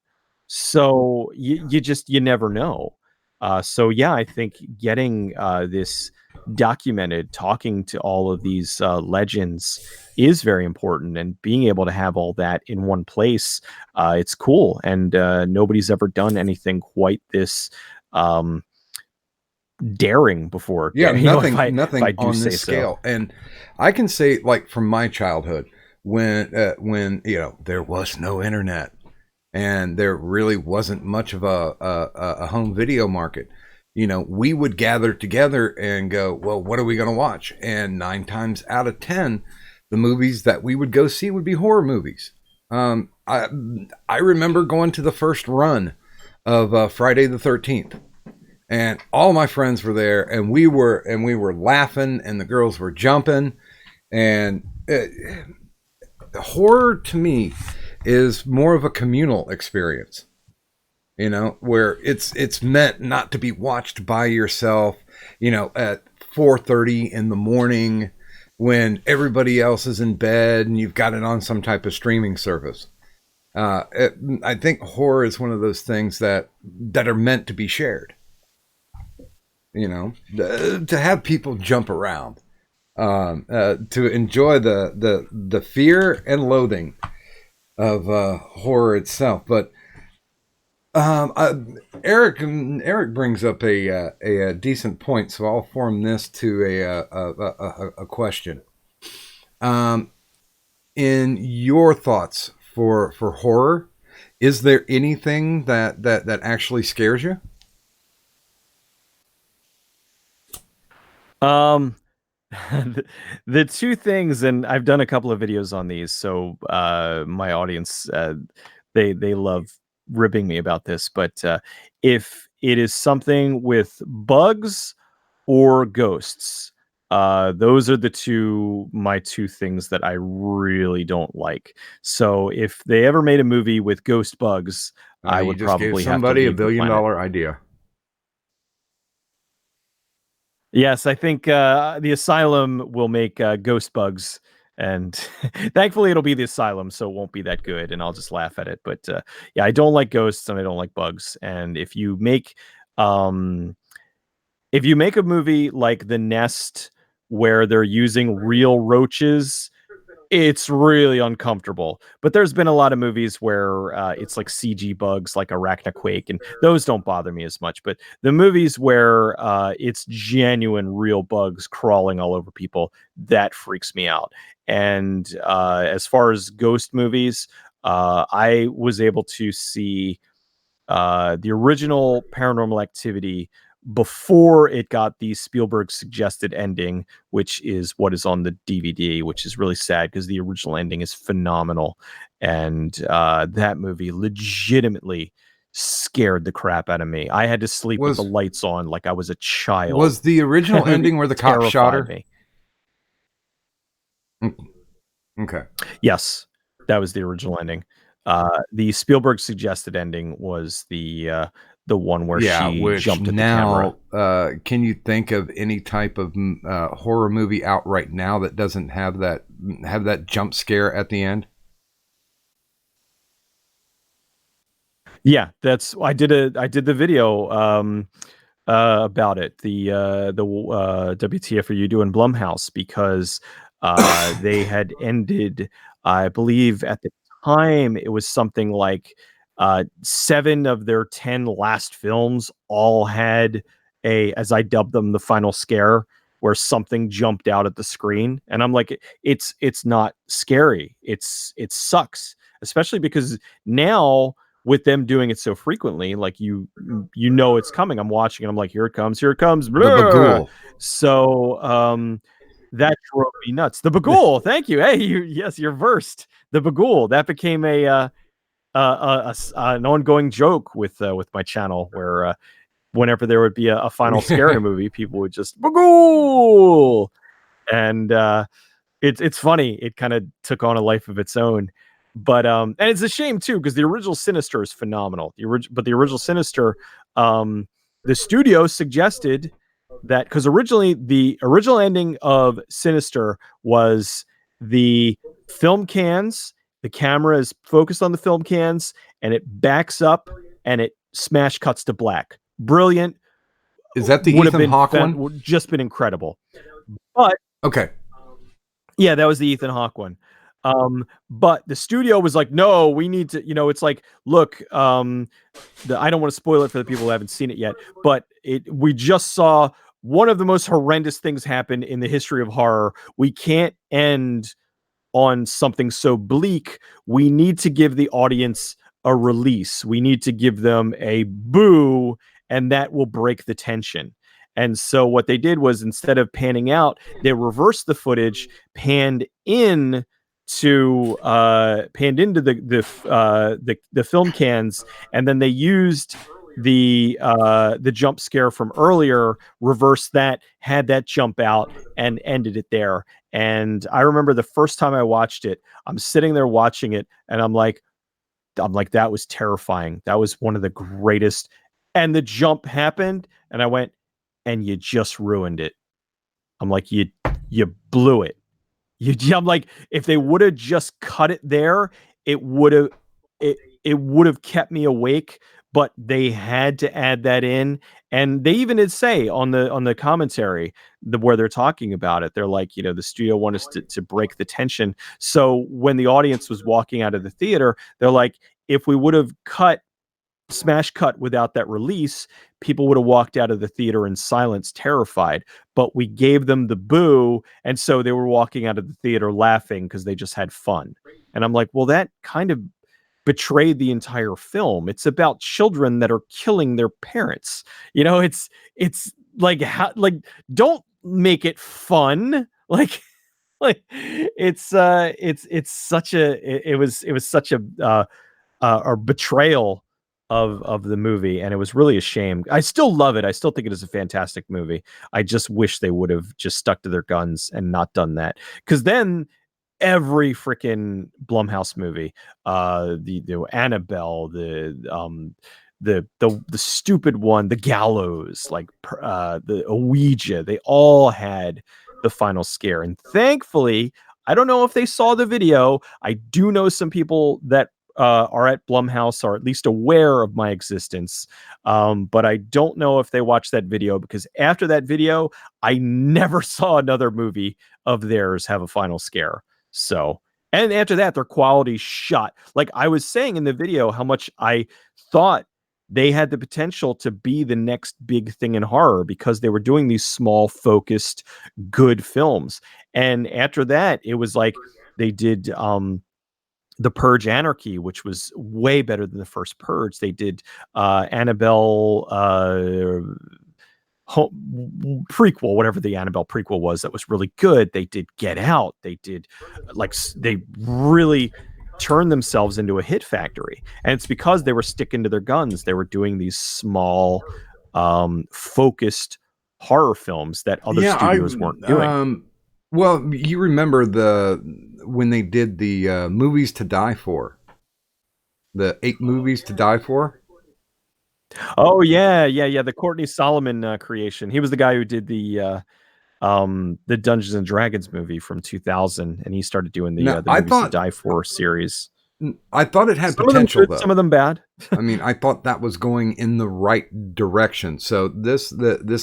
So you never know. So yeah, I think getting this documented, talking to all of these legends, is very important, and being able to have all that in one place, it's cool. And nobody's ever done anything quite this daring before. Yeah, If I nothing do on say this so. scale. And I can say, like, from my childhood, when there was no internet and there really wasn't much of a home video market, we would gather together and go, well, what are we going to watch? And 9 times out of 10, the movies that we would go see would be horror movies. I remember going to the first run of Friday the 13th, and all my friends were there, and we were laughing, and the girls were jumping. And horror to me is more of a communal experience, where it's meant not to be watched by yourself, at 4:30 in the morning when everybody else is in bed and you've got it on some type of streaming service. I think horror is one of those things that are meant to be shared. To have people jump around, to enjoy the fear and loathing of horror itself. But Eric brings up a decent point, so I'll form this to a question. In your thoughts for horror, is there anything that actually scares you? The two things, and I've done a couple of videos on these, so my audience, they love ribbing me about this, but if it is something with bugs or ghosts, those are my two things that I really don't like. So if they ever made a movie with ghost bugs, I You would just gave probably have to somebody a leave the planet. billion-dollar idea. Yes, I think the Asylum will make ghost bugs, and thankfully it'll be the Asylum, so it won't be that good, and I'll just laugh at it. But yeah, I don't like ghosts and I don't like bugs. And um, if you make a movie like The Nest, where they're using real roaches, it's really uncomfortable. But there's been a lot of movies where it's like CG bugs, like Arachnaquake, and those don't bother me as much. But the movies where it's genuine, real bugs crawling all over people, that freaks me out. And as far as ghost movies, I was able to see the original Paranormal Activity before it got the Spielberg suggested ending, which is what is on the DVD, which is really sad because the original ending is phenomenal. And that movie legitimately scared the crap out of me. I had to sleep with the lights on like I was a child. Was the original ending where the cop shot her? Me. Okay. Yes, that was the original ending. The Spielberg suggested ending was the one where Yeah, she which jumped at the camera. now, can you think of any type of horror movie out right now that doesn't have that jump scare at the end? Yeah, that's I did the video about it. The WTF are you doing Blumhouse, because they had ended, I believe at the time it was something like 7 of their 10 last films all had a, as I dubbed them, the final scare, where something jumped out at the screen, and I'm like, it's not scary. It sucks, especially because now, with them doing it so frequently, like you know it's coming. I'm watching and I'm like, here it comes, The blah. Bagul. So that drove me nuts. The Bagul, thank you. Hey, yes, you're versed. The Bagul, that became an ongoing joke with my channel, where whenever there would be a final scare in a movie, people would just Bagul, and it's funny. It kind of took on a life of its own. But and it's a shame too, because the original Sinister is phenomenal. The original Sinister, the studio suggested that, because originally the original ending of Sinister was the film cans, the camera is focused on the film cans, and it backs up and it smash cuts to black. Brilliant. Is that the Would have Ethan been Hawke one? would just been incredible. But Okay. yeah, that was the Ethan Hawke one. But the studio was like, no, we need to, it's like, look, I don't want to spoil it for the people who haven't seen it yet, but we just saw one of the most horrendous things happen in the history of horror. We can't end on something so bleak. We need to give the audience a release. We need to give them a boo, and that will break the tension. And so what they did was, instead of panning out, they reversed the footage, panned in panned into the film cans, and then they used the jump scare from earlier, reversed that, had that jump out, and ended it there. And I remember the first time I watched it, I'm sitting there watching it, and I'm like, that was terrifying. That was one of the greatest. And the jump happened, and I went, and you just ruined it. I'm like, you blew it. I'm like, if they would have just cut it there, it would have it would have kept me awake. But they had to add that in, and they even did say on the commentary, where they're talking about it, they're like, the studio wanted us to break the tension. So when the audience was walking out of the theater, they're like, if we would have smash cut without that release, people would have walked out of the theater in silence, terrified. But we gave them the boo, and so they were walking out of the theater laughing because they just had fun. And I'm like, well, that kind of betrayed the entire film. It's about children that are killing their parents. It's like, don't make it fun. Like it's such a it was such a betrayal of the movie, and it was really a shame. I still love it. I still think it is a fantastic movie. I just wish they would have just stuck to their guns and not done that, because then every freaking Blumhouse movie, the Annabelle, the stupid one, the Gallows, like the Ouija, they all had the final scare. And thankfully, I don't know if they saw the video. I do know some people that are at Blumhouse, are at least aware of my existence. But I don't know if they watched that video, because after that video, I never saw another movie of theirs have a final scare. So, and after that, their quality shot. Like I was saying in the video, how much I thought they had the potential to be the next big thing in horror, because they were doing these small, focused, good films. And after that, it was like they did the Purge Anarchy, which was way better than the first Purge. They did Annabelle prequel, whatever the Annabelle prequel was, that was really good. They did Get Out. They did they really turned themselves into a hit factory. And it's because they were sticking to their guns. They were doing these small, focused horror films that other studios weren't doing. Well, you remember when they did the movies to die for. the 8 movies to die for. Oh yeah. The Courtney Solomon creation. He was the guy who did the Dungeons and Dragons movie from 2000, and he started doing Now, the Movies to Die For series. I thought it had Some of them potential, good, though. some of them bad. I mean, I thought that was going in the right direction. So this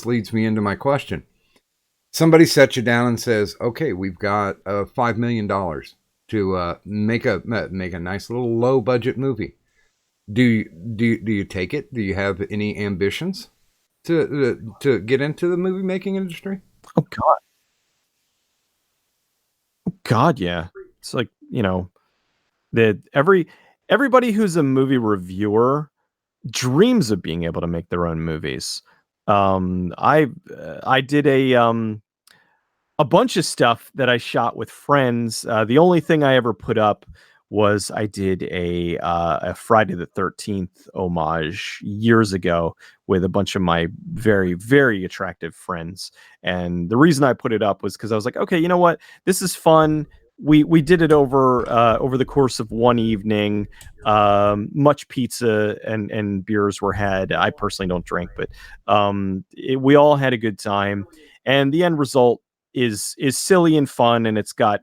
leads me into my question. Somebody sets you down and says, "Okay, we've got $5 million to make a nice little low budget movie." Do you take it? Do you have any ambitions to get into the movie making industry? Oh God. Oh God, yeah. It's like, that everybody who's a movie reviewer dreams of being able to make their own movies. I did a bunch of stuff that I shot with friends. The only thing I ever put up was I did a Friday the 13th homage years ago with a bunch of my very, very attractive friends. And the reason I put it up was because I was like, okay, you know what? This is fun. We did it over the course of one evening. Much pizza and beers were had. I personally don't drink, but we all had a good time. And the end result is silly and fun, and it's got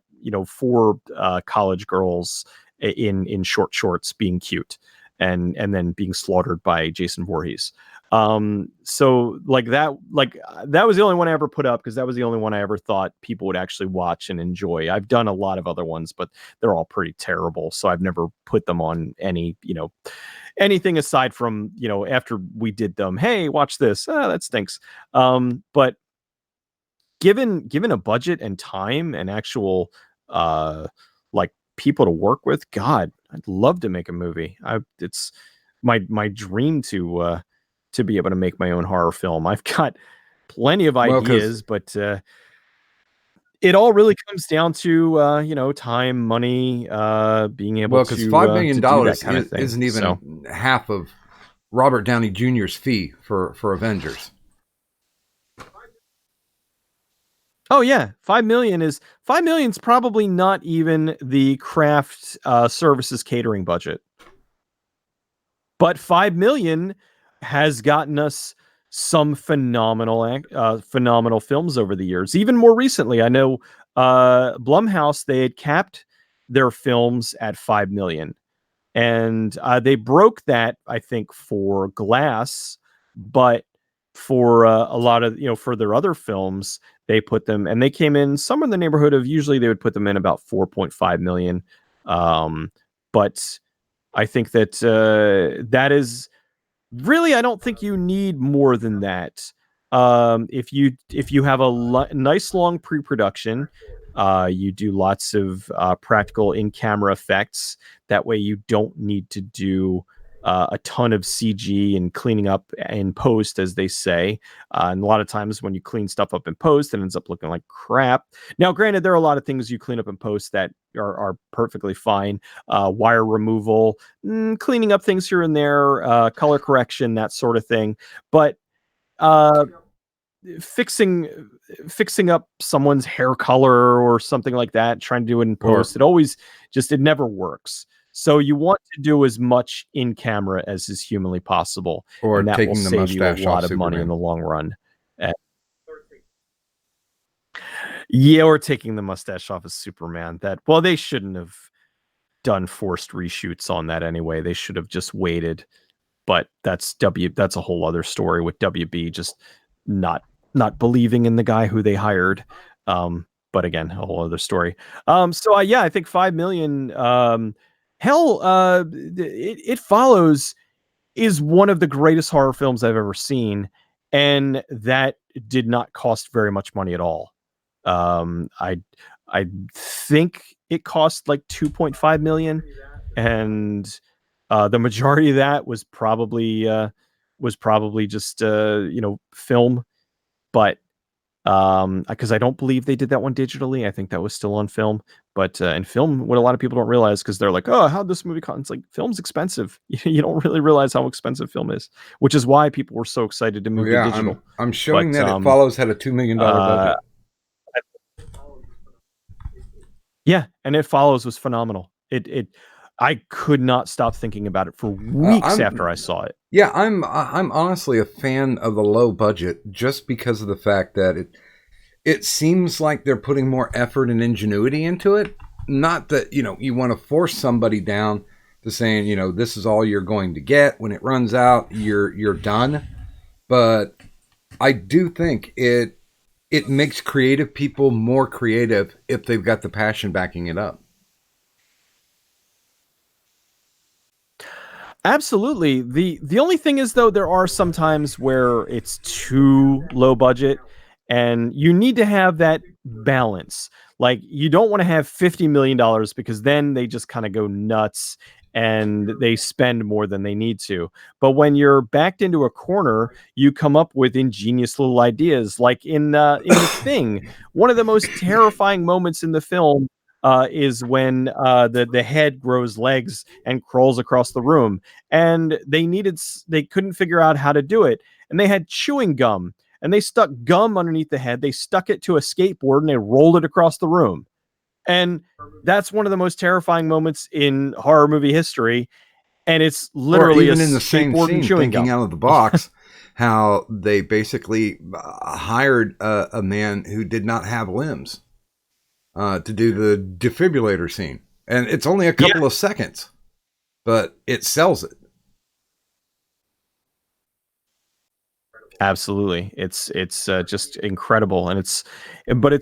4 college girls in short shorts being cute and then being slaughtered by Jason Voorhees. So that was the only one I ever put up because that was the only one I ever thought people would actually watch and enjoy. I've done a lot of other ones, but they're all pretty terrible, so I've never put them on anything aside from after we did them, hey, watch this. That stinks. But given a budget and time and actual like people to work with, God, I'd love to make a movie. It's my dream to be able to make my own horror film. I've got plenty of Well, ideas, but it all really comes down to time, money, being able because $5 million to do that kind of thing. isn't even So, half of Robert Downey Jr.'s fee for Avengers. oh yeah, 5 million's probably not even the craft services catering budget. But 5 million has gotten us some phenomenal films over the years. Even more recently, I know Blumhouse, they had capped their films at 5 million. And they broke that, I think, for Glass, but for a lot of for their other films, they put them, and they came in somewhere in the neighborhood of, usually they would put them in about 4.5 million. But I think that that is really, I don't think you need more than that. If you have a nice long pre-production, you do lots of practical in-camera effects. That way, you don't need to do a ton of CG and cleaning up in post, as they say. And a lot of times, when you clean stuff up in post, it ends up looking like crap. Now, granted, there are a lot of things you clean up in post that are perfectly fine. Wire removal, cleaning up things here and there, color correction, that sort of thing. But fixing up someone's hair color or something like that, trying to do it in post, it never works. So you want to do as much in camera as is humanly possible, Or and that will taking the save you a mustache lot off of money in Superman. the long run. Yeah, or taking the mustache off of Superman. They shouldn't have done forced reshoots on that anyway. They should have just waited. But that's a whole other story with WB just not believing in the guy who they hired. But again, a whole other story. So I think 5 million. It Follows is one of the greatest horror films I've ever seen, and that did not cost very much money at all. I think it cost like 2.5 million, and the majority of that was probably just film, but because I don't believe they did that one digitally. I think that was still on film. But in film, what a lot of people don't realize, because they're like, oh, how'd this movie cost? It's like, film's expensive. You don't really realize how expensive film is, which is why people were so excited to move to digital. I'm showing But, that It Follows had a $2 million budget. Yeah, and It Follows was phenomenal. I could not stop thinking about it for Uh, weeks after I I'm saw it. yeah, I'm honestly a fan of the low budget just because of the fact that it seems like they're putting more effort and ingenuity into it. Not that, you want to force somebody down to saying, this is all you're going to get. When it runs out, you're done. But I do think it makes creative people more creative if they've got the passion backing it up. Absolutely. The only thing is though, there are some times where it's too low budget and you need to have that balance. Like you don't want to have $50 million because then they just kind of go nuts and they spend more than they need to. But when you're backed into a corner, you come up with ingenious little ideas. Like in The Thing, one of the most terrifying moments in the film is when the head grows legs and crawls across the room, and they couldn't figure out how to do it, and they had chewing gum, and they stuck gum underneath the head, they stuck it to a skateboard, and they rolled it across the room. And that's one of the most terrifying moments in horror movie history, and it's Or literally a even in the same skateboard and scene, chewing thinking gum. out of the box, how they basically hired a man who did not have limbs to do the defibrillator scene. And it's only a Yeah, couple of seconds, but it sells it. absolutely. It's just incredible, and it's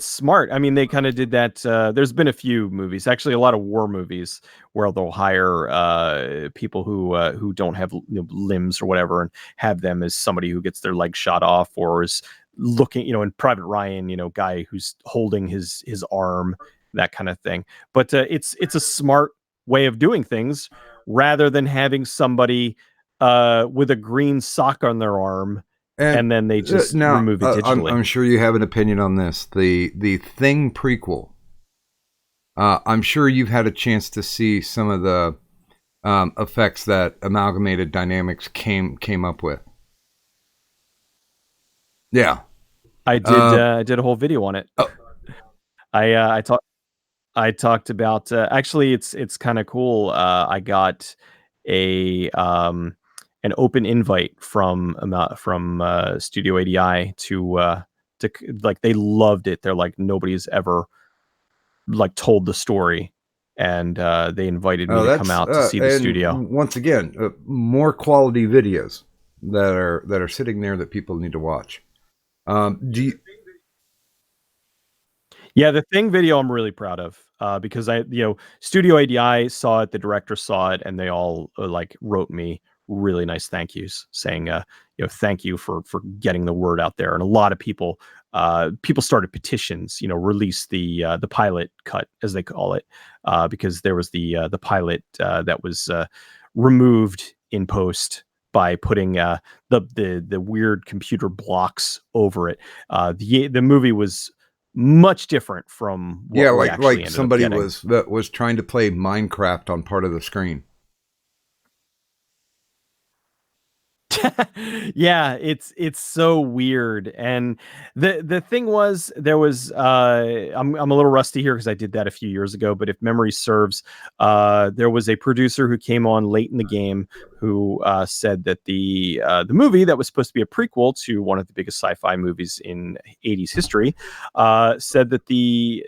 smart. I mean, they kind of did that. There's been a few movies, actually, a lot of war movies where they'll hire people who don't have limbs or whatever, and have them as somebody who gets their leg shot off or is looking, in Private Ryan, guy who's holding his arm, that kind of thing. But it's a smart way of doing things rather than having somebody with a green sock on their arm And and then they just now remove it digitally. I'm sure you have an opinion on this. The Thing prequel. I'm sure you've had a chance to see some of the effects that Amalgamated Dynamics came up with. Yeah. I did a whole video on it. Oh, I talked about actually it's kind of cool. I got a an open invite from Studio ADI like they loved it. They're like nobody's ever like told the story, and they invited me oh, to come that's out to see the studio. and once again, more quality videos that are sitting there that people need to watch. Do you, Yeah, the Thing video I'm really proud of because Studio ADI saw it, the director saw it, and they all like wrote me really nice thank yous saying, thank you for getting the word out there. And a lot of people started petitions, release the pilot cut as they call it, because there was the pilot that was removed in post by putting the weird computer blocks over it. The movie was much different from yeah, what we actually like ended up somebody getting. was trying to play Minecraft on part of the screen. Yeah, it's so weird. And the thing was, there was I'm a little rusty here because I did that a few years ago, but if memory serves, there was a producer who came on late in the game who said that the movie that was supposed to be a prequel to one of the biggest sci-fi movies in 80s history said that the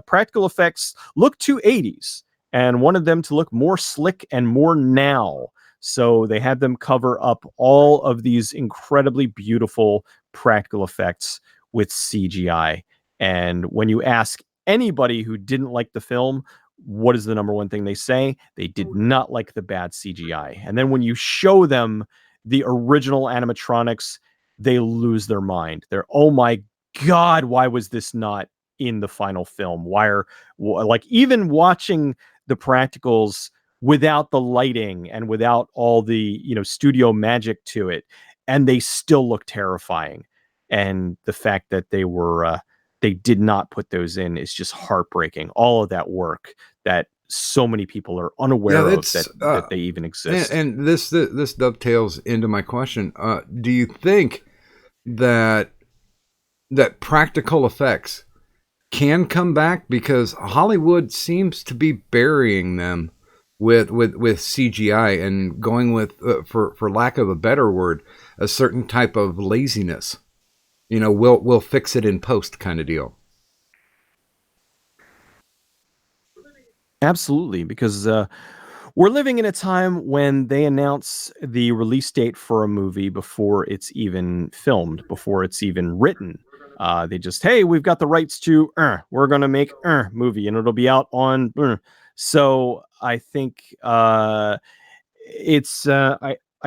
practical effects look too 80s and wanted them to look more slick and more now. So they had them cover up all of these incredibly beautiful practical effects with CGI. And when you ask anybody who didn't like the film, what is the number one thing they say? They did not like the bad CGI. And then when you show them the original animatronics, they lose their mind. They're, oh my God, why was this not in the final film? Like even watching the practicals without the lighting and without all the studio magic to it, and they still look terrifying. And the fact that they did not put those in is just heartbreaking. All of that work that so many people are Yeah, unaware of that's that they even exist. and this dovetails into my question. Do you think that practical effects can come back because Hollywood seems to be burying them with CGI and going with, for lack of a better word, a certain type of laziness. We'll fix it in post kind of deal. Absolutely, because we're living in a time when they announce the release date for a movie before it's even filmed, before it's even written. They just, hey, we've got the rights to, we're going to make movie and it'll be out on. So I think I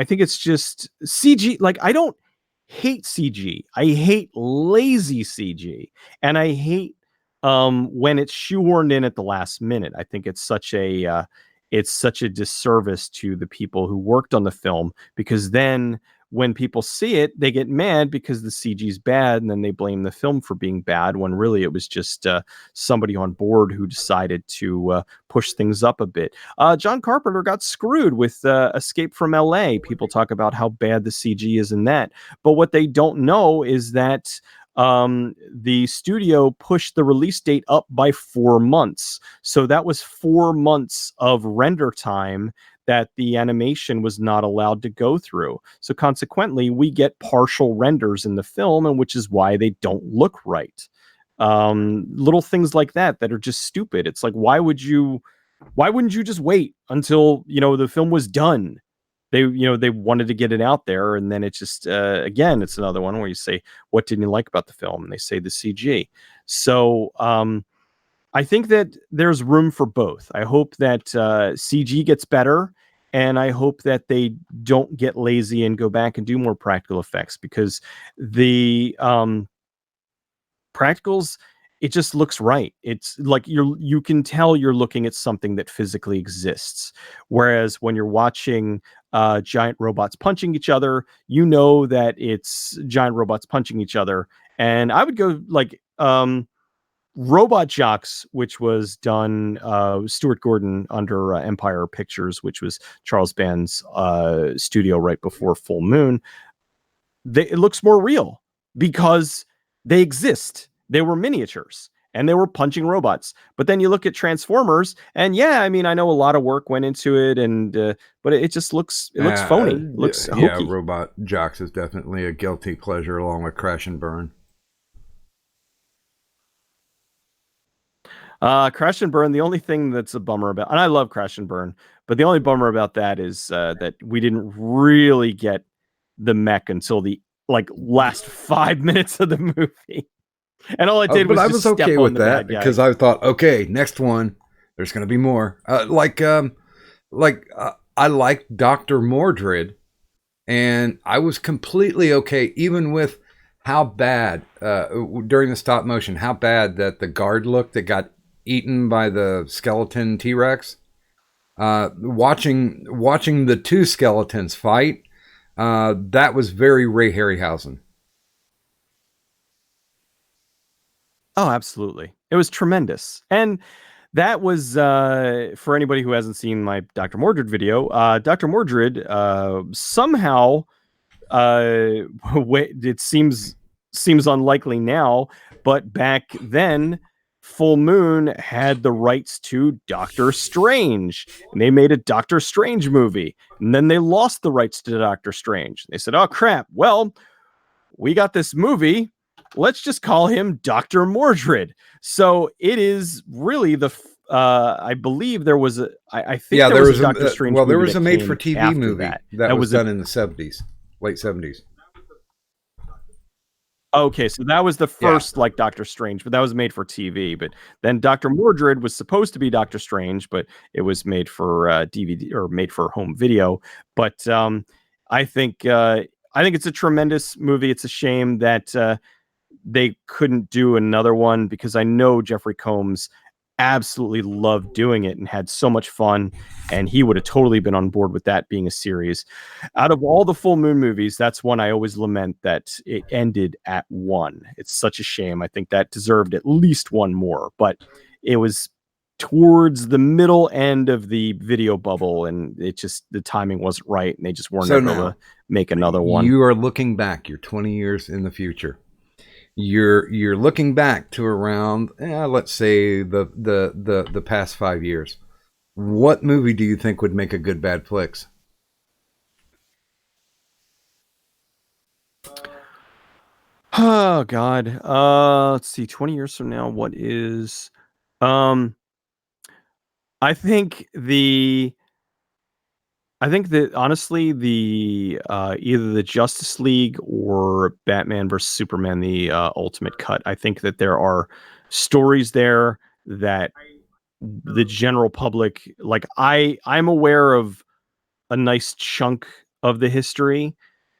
think it's just CG. Like, I don't hate CG. I hate lazy CG, and I hate when it's shoehorned in at the last minute. I think it's such a disservice to the people who worked on the film, because then when people see it, they get mad because the CG is bad, and then they blame the film for being bad, when really it was just somebody on board who decided to push things up a bit. John Carpenter got screwed with Escape from LA. People talk about how bad the CG is in that, but what they don't know is that the studio pushed the release date up by 4 months. So that was 4 months of render time that the animation was not allowed to go through. So consequently, we get partial renders in the film, and which is why they don't look right. Little things like that are just stupid. It's like, why wouldn't you just wait until, the film was done? They wanted to get it out there, and then it's just again, it's another one where you say, what didn't you like about the film? And they say the CG. So I think that there's room for both. I hope that CG gets better, and I hope that they don't get lazy and go back and do more practical effects, because the practicals, it just looks right. It's like you can tell you're looking at something that physically exists. Whereas when you're watching giant robots punching each other, you know that it's giant robots punching each other. And I would go like Robot Jocks, which was done Stuart Gordon under Empire Pictures, which was Charles Band's studio right before Full Moon. It looks more real because they exist. They were miniatures and they were punching robots. But then you look at Transformers, and yeah, I mean, I know a lot of work went into it, and but it just looks phony. It looks hokey. Robot Jocks is definitely a guilty pleasure, along with Crash and Burn. Crash and Burn, the only thing that's a bummer about, and I love Crash and Burn, but the only bummer about that is that we didn't really get the mech until the last 5 minutes of the movie. And all I did was, I was okay with that, because I thought, okay, next one, there's going to be more. I liked Dr. Mordred, and I was completely okay, even with how bad, during the stop motion, how bad that the guard looked that got eaten by the skeleton T-Rex. Watching the two skeletons fight, that was very Ray Harryhausen. Oh, absolutely. It was tremendous. And that was, for anybody who hasn't seen my Dr. Mordred video, Dr. Mordred somehow, it seems unlikely now, but back then, Full Moon had the rights to Doctor Strange, and they made a Doctor Strange movie, and then they lost the rights to Doctor Strange. They said, oh crap, well, we got this movie, let's just call him Dr. Mordred. So it is really I believe there was I think there was a Doctor Strange movie. Well, there was a made-for-TV movie that was done in the 70s, late 70s. Okay, so that was the first Doctor Strange, but that was made for TV. But then Dr. Mordred was supposed to be Doctor Strange, but it was made for DVD, or made for home video. But I think it's a tremendous movie. It's a shame that they couldn't do another one, because I know Jeffrey Combs absolutely loved doing it and had so much fun, and he would have totally been on board with that being a series. Out of all the Full Moon movies, that's one I always lament that it ended at 1. It's such a shame. I think that deserved at least one more, but it was towards the middle end of the video bubble, and the timing wasn't right, and they just weren't able to make another one. You are looking back, you're 20 years in the future. You're looking back to around, let's say the past 5 years. What movie do you think would make a good bad flicks? Oh God. Let's see. 20 years from now, what is? Um, I think the. I think that honestly, the either the Justice League or Batman versus Superman, the Ultimate Cut. I think that there are stories there that the general public, like I'm aware of a nice chunk of the history,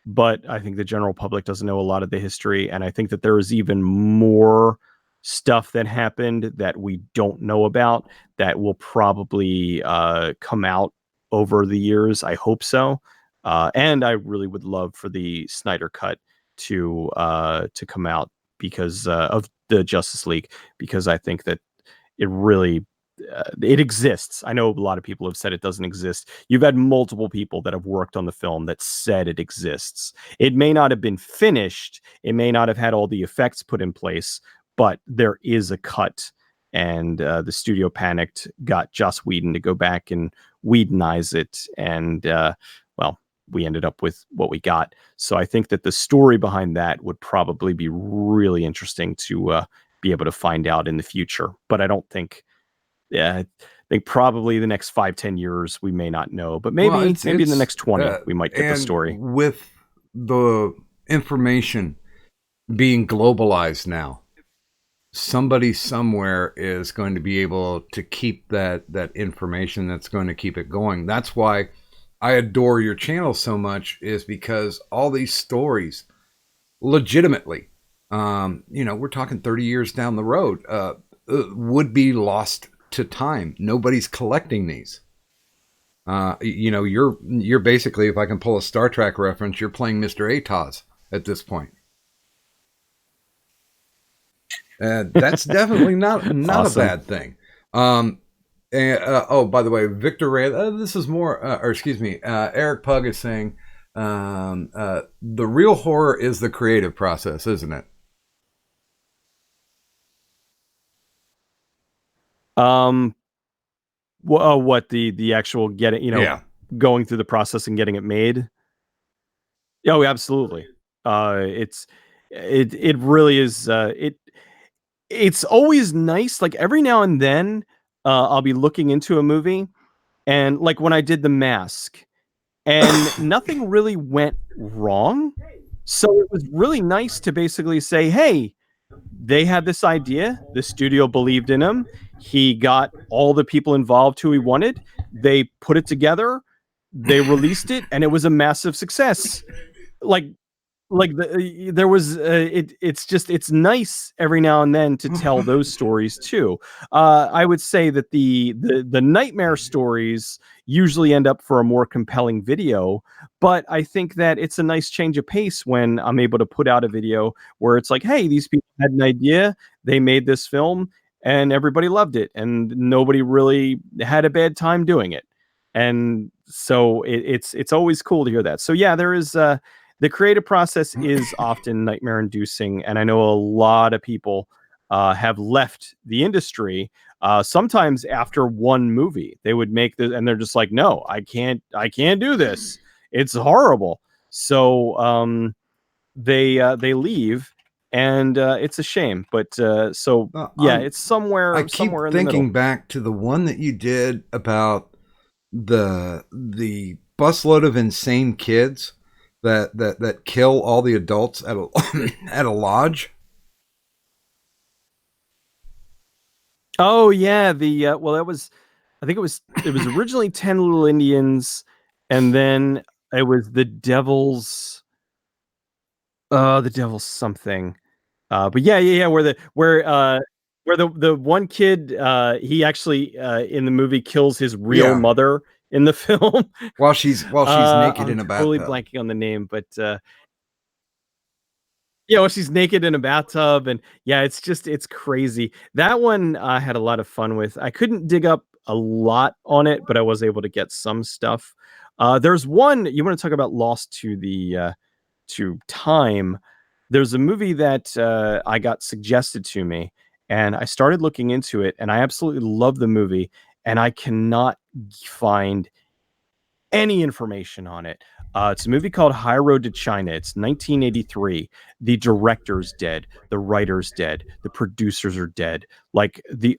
but I think the general public doesn't know a lot of the history. And I think that there is even more stuff that happened that we don't know about that will probably come out over the years. I hope so. And I really would love for the Snyder cut to come out because of the Justice League, because I think that it really it exists. I know a lot of people have said it doesn't exist. You've had multiple people that have worked on the film that said it exists. It may not have been finished. It may not have had all the effects put in place, but there is a cut. And the studio panicked, got Joss Whedon to go back and Whedonize it. And well, we ended up with what we got. So I think that the story behind that would probably be really interesting to be able to find out in the future. But I don't think, yeah, I think probably the next 5-10 years we may not know, but maybe Well, maybe in the next 20 we might get the and story. with the information being globalized now, somebody somewhere is going to be able to keep that information that's going to keep it going. That's why I adore your channel so much, is because all these stories legitimately, we're talking 30 years down the road, would be lost to time. Nobody's collecting these. You're basically, if I can pull a Star Trek reference, you're playing Mr. Atos at this point. That's definitely not Awesome. a bad thing. By the way, Victor Ray, this is more, Eric Pug is saying, the real horror is the creative process, isn't it? What the actual getting, Yeah. going through the process and getting it made? Oh, absolutely. It really is. It's always nice. Like every now and then, I'll be looking into a movie, and like when I did The Mask, and nothing really went wrong. So it was really nice to basically say, hey, they had this idea. The studio believed in him. He got all the people involved who he wanted. They put it together. They released it, and it was a massive success. Like there was it's nice every now and then to tell those stories too. I would say that the nightmare stories usually end up for a more compelling video, but I think that it's a nice change of pace when I'm able to put out a video where it's like, hey, these people had an idea, they made this film, and everybody loved it, and nobody really had a bad time doing it. And so it's always cool to hear that. So yeah, there is the creative process is often nightmare inducing. And I know a lot of people have left the industry. Sometimes after one movie, they would make this and they're just like, no, I can't do this. It's horrible. So they leave, and it's a shame. But it's somewhere I keep in the thinking middle. back to the one that you did about the busload of insane kids that kill all the adults at a at a lodge. Oh yeah, that was, I think it was originally 10 Little Indians, and then it was the devil's something. But yeah, where the one kid he actually in the movie kills his real mother in the film while she's naked I'm in a totally bathtub. blanking on the name, but yeah, well, she's naked in a bathtub, and yeah, it's crazy. That one I had a lot of fun with. I couldn't dig up a lot on it, but I was able to get some stuff. There's one you want to talk about lost to the to time. There's a movie that I got suggested to me, and I started looking into it, and I absolutely love the movie, and I cannot find any information on it. It's a movie called High Road to China. It's 1983. The director's dead. The writer's dead. The producers are dead. Like the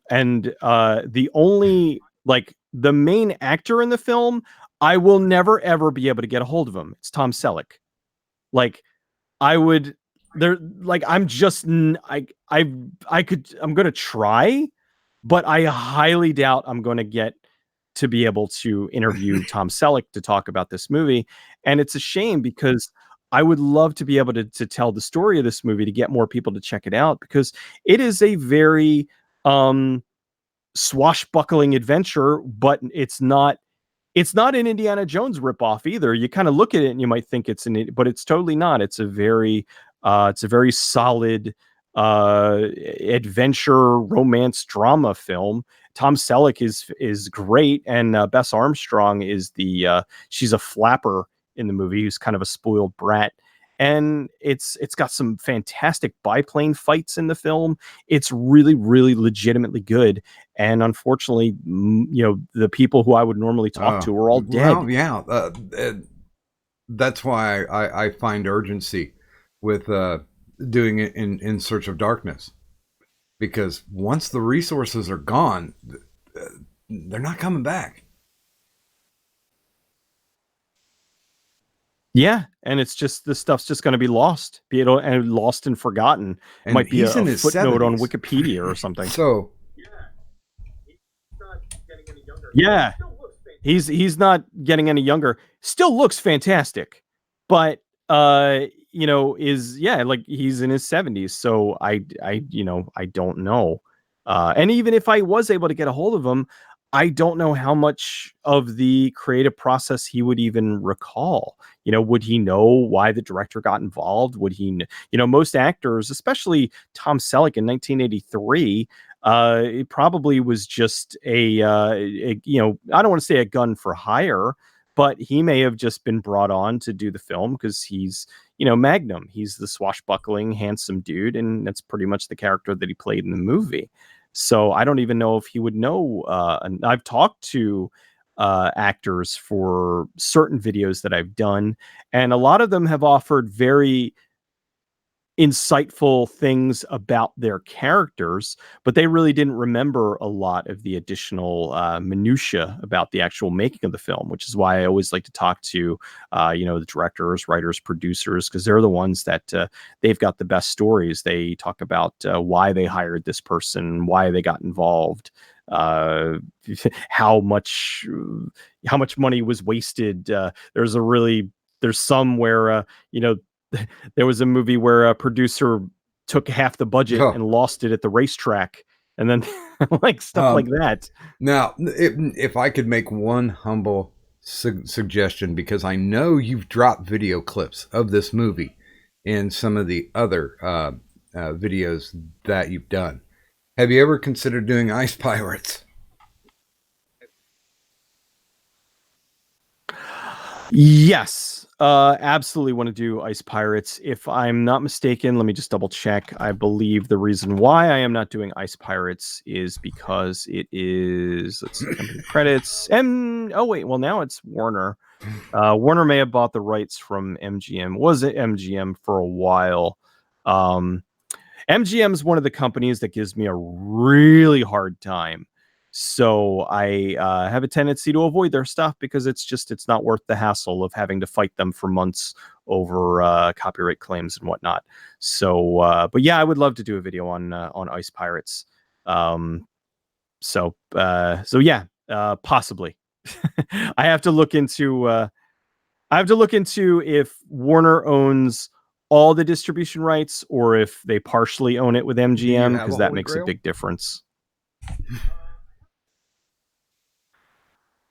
only like the main actor in the film, I will never ever be able to get a hold of him. It's Tom Selleck. Like I would there like I'm just I'm gonna try, but I highly doubt I'm gonna get to be able to interview Tom Selleck to talk about this movie. And it's a shame because I would love to be able to tell the story of this movie to get more people to check it out, because it is a very swashbuckling adventure, but it's not an Indiana Jones ripoff either. You kind of look at it and you might think but it's totally not. It's a very solid adventure romance drama film. Tom Selleck is great, and Bess Armstrong is she's a flapper in the movie who's kind of a spoiled brat. And it's got some fantastic biplane fights in the film. It's really, really legitimately good. And unfortunately, the people who I would normally talk to are all dead. Well, yeah, that's why I find urgency with doing it in Search of Darkness, because once the resources are gone, they're not coming back. Yeah, and it's just this stuff's just going to be lost, lost and forgotten. It might be a footnote on Wikipedia or something. So, yeah, he's not getting any younger. Still looks fantastic, but he's in his 70s. So I don't know. And even if I was able to get a hold of him, I don't know how much of the creative process he would even recall. Would he know why the director got involved? Would he, most actors, especially Tom Selleck in 1983, it probably was just I don't want to say a gun for hire, but he may have just been brought on to do the film because he's, Magnum. He's the swashbuckling, handsome dude, and that's pretty much the character that he played in the movie. So I don't even know if he would know. And I've talked to actors for certain videos that I've done, and a lot of them have offered very insightful things about their characters, but they really didn't remember a lot of the additional minutia about the actual making of the film, which is why I always like to talk to the directors, writers, producers, because they're the ones that they've got the best stories. They talk about why they hired this person, why they got involved, how much money was wasted. There's some where there was a movie where a producer took half the budget and lost it at the racetrack, and then like stuff like that. Now, if I could make one humble suggestion, because I know you've dropped video clips of this movie in some of the other videos that you've done. Have you ever considered doing Ice Pirates? Yes. Absolutely want to do Ice Pirates. If I'm not mistaken, let me just double check. I believe the reason why I am not doing Ice Pirates is because it is, let's see, company credits. Now it's Warner. Warner may have bought the rights from MGM. Was it MGM for a while? MGM is one of the companies that gives me a really hard time. So I have a tendency to avoid their stuff because it's not worth the hassle of having to fight them for months over copyright claims and whatnot. So, but yeah, I would love to do a video on Ice Pirates. So yeah, possibly. I have to look into if Warner owns all the distribution rights or if they partially own it with MGM, because that makes a big difference.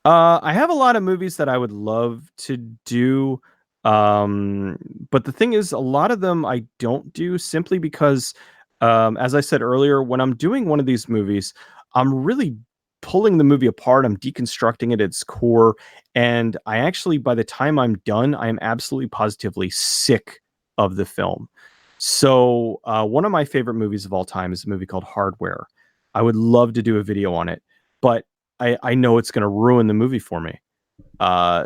I have a lot of movies that I would love to do. But the thing is, a lot of them I don't do simply because, as I said earlier, when I'm doing one of these movies, I'm really pulling the movie apart. I'm deconstructing it at its core. And I actually, by the time I'm done, I am absolutely positively sick of the film. So one of my favorite movies of all time is a movie called Hardware. I would love to do a video on it, but I know it's going to ruin the movie for me.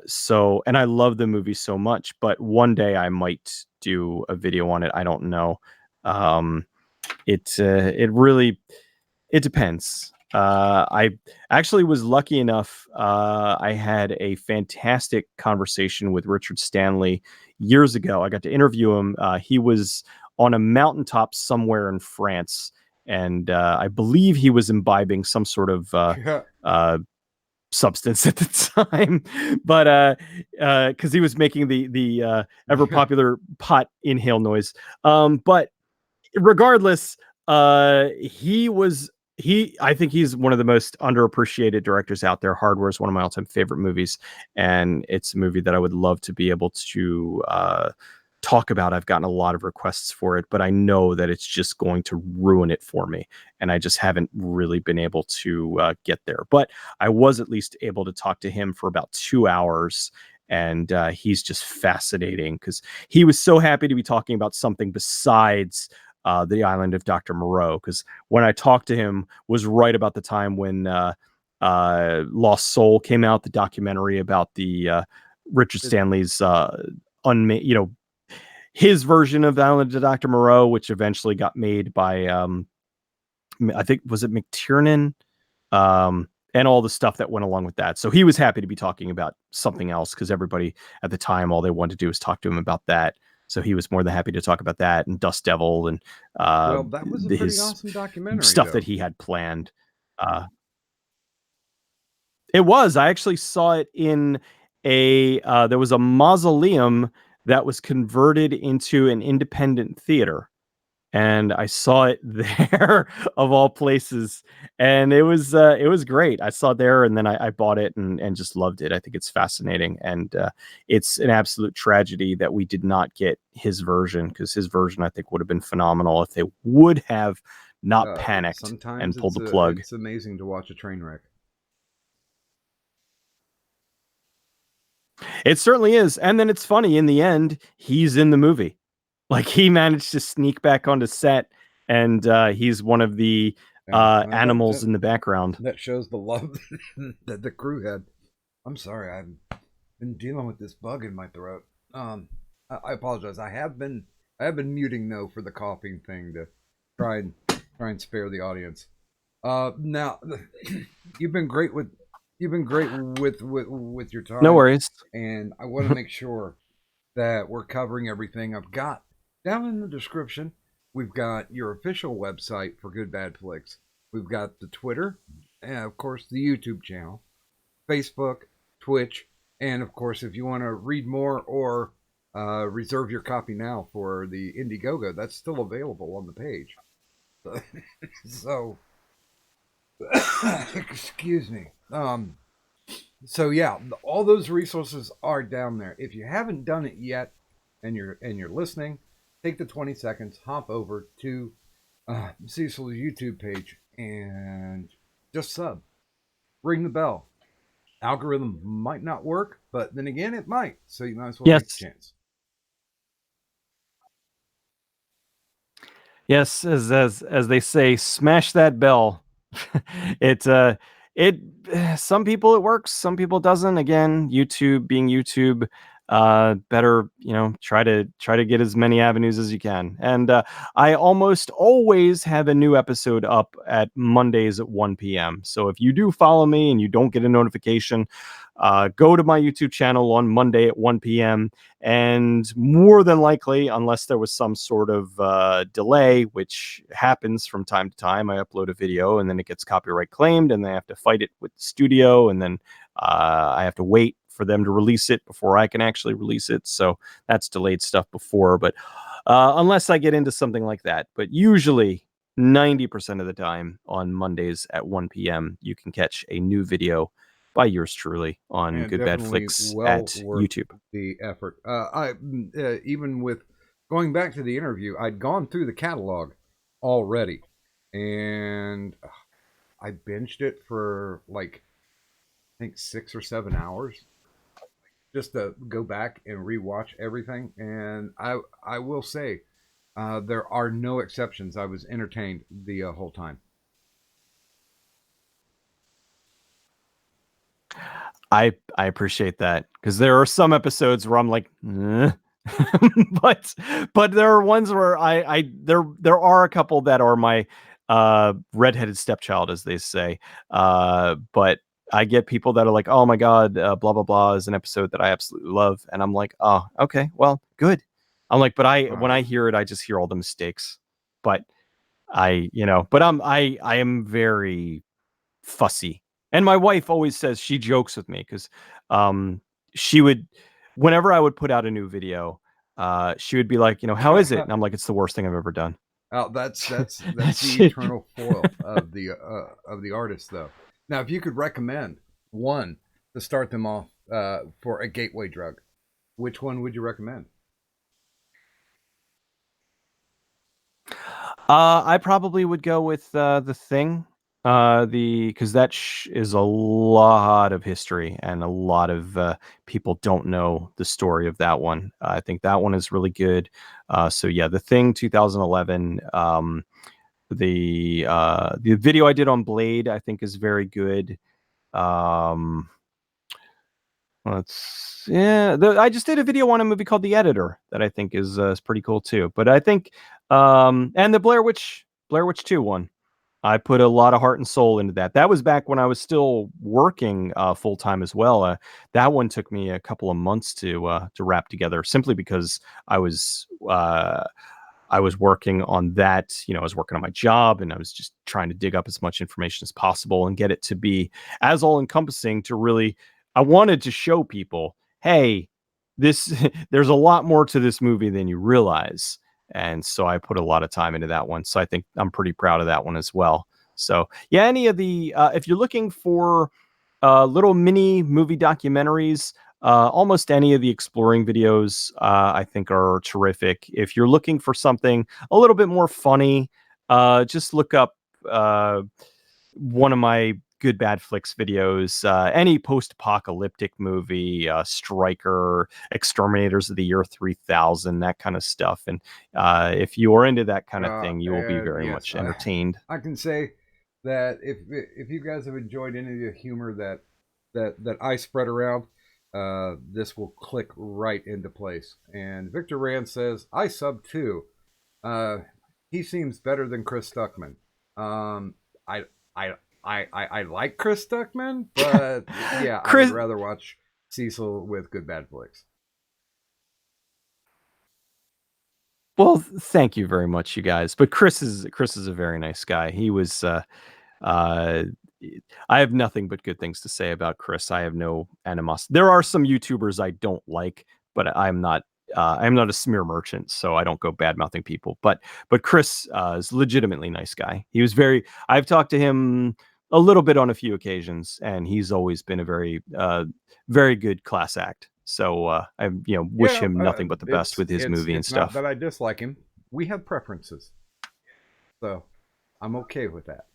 So, and I love the movie so much, but one day I might do a video on it. I don't know. Um, it really, it depends. I actually was lucky enough. I had a fantastic conversation with Richard Stanley years ago. I got to interview him. He was on a mountaintop somewhere in France, and I believe he was imbibing some sort of uh, substance at the time, but because he was making the ever popular pot inhale noise. But regardless, I think he's one of the most underappreciated directors out there. Hardware is one of my all-time favorite movies, and it's a movie that I would love to be able to talk about. I've gotten a lot of requests for it, but I know that it's just going to ruin it for me, and I just haven't really been able to get there. But I was at least able to talk to him for about 2 hours, and he's just fascinating because he was so happy to be talking about something besides the island of Dr. Moreau. Because when I talked to him was right about the time when Lost Soul came out, the documentary about the Richard Stanley's his version of the island of Dr. Moreau, which eventually got made by I think was it McTiernan, and all the stuff that went along with that. So he was happy to be talking about something else because everybody at the time, all they wanted to do was talk to him about that. So he was more than happy to talk about that and Dust Devil and Well, that was a pretty his awesome documentary, stuff though. that he had planned. Uh, it was. I actually saw it in there was a mausoleum that was converted into an independent theater, and I saw it there of all places, and it was great. I saw it there, and then I bought it and just loved it. I think it's fascinating, and it's an absolute tragedy that we did not get his version because his version I think would have been phenomenal if they would have not panicked and Sometimes pulled the plug. it's amazing to watch a train wreck. It certainly is, and then it's funny in the end. He's in the movie. Like he managed to sneak back onto set, and he's one of the Yeah, animals in the background. that shows the love that the crew had. I'm sorry, I've been dealing with this bug in my throat. I apologize. I have been muting though for the coughing thing to try and spare the audience. Now you've been great with with your No time, worries. and I want to make sure that we're covering everything. I've got down in the description. We've got your official website for Good Bad Flicks. We've got the Twitter, and of course the YouTube channel, Facebook, Twitch, and of course if you want to read more or reserve your copy now for the Indiegogo, that's still available on the page. So, excuse me. So yeah, all those resources are down there. If you haven't done it yet, and you're listening, take the 20 seconds, hop over to Cecil's YouTube page, and just sub. Ring the bell. Algorithm might not work, but then again, it might. So you might as well take a Yes. chance. Yes, as they say, smash that bell. it it some people it works, some people it doesn't. Again, YouTube being YouTube, better, try to get as many avenues as you can. And I almost always have a new episode up at Mondays at 1 p.m. So if you do follow me and you don't get a notification, go to my YouTube channel on Monday at 1 p.m. And more than likely, unless there was some sort of delay, which happens from time to time, I upload a video and then it gets copyright claimed and they have to fight it with the studio. And then I have to wait for them to release it before I can actually release it. So that's delayed stuff before. But unless I get into something like that, but usually 90% of the time on Mondays at 1 p.m., you can catch a new video by yours truly on And Good Bad definitely Flicks well at worth YouTube. the effort. I even with going back to the interview, I'd gone through the catalog already, and I binged it for like I think 6 or 7 hours just to go back and rewatch everything. And I will say there are no exceptions. I was entertained the whole time. I appreciate that, because there are some episodes where I'm like, but there are ones where there are a couple that are my redheaded stepchild, as they say. But I get people that are like, oh my god, blah blah blah is an episode that I absolutely love, and I'm like, oh okay, well good. I'm like, but when I hear it, I just hear all the mistakes. But I am very fussy. And my wife always says, she jokes with me, because she would, whenever I would put out a new video, she would be like, how is it? And I'm like, it's the worst thing I've ever done. Oh, that's the Shit. eternal foil of the artist, though. Now, if you could recommend one to start them off for a gateway drug, which one would you recommend? I probably would go with The Thing, because that is a lot of history, and a lot of people don't know the story of that one. I think that one is really good. So yeah, The Thing 2011. The video I did on Blade, I think, is very good. Um, I just did a video on a movie called The Editor that I think is pretty cool too. But I think and the Blair Witch 2 one, I put a lot of heart and soul into that. That was back when I was still working full time as well. That one took me a couple of months to wrap together, simply because I was working on that. I was working on my job, and I was just trying to dig up as much information as possible and get it to be as all encompassing to really, I wanted to show people, hey, this, there's a lot more to this movie than you realize. And so I put a lot of time into that one. So I think I'm pretty proud of that one as well. So yeah, any of the, if you're looking for little mini movie documentaries, almost any of the exploring videos, I think, are terrific. If you're looking for something a little bit more funny, just look up one of my Good Bad Flicks videos. Any post-apocalyptic movie, Striker, Exterminators of the Year 3000, that kind of stuff. And if you are into that kind of thing, you will be very Yes, much entertained. I can say that if you guys have enjoyed any of the humor that I spread around, this will click right into place. And Victor Rand says, I sub too. He seems better than Chris Stuckman. I I I like Chris Stuckman, but yeah, I would rather watch Cecil with Good Bad Flicks. Well, thank you very much, you guys. But Chris is a very nice guy. He was I have nothing but good things to say about Chris. I have no animosity. There are some YouTubers I don't like, but I'm not a smear merchant, so I don't go bad mouthing people. But Chris is legitimately nice guy. He was very. I've talked to him a little bit on a few occasions, and he's always been a very good class act. So I wish him nothing but the best with his movie and it's not stuff. that I dislike him. We have preferences, so I'm okay with that.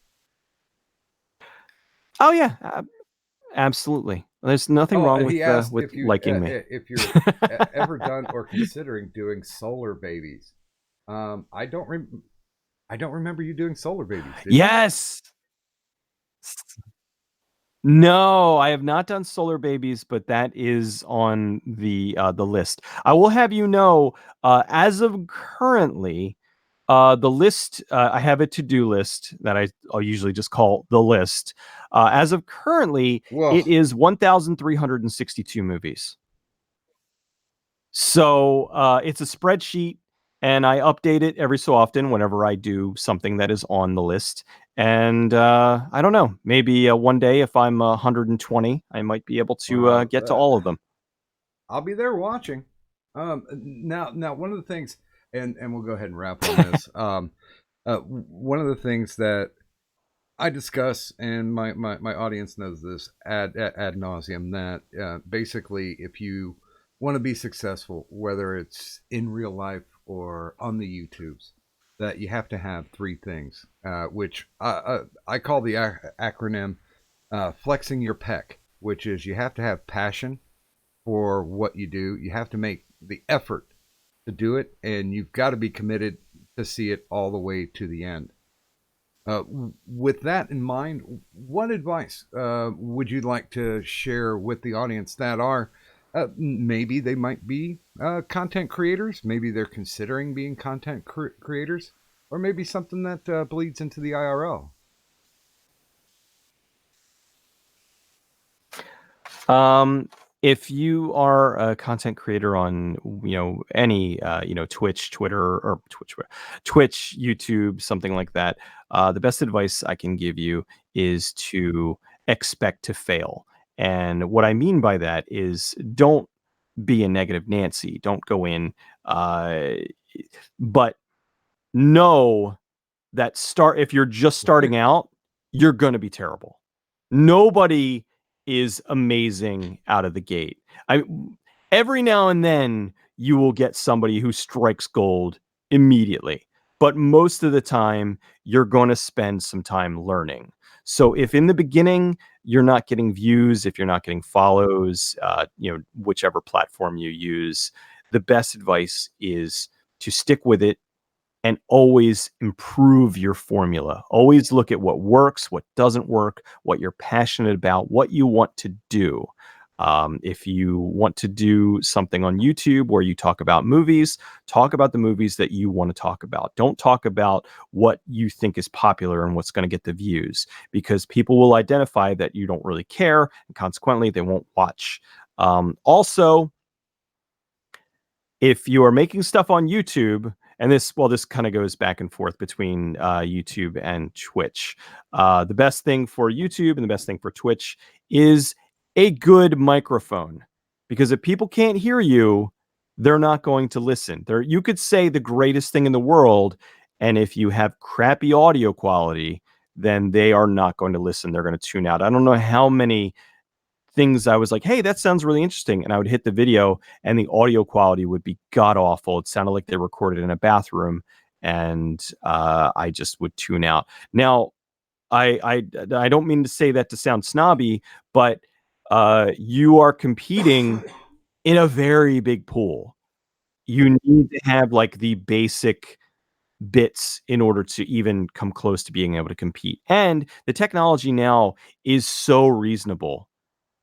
Oh yeah, absolutely. There's nothing wrong He asked with liking me. if you're ever done or considering doing Solar Babies. I don't remember you doing Solar Babies. Did you? Yes. No, I have not done Solar Babies, but that is on the list. I will have you know, as of currently, the list, I have a to-do list that I'll usually just call the list. As of currently, Whoa. it is 1,362 movies. So it's a spreadsheet, and I update it every so often whenever I do something that is on the list. And I don't know, maybe one day, if I'm 120, I might be able to get to all of them. I'll be there watching. Now, one of the things, and we'll go ahead and wrap on this. One of the things that I discuss, and my audience knows this ad nauseum, that basically, if you want to be successful, whether it's in real life or on the YouTubes, that you have to have three things, which I call the acronym flexing your pec, which is you have to have passion for what you do. You have to make the effort to do it, and you've got to be committed to see it all the way to the end. With that in mind, what advice would you like to share with the audience that are maybe they might be content creators, maybe they're considering being content creators, or maybe something that bleeds into the IRL? If you are a content creator on, any, Twitch, Twitter, or Twitch, YouTube, something like that, the best advice I can give you is to expect to fail. And what I mean by that is don't be a negative Nancy. Don't go in, uh, but know that if you're just starting out, you're going to be terrible. Nobody is amazing out of the gate. I Every now and then you will get somebody who strikes gold immediately, but most of the time you're going to spend some time learning. So if in the beginning you're not getting views, if you're not getting follows, whichever platform you use, the best advice is to stick with it and always improve your formula. Always look at what works, what doesn't work, what you're passionate about, what you want to do. If you want to do something on YouTube where you talk about movies, talk about the movies that you want to talk about. Don't talk about what you think is popular and what's going to get the views, because people will identify that you don't really care, and consequently, they won't watch. Also, if you are making stuff on YouTube, and this kind of goes back and forth between YouTube and Twitch. The best thing for YouTube and the best thing for Twitch is a good microphone, because if people can't hear you, they're not going to listen. You could say the greatest thing in the world, and if you have crappy audio quality, then they are not going to listen. They're going to tune out. I don't know how many things I was like, hey, that sounds really interesting. And I would hit the video and the audio quality would be god awful. It sounded like they recorded in a bathroom, and I just would tune out. Now, I don't mean to say that to sound snobby, but you are competing in a very big pool. You need to have like the basic bits in order to even come close to being able to compete. And the technology now is so reasonable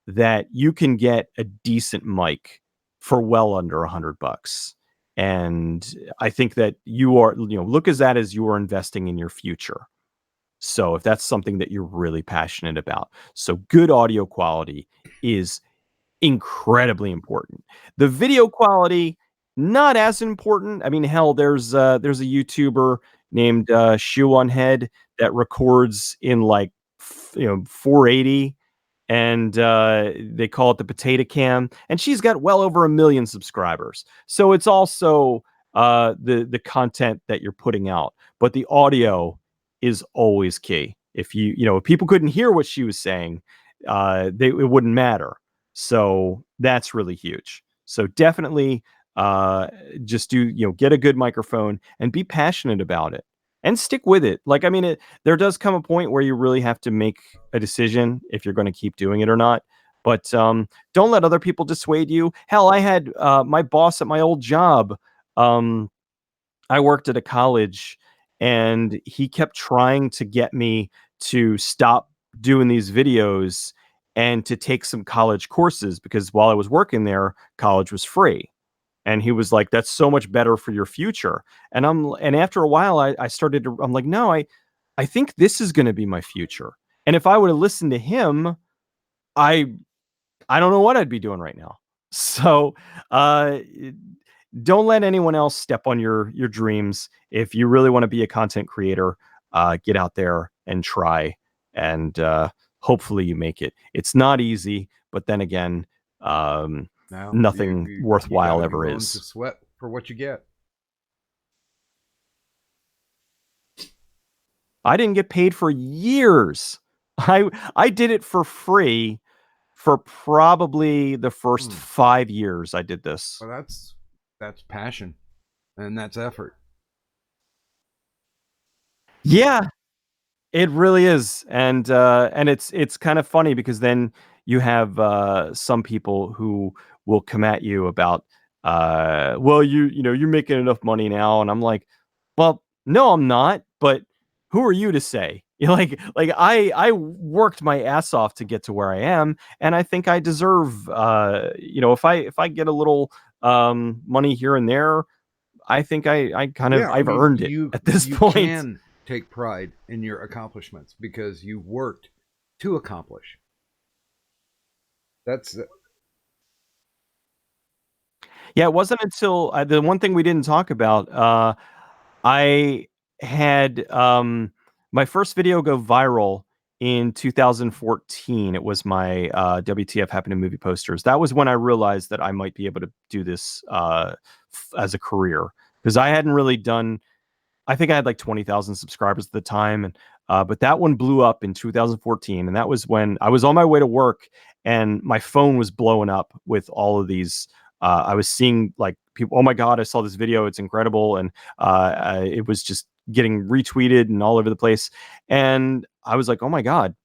that you can get a decent mic for well under $100. And I think that look at that as you are investing in your future. So if that's something that you're really passionate about. So good audio quality is incredibly important. The video quality, not as important. I mean, hell, there's a YouTuber named Shoe on Head that records in like 480, and they call it the potato cam, and she's got well over 1 million subscribers. So it's also the content that you're putting out, but the audio is always key. If if people couldn't hear what she was saying, it wouldn't matter. So that's really huge. So definitely just get a good microphone and be passionate about it and stick with it. Like, I mean, there does come a point where you really have to make a decision if you're going to keep doing it or not. But don't let other people dissuade you. Hell, I had my boss at my old job. I worked at a college, and he kept trying to get me to stop doing these videos and to take some college courses, because while I was working there, college was free. And he was like, that's so much better for your future. And after a while, I'm like, no, I think this is going to be my future. And if I would have listened to him, I don't know what I'd be doing right now. So, don't let anyone else step on your dreams. If you really want to be a content creator, get out there and try, and hopefully you make it. It's not easy, but then again, Now, nothing you worthwhile gotta be ever willing is. to sweat for what you get. I didn't get paid for years. I did it for free for probably the first 5 years I did this. Well, that's passion, and that's effort. Yeah, it really is. And it's kind of funny, because then you have some people who will come at you about well, you're making enough money now, and I'm like, well, no, I'm not, but who are you to say? I worked my ass off to get to where I am, and I think I deserve, if I get a little money here and there, I think Yeah, I I've mean, earned it you at this you point. can take pride in your accomplishments because you worked to accomplish. That's Yeah, it wasn't until the one thing we didn't talk about. I had my first video go viral in 2014. It was my WTF Happened in Movie Posters. That was when I realized that I might be able to do this as a career, because I hadn't really done. I think I had like 20,000 subscribers at the time, and but that one blew up in 2014, and that was when I was on my way to work, and my phone was blowing up with all of these. I was seeing like people. Oh my god, I saw this video! It's incredible, and it was just getting retweeted and all over the place. And I was like, oh my god,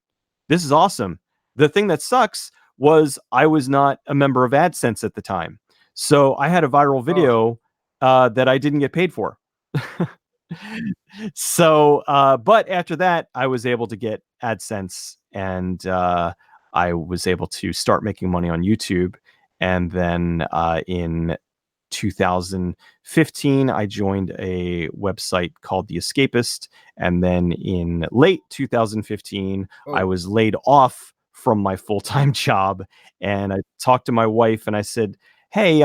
this is awesome. The thing that sucks was I was not a member of AdSense at the time, so I had a viral oh, video that I didn't get paid for. So, but after that, I was able to get AdSense, and I was able to start making money on YouTube. And then in 2015, I joined a website called The Escapist. And then in late 2015, I oh, was laid off from my full time job. And I talked to my wife and I said, hey,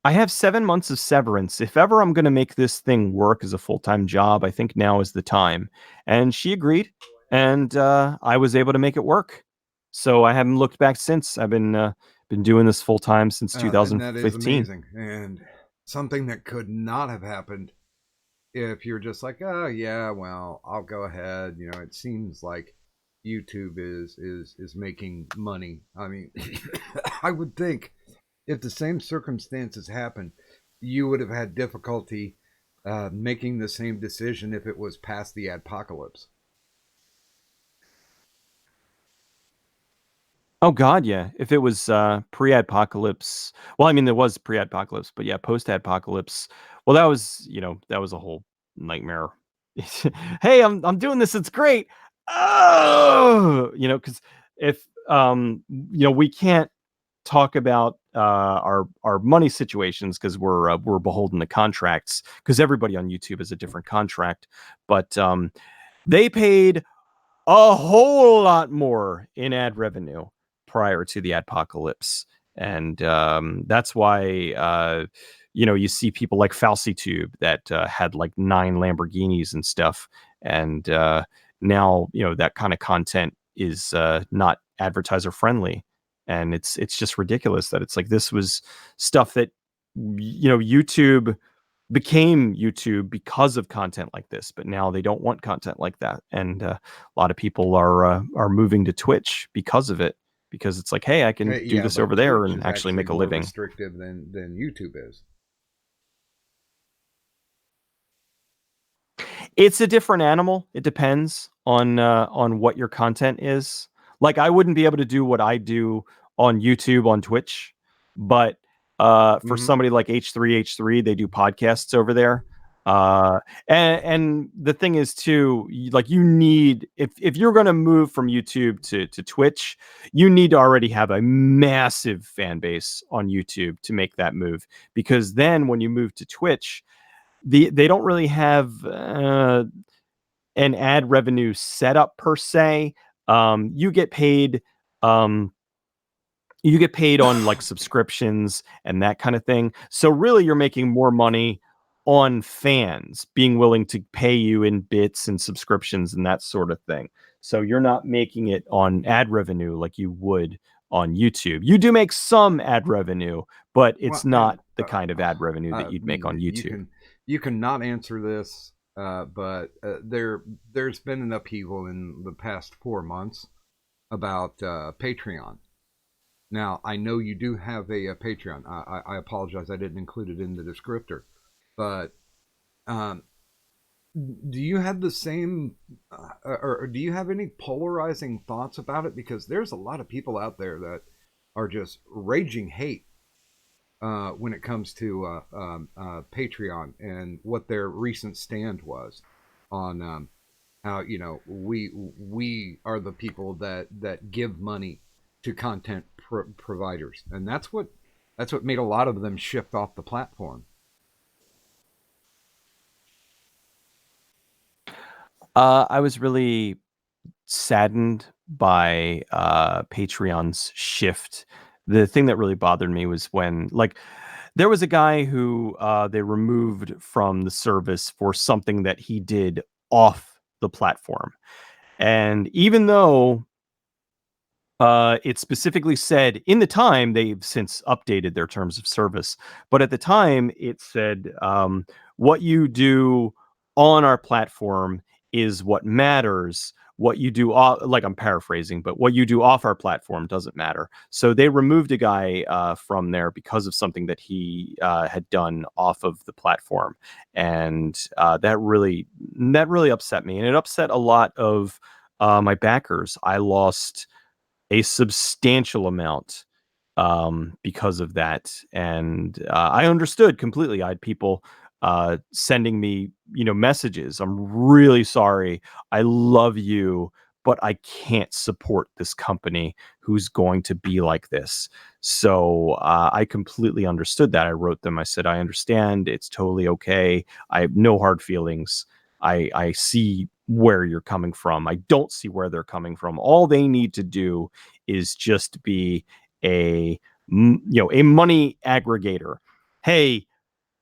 I have 7 months of severance. If ever I'm gonna make this thing work as a full-time job, I think now is the time. And she agreed, and, I was able to make it work. So I haven't looked back since. I've been doing this full-time since and that is 2015. amazing, and something that could not have happened if you're just like, oh yeah, well, I'll go ahead. You know, it seems like YouTube is making money. I mean, I would think if the same circumstances happened, you would have had difficulty making the same decision if it was past the apocalypse. Oh god, yeah. If it was, pre-apocalypse, well, I mean, there was pre-apocalypse, but yeah, post-apocalypse, well, that was a whole nightmare. "Hey, I'm doing this, it's great." Oh, because if, we can't talk about, our money situations because we're beholden to contracts, because everybody on YouTube has a different contract, but, they paid a whole lot more in ad revenue prior to the adpocalypse. And that's why, you see people like FalsiTube that had like 9 Lamborghinis and stuff. And now, that kind of content is not advertiser friendly. And it's just ridiculous that it's like this was stuff that, YouTube became YouTube because of content like this, but now they don't want content like that, and a lot of people are moving to Twitch because of it, because it's like, hey, I can Hey, do yeah, this but over there Twitch and is actually actually make a more living. restrictive than YouTube is. It's a different animal. It depends on what your content is. Like I wouldn't be able to do what I do on YouTube on Twitch, but for Hmm. somebody like H3H3, they do podcasts over there. Uh, and the thing is too, like you need, if you're going to move from YouTube to Twitch, you need to already have a massive fan base on YouTube to make that move, because then when you move to Twitch, they don't really have an ad revenue setup per se. Um, you get paid. Um, you get paid on like subscriptions and that kind of thing. So really, you're making more money on fans being willing to pay you in bits and subscriptions and that sort of thing. So you're not making it on ad revenue like you would on YouTube. You do make some ad revenue, but it's Well, not and the kind of ad revenue that I you'd make on mean, YouTube. you can not answer this, but there's been an upheaval in the past 4 months about Patreon. Now, I know you do have a Patreon. I apologize, I didn't include it in the descriptor, but um, do you have the same, or do you have any polarizing thoughts about it? Because there's a lot of people out there that are just raging hate when it comes to Patreon and what their recent stand was. on how we are the people that give money to content providers, and that's what made a lot of them shift off the platform. I was really saddened by Patreon's shift. The thing that really bothered me was when, like, there was a guy who they removed from the service for something that he did off the platform. And even though it specifically said in the time, they've since updated their terms of service, but at the time it said, what you do on our platform is what matters. What you do, like, I'm paraphrasing, but what you do off our platform doesn't matter. So they removed a guy from there because of something that he had done off of the platform, and that really upset me, and it upset a lot of my backers. I lost a substantial amount because of that. And I understood completely. I had people sending me, messages. I'm really sorry. I love you, but I can't support this company who's going to be like this. So I completely understood that. I wrote them. I said, I understand. It's totally okay. I have no hard feelings. I see where you're coming from. I don't see where they're coming from. All they need to do is just be a a money aggregator. Hey,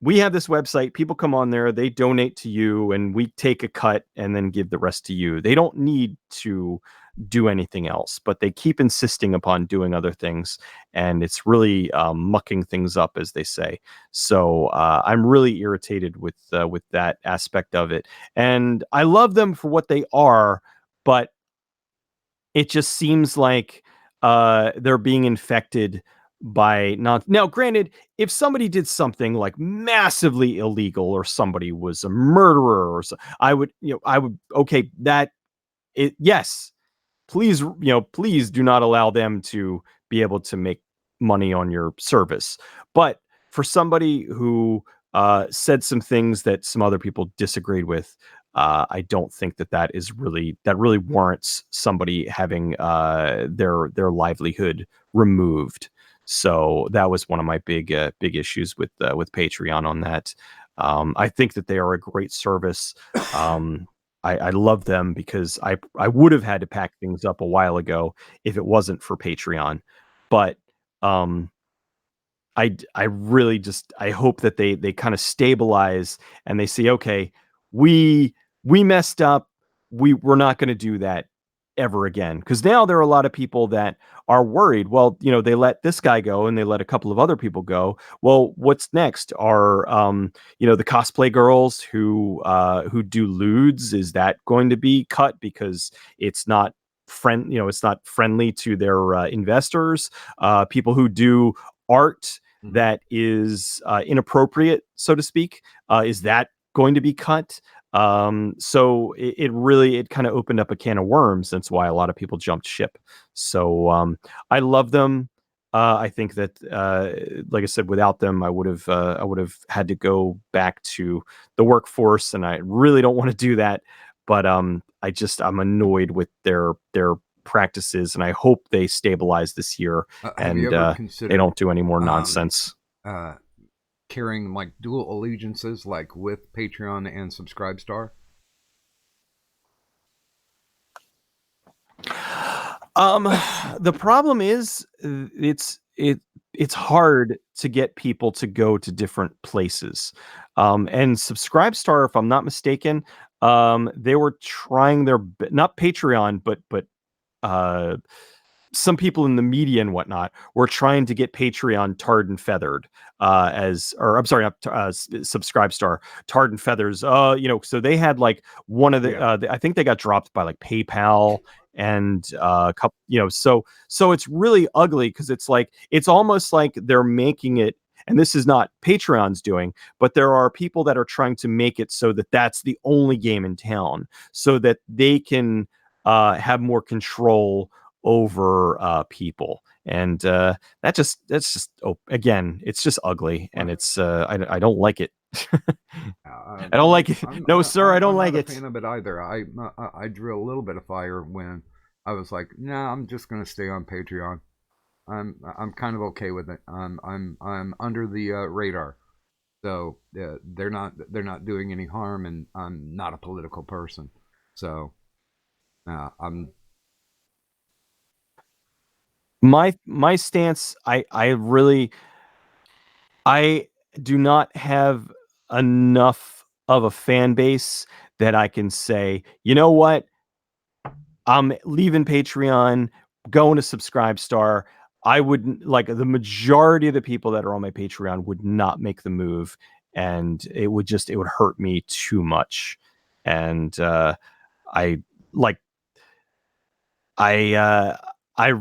we have this website, people come on there, they donate to you, and we take a cut and then give the rest to you. They don't need to do anything else, but they keep insisting upon doing other things, and it's really mucking things up, as they say. So I'm really irritated with that aspect of it, and I love them for what they are, but it just seems like they're being infected by not. Now, granted, if somebody did something like massively illegal, or somebody was a murderer, or so, I would okay, that it yes, please, please do not allow them to be able to make money on your service. But for somebody who said some things that some other people disagreed with, I don't think that really warrants somebody having their livelihood removed. So that was one of my big issues with Patreon on that. I think that they are a great service. I love them because I would have had to pack things up a while ago if it wasn't for Patreon. But um, I really just, I hope that they kind of stabilize and they see, okay, we messed up. We're not going to do that ever again. Because now there are a lot of people that are worried. Well, they let this guy go and they let a couple of other people go. Well, what's next? Are the cosplay girls who do lewds? Is that going to be cut because it's not it's not friendly to their investors? People who do art that is inappropriate, so to speak, is that going to be cut? So it kind of opened up a can of worms. That's why a lot of people jumped ship. So I love them. I think that, like I said, without them, I would have had to go back to the workforce, and I really don't want to do that. But I'm annoyed with their practices, and I hope they stabilize this year Have you and ever they considered don't do any more nonsense. uh, carrying like dual allegiances, like with Patreon and Subscribestar? Um, the problem is it's hard to get people to go to different places. And Subscribestar, if I'm not mistaken, they were trying not Patreon, but uh some people in the media and whatnot were trying to get Patreon tarred and feathered, or I'm sorry, Subscribestar tarred and feathers. So they had like one of the, Yeah. I think they got dropped by like PayPal and a couple, so it's really ugly because it's almost like they're making it. And this is not Patreon's doing, but there are people that are trying to make it so that that's the only game in town, so that they can have more control over people. And that's just again, it's just ugly, and Well, it's I don't like it. I don't like it. No, sir, I don't I'm like not a it. fan of it either. I drew a little bit of fire when I was like, nah, I'm just gonna stay on Patreon. I'm kind of okay with it. I'm under the radar, so they're not doing any harm, and I'm not a political person, so I'm My stance, I do not have enough of a fan base that I can say, you know what, I'm leaving Patreon, going to Subscribestar. I wouldn't, like, the majority of the people that are on my Patreon would not make the move, and it would hurt me too much. And I like I I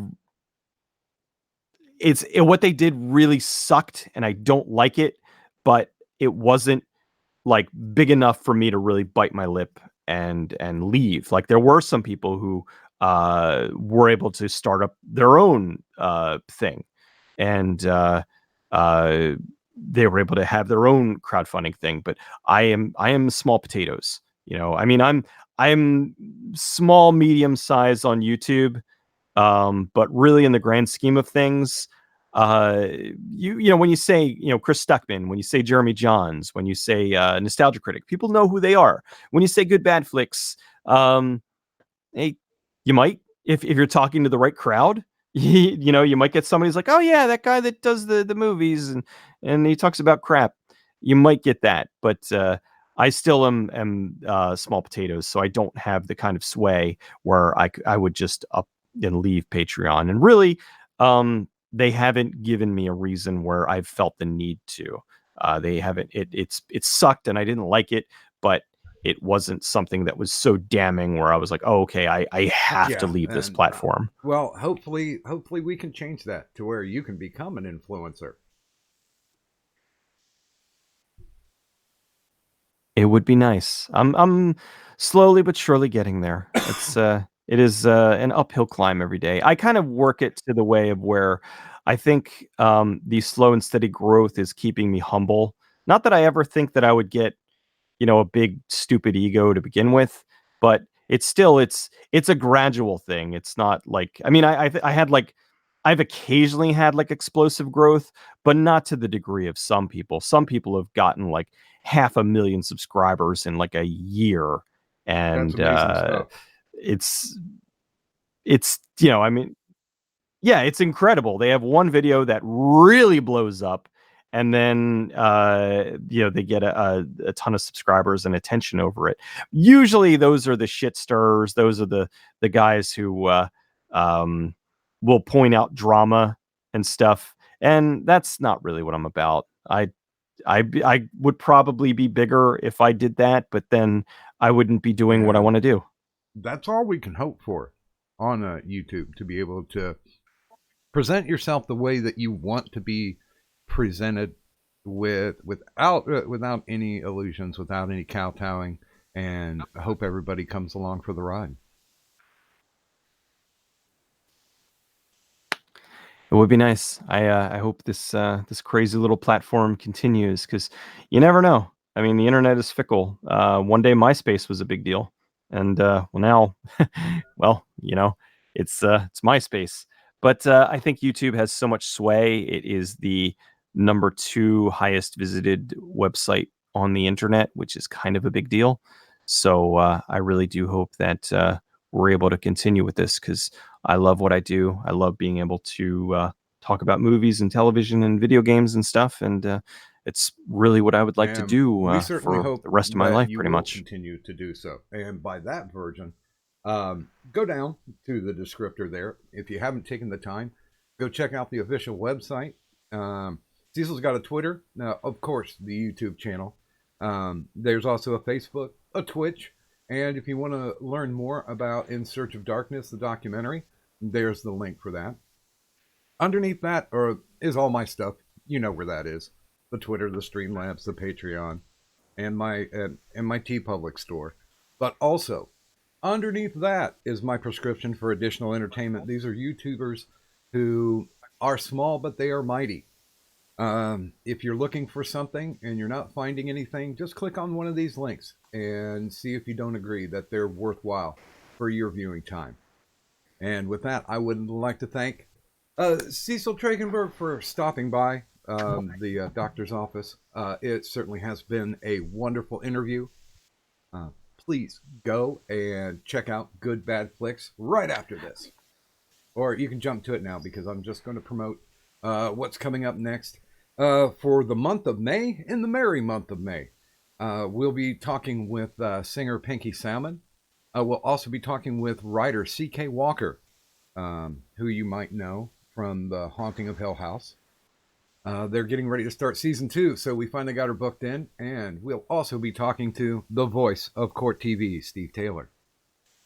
what they did really sucked, and I don't like it, but it wasn't like big enough for me to really bite my lip and leave. Like, there were some people who were able to start up their own thing, and uh they were able to have their own crowdfunding thing, but I am small potatoes. I mean, I'm small medium size on YouTube, but really, in the grand scheme of things, when you say, Chris Stuckman, when you say Jeremy Johns, when you say Nostalgia Critic, people know who they are. When you say Good Bad Flicks, hey, you might, if you're talking to the right crowd, you might get somebody who's like, oh yeah, that guy that does the movies and he talks about crap. You might get that, but I still am small potatoes, so I don't have the kind of sway where I would just up and leave Patreon. And really, they haven't given me a reason where I've felt the need to. They haven't. It sucked, and I didn't like it, but it wasn't something that was so damning where I was like, oh, okay, I have to yeah, leave this and platform. well, hopefully we can change that to where you can become an influencer. It would be nice. I'm slowly but surely getting there. It is an uphill climb every day. I kind of work it to the way of where I think the slow and steady growth is keeping me humble. Not that I ever think that I would get, a big stupid ego to begin with, but it's a gradual thing. It's not like, I mean, I had like, I've occasionally had like explosive growth, but not to the degree of some people. Some people have gotten like 500,000 subscribers in like a year, That's and amazing stuff. it's I mean, yeah, it's incredible. They have one video that really blows up, and then they get a ton of subscribers and attention over it. Usually, those are the shit stirrers. Those are the guys who um, will point out drama and stuff, and that's not really what I'm about. I would probably be bigger if I did that, but then I wouldn't be doing what I want And to do. that's all we can hope for on YouTube, to be able to present yourself the way that you want to be presented, without any illusions, without any kowtowing, and I hope everybody comes along for the ride. It would be nice. I hope this crazy little platform continues, because you never know. I mean, the internet is fickle. One day MySpace was a big deal, and well, now, well, it's MySpace. But I think YouTube has so much sway. It is the number 2 highest visited website on the internet, which is kind of a big deal. So I really do hope that we're able to continue with this, because I love what I do. I love being able to talk about movies and television and video games and stuff. And it's really what I would like to And do we certainly for hope the rest of my that life, you pretty will much. continue to do so. And by that version, go down to the descriptor there. If you haven't taken the time, go check out the official website. Cecil's got a Twitter, now, of course, the YouTube channel. There's also a Facebook, a Twitch, and if you want to learn more about In Search of Darkness, the documentary, there's the link for that. Underneath that is all my stuff. You know where that is: the Twitter, the Streamlabs, the Patreon, and my TeePublic store. But also, underneath that is my prescription for additional entertainment. These are YouTubers who are small, but they are mighty. If you're looking for something and you're not finding anything, just click on one of these links and see if you don't agree that they're worthwhile for your viewing time. And with that, I would like to thank Cecil Trachenburg for stopping by the doctor's office. It certainly has been a wonderful interview. Please go and check out Good Bad Flicks right after this. Or you can jump to it now because I'm just going to promote what's coming up next. For the month of May, in the merry month of May, we'll be talking with singer Pinky Salmon. We'll also be talking with writer C.K. Walker, who you might know from The Haunting of Hill House. They're getting ready to start season 2, so we finally got her booked in. And we'll also be talking to the voice of Court TV, Steve Taylor.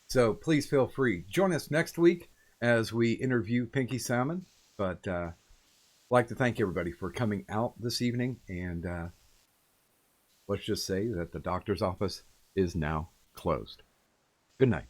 So please feel free. Join us next week as we interview Pinky Salmon. But I'd like to thank everybody for coming out this evening. And let's just say that the doctor's office is now closed. Good night.